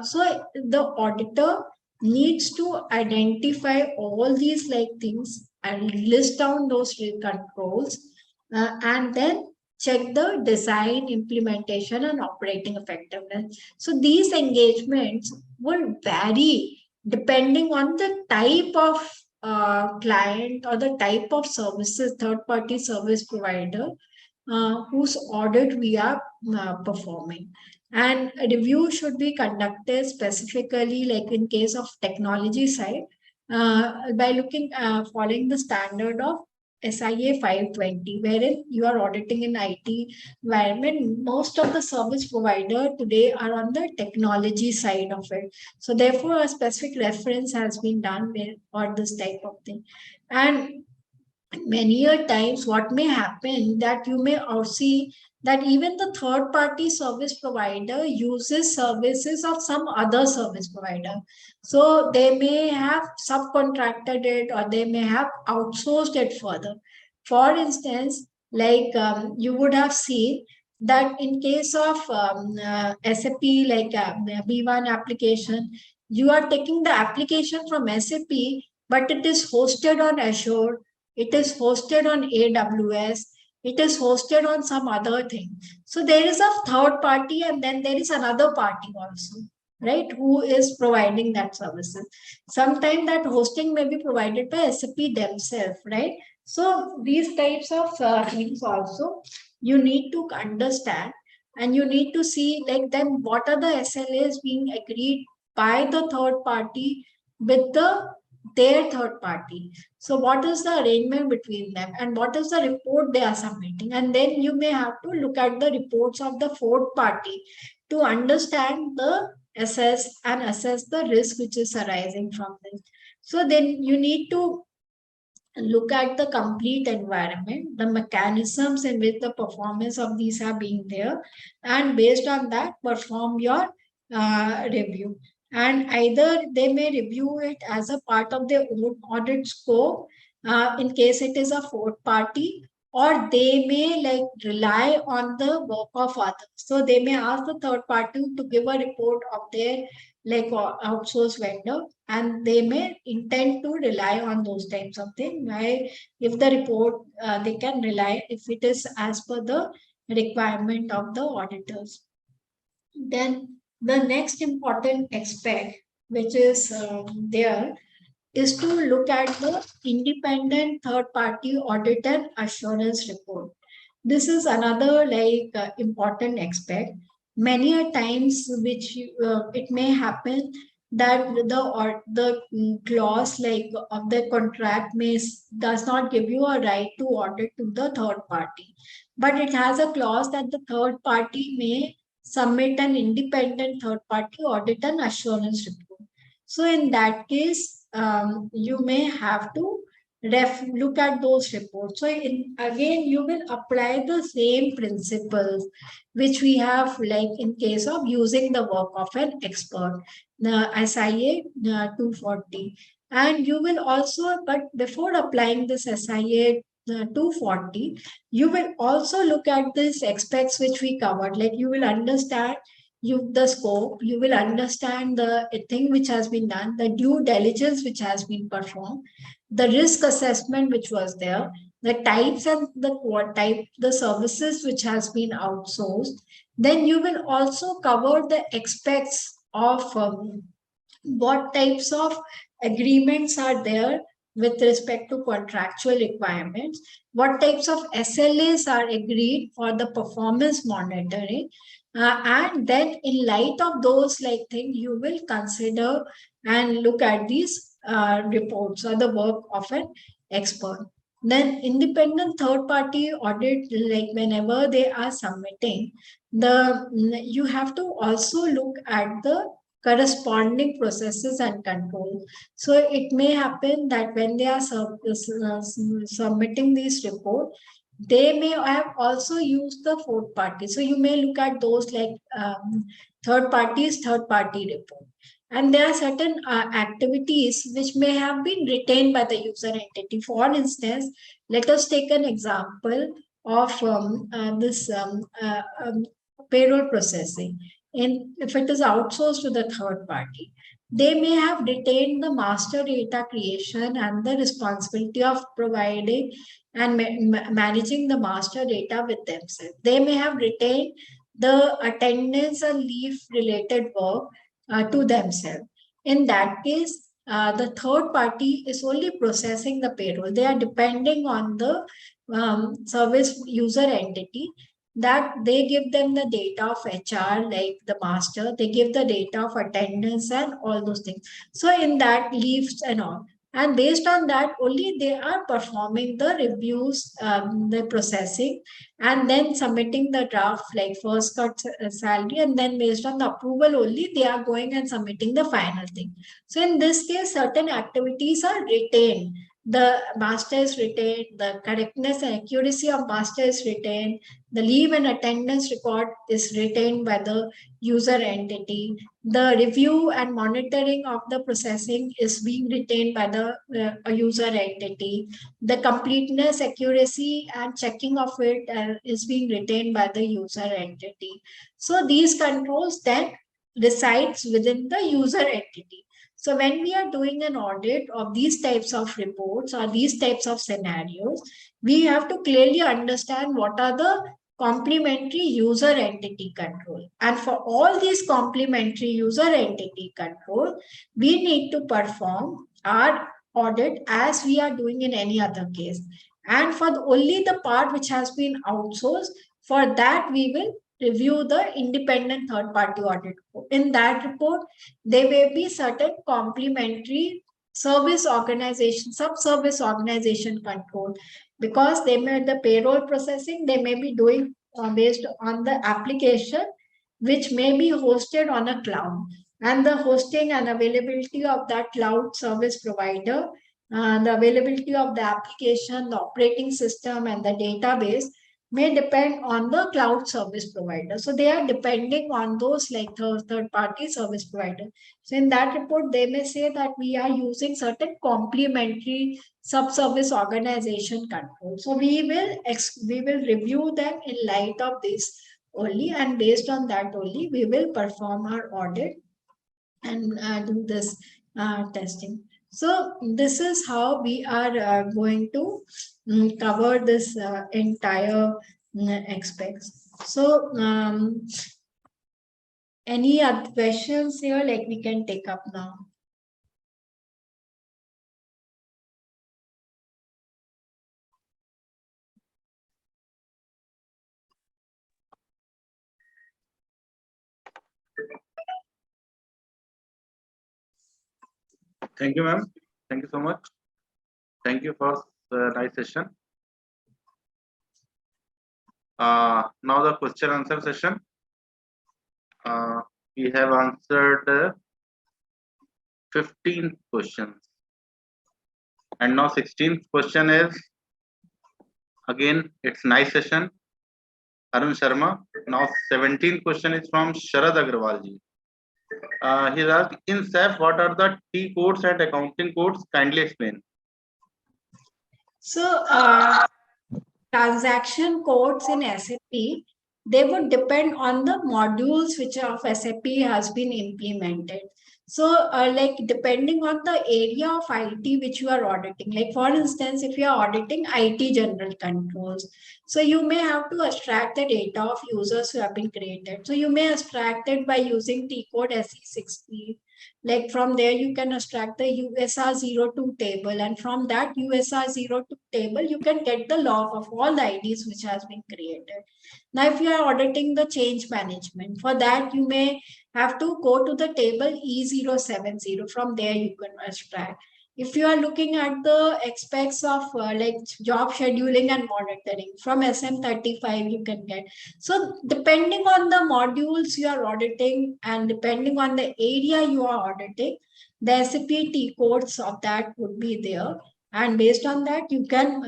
So the auditor needs to identify all these like things and list down those controls, and then check the design, implementation, and operating effectiveness. So these engagements will vary depending on the type of client or the type of services, third-party service provider whose audit we are performing. And a review should be conducted specifically, like in case of technology side, by following the standard of SIA 520, wherein you are auditing in IT environment. Most of the service provider today are on the technology side of it. So therefore, a specific reference has been done for this type of thing. And many a times what may happen that you may see that even the third party service provider uses services of some other service provider. So they may have subcontracted it or they may have outsourced it further. For instance, like you would have seen that in case of SAP, like B1 application, you are taking the application from SAP, but it is hosted on Azure, it is hosted on AWS, it is hosted on some other thing. So there is a third party and then there is another party also, right, who is providing that services. Sometimes that hosting may be provided by SAP themselves, right? So these types of things also you need to understand, and you need to see like then what are the SLAs being agreed by the third party with their third party. So what is the arrangement between them and what is the report they are submitting? And then you may have to look at the reports of the fourth party to understand the assess the risk which is arising from this. So then you need to look at the complete environment, the mechanisms in which the performance of these are being there, and based on that, perform your review. And either they may review it as a part of their own audit scope, in case it is a fourth party, or they may like rely on the work of others. So they may ask the third party to give a report of their like outsourced vendor, and they may intend to rely on those types of things. Why, if the report they can rely if it is as per the requirement of the auditors. Then the next important aspect which is there is to look at the independent third party audit and assurance report. This is another like important aspect. Many a times which it may happen that the clause like of the contract does not give you a right to audit to the third party, but it has a clause that the third party may submit an independent third party audit and assurance report. So in that case, you may have to look at those reports. So again, you will apply the same principles which we have like in case of using the work of an expert, the SIA 240. And you will also, but before applying this SIA 240, you will also look at these aspects which we covered. Like you will understand the scope, you will understand the thing which has been done, the due diligence which has been performed, the risk assessment which was there, the types and the services which has been outsourced. Then you will also cover the aspects of what types of agreements are there with respect to contractual requirements, what types of SLAs are agreed for the performance monitoring, and then in light of those like things, you will consider and look at these reports or the work of an expert. Then independent third party audit, like whenever they are submitting, you have to also look at the corresponding processes and controls. So it may happen that when they are submitting these reports, they may have also used the fourth party. So you may look at those like third party report. And there are certain activities which may have been retained by the user entity. For instance, let us take an example of this payroll processing. And if it is outsourced to the third party, they may have retained the master data creation and the responsibility of providing and managing the master data with themselves. They may have retained the attendance and leave related work to themselves. In that case, the third party is only processing the payroll. They are depending on the service user entity, that they give them the data of HR, like the master, they give the data of attendance and all those things. So in that, leaves and all. And based on that, only they are performing the reviews, the processing, and then submitting the draft, like first cut salary, and then based on the approval only, they are going and submitting the final thing. So in this case, certain activities are retained. The master is retained, the correctness and accuracy of master is retained, the leave and attendance record is retained by the user entity. The review and monitoring of the processing is being retained by the user entity. The completeness, accuracy, and checking of it is being retained by the user entity. So these controls then resides within the user entity. So when we are doing an audit of these types of reports or these types of scenarios, we have to clearly understand what are the complementary user entity control. And for all these complementary user entity control, we need to perform our audit as we are doing in any other case. And for only the part which has been outsourced, for that we will review the independent third party audit report. In that report, there may be certain complementary service organization, sub-service organization control, because they may, the payroll processing, they may be doing based on the application, which may be hosted on a cloud, and the hosting and availability of that cloud service provider, the availability of the application, the operating system, and the database may depend on the cloud service provider. So they are depending on those, like third party service provider. So in that report, they may say that we are using certain complementary sub-service organization control. So we will review them in light of this only, and based on that only we will perform our audit and do this testing. So this is how we are going to cover this entire aspects. So any other questions here, like we can take up now? Thank you, ma'am. Thank you so much. Thank you for the nice session. Now the question answer session. We have answered 15 questions, and now 16th question is, again it's nice session, Arun Sharma. Now 17th question is from Sharad Agrawal ji. He asked, in SAP, what are the T codes and accounting codes? Kindly explain. So transaction codes in SAP, they would depend on the modules which of SAP has been implemented. So like depending on the area of IT which you are auditing, like for instance, if you are auditing IT general controls, so you may have to extract the data of users who have been created. So you may extract it by using T code SE60. Like from there, you can extract the USR02 table, and from that USR02 table, you can get the log of all the IDs which has been created. Now, if you are auditing the change management, for that you may have to go to the table E070. From there, you can extract. If you are looking at the aspects of like job scheduling and monitoring, from SM35 you can get. So depending on the modules you are auditing and depending on the area you are auditing, the SAP T codes of that would be there. And based on that, you can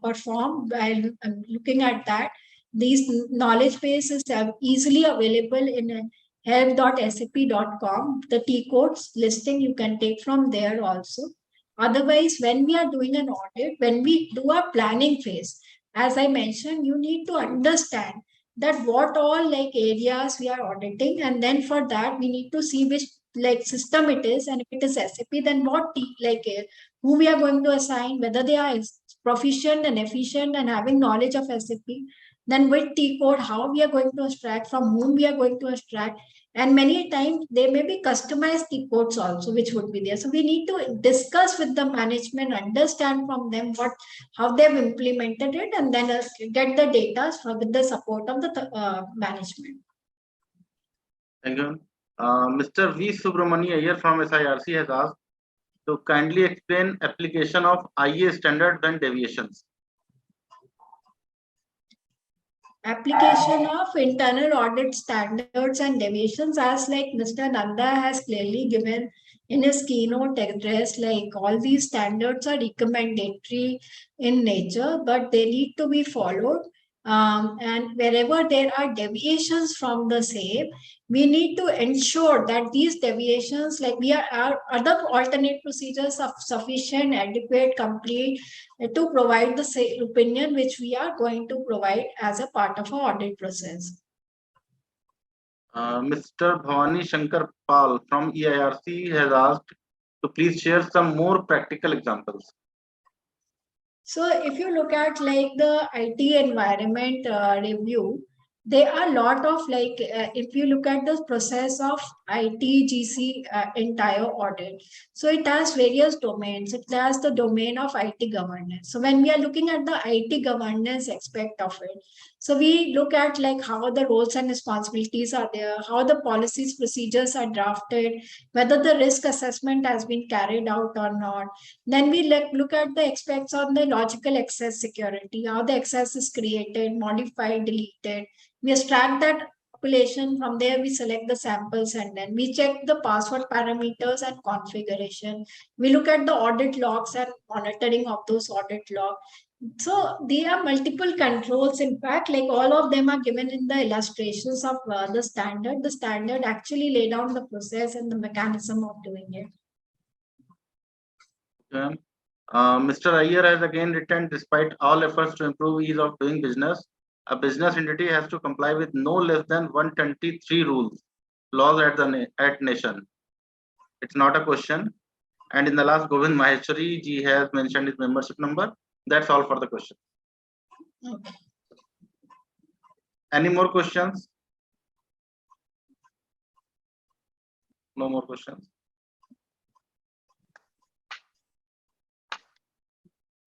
perform by looking at that. These knowledge bases are easily available in help.sap.com. The T codes listing you can take from there also. Otherwise, when we are doing an audit, when we do a planning phase, as I mentioned, you need to understand that what all like areas we are auditing, and then for that we need to see which like system it is, and if it is SAP, then who we are going to assign, whether they are proficient and efficient and having knowledge of SAP, then with T code, how we are going to extract, from whom we are going to extract. And many times there may be customized T codes also, which would be there. So we need to discuss with the management, understand from them how they've implemented it, and then get the data with the support of the management. Thank you. Mr. V. Subramani Iyer from SIRC has asked to kindly explain application of IA standards and deviations. Application of internal audit standards and deviations, as like Mr. Nanda has clearly given in his keynote address, like all these standards are recommendatory in nature, but they need to be followed. And wherever there are deviations from the same, we need to ensure that these deviations, like our other alternate procedures are sufficient, adequate, complete, to provide the same opinion which we are going to provide as a part of our audit process. Mr. Bhavani Shankar Pal from EIRC has asked to please share some more practical examples. So if you look at like the IT environment review, there are a lot of if you look at the process of ITGC entire audit, so it has various domains. It has the domain of IT governance. So when we are looking at the IT governance aspect of it, so we look at like how the roles and responsibilities are there, how the policies, procedures are drafted, whether the risk assessment has been carried out or not. Then we look at the aspects on the logical access security, how the access is created, modified, deleted. We extract that population, from there we select the samples, and then we check the password parameters and configuration. We look at the audit logs and monitoring of those audit logs. So there are multiple controls. In fact, like all of them are given in the illustrations of the standard. The standard actually lay down the process and the mechanism of doing it. Okay. Mr. Iyer has again written, despite all efforts to improve ease of doing business, a business entity has to comply with no less than 123 rules, laws at nation. It's not a question. And in the last, Govind Maheshwari ji has mentioned his membership number. That's all for the question. Okay. Any more questions? No more questions.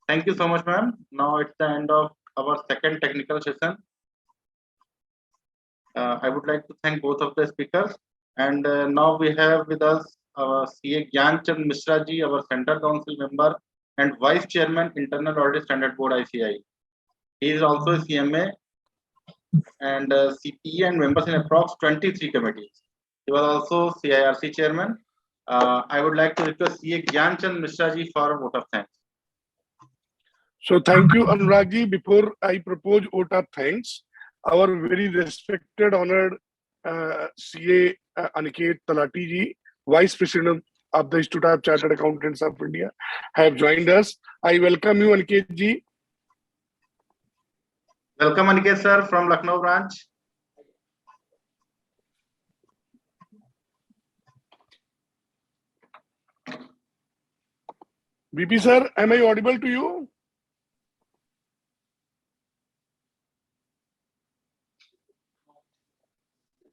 Thank you so much, ma'am. Now it's the end of our second technical session. I would like to thank both of the speakers. And now we have with us our CA Gyanchand Mishra ji, our Center Council member and Vice Chairman, Internal Audit Standard Board ICI. He is also a CMA and CPE and members in approx 23 committees. He was also CIRC Chairman. I would like to request CA Gyanchand Mishra ji for a vote of thanks. So thank you, Anurag ji. Before I propose vote of thanks, our very respected, honored CA Aniket Talati ji, Vice President of the Institute of Chartered Accountants of India, have joined us. I welcome you, Aniket ji. Welcome, Aniket sir, from Lucknow branch. VP sir, am I audible to you?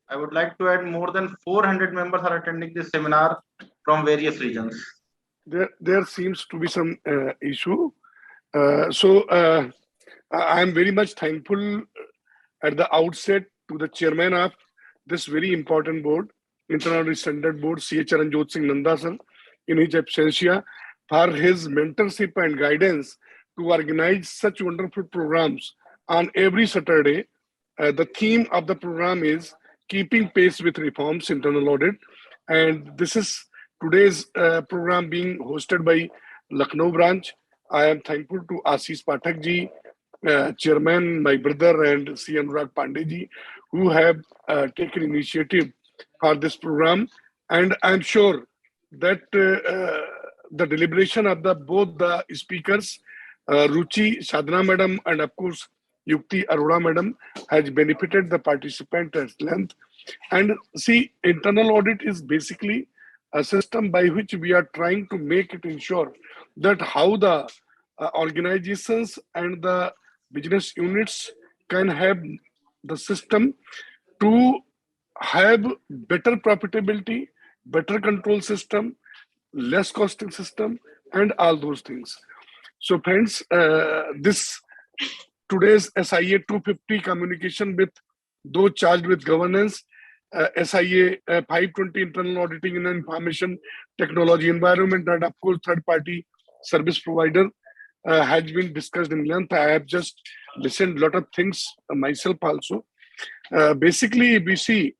I would like to add more than 400 members are attending this seminar from various regions. There seems to be some issue. I am very much thankful at the outset to the chairman of this very important board, Internal Audit Standard Board, CA Charanjot Singh Nanda sir, in his absentia, for his mentorship and guidance to organize such wonderful programs on every Saturday. The theme of the program is Keeping Pace with Reforms, Internal Audit. And this is today's program being hosted by Lucknow branch. I am thankful to Ashish Pathak ji, Chairman, my brother, and C. Anurag Pandey ji, who have taken initiative for this program. And I'm sure that the deliberation of both the speakers, Ruchi Sadhana madam and of course Yukti Arora madam, has benefited the participant at length. And see, internal audit is basically a system by which we are trying to make it ensure that how the organizations and the business units can have the system to have better profitability, better control system, less costing system, and all those things. So friends, this today's SIA 250 communication with those charged with governance, SIA 520 internal auditing in information technology environment, and of course third party service provider has been discussed in length. I have just listened a lot of things myself also. Basically, we see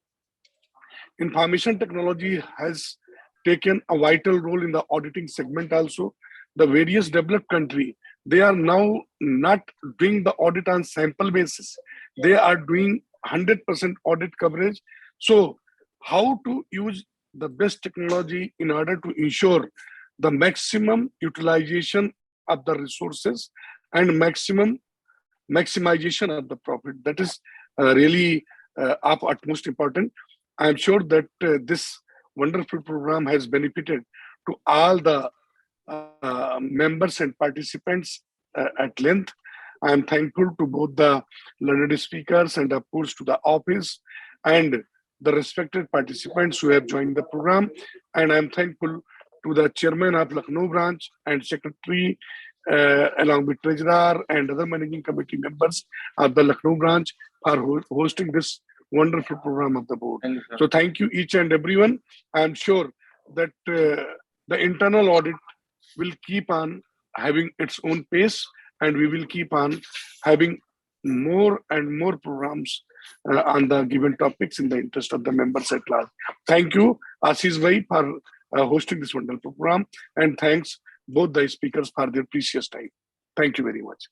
information technology has taken a vital role in the auditing segment also. The various developed country, they are now not doing the audit on sample basis. They are doing 100% audit coverage. So how to use the best technology in order to ensure the maximum utilization of the resources and maximization of the profit. That is really of utmost important. I am sure that this wonderful program has benefited to all the members and participants at length. I am thankful to both the learned speakers and of course to the office and the respected participants who have joined the program. And I am thankful to the chairman of Lucknow branch and secretary along with treasurer and other managing committee members of the Lucknow branch for hosting this wonderful program of the board. So thank you each and everyone. I am sure that the internal audit will keep on having its own pace, and we will keep on having more and more programs on the given topics in the interest of the members at large. Thank you, Ashish Bhai, for hosting this wonderful program, and thanks both the speakers for their precious time. Thank you very much.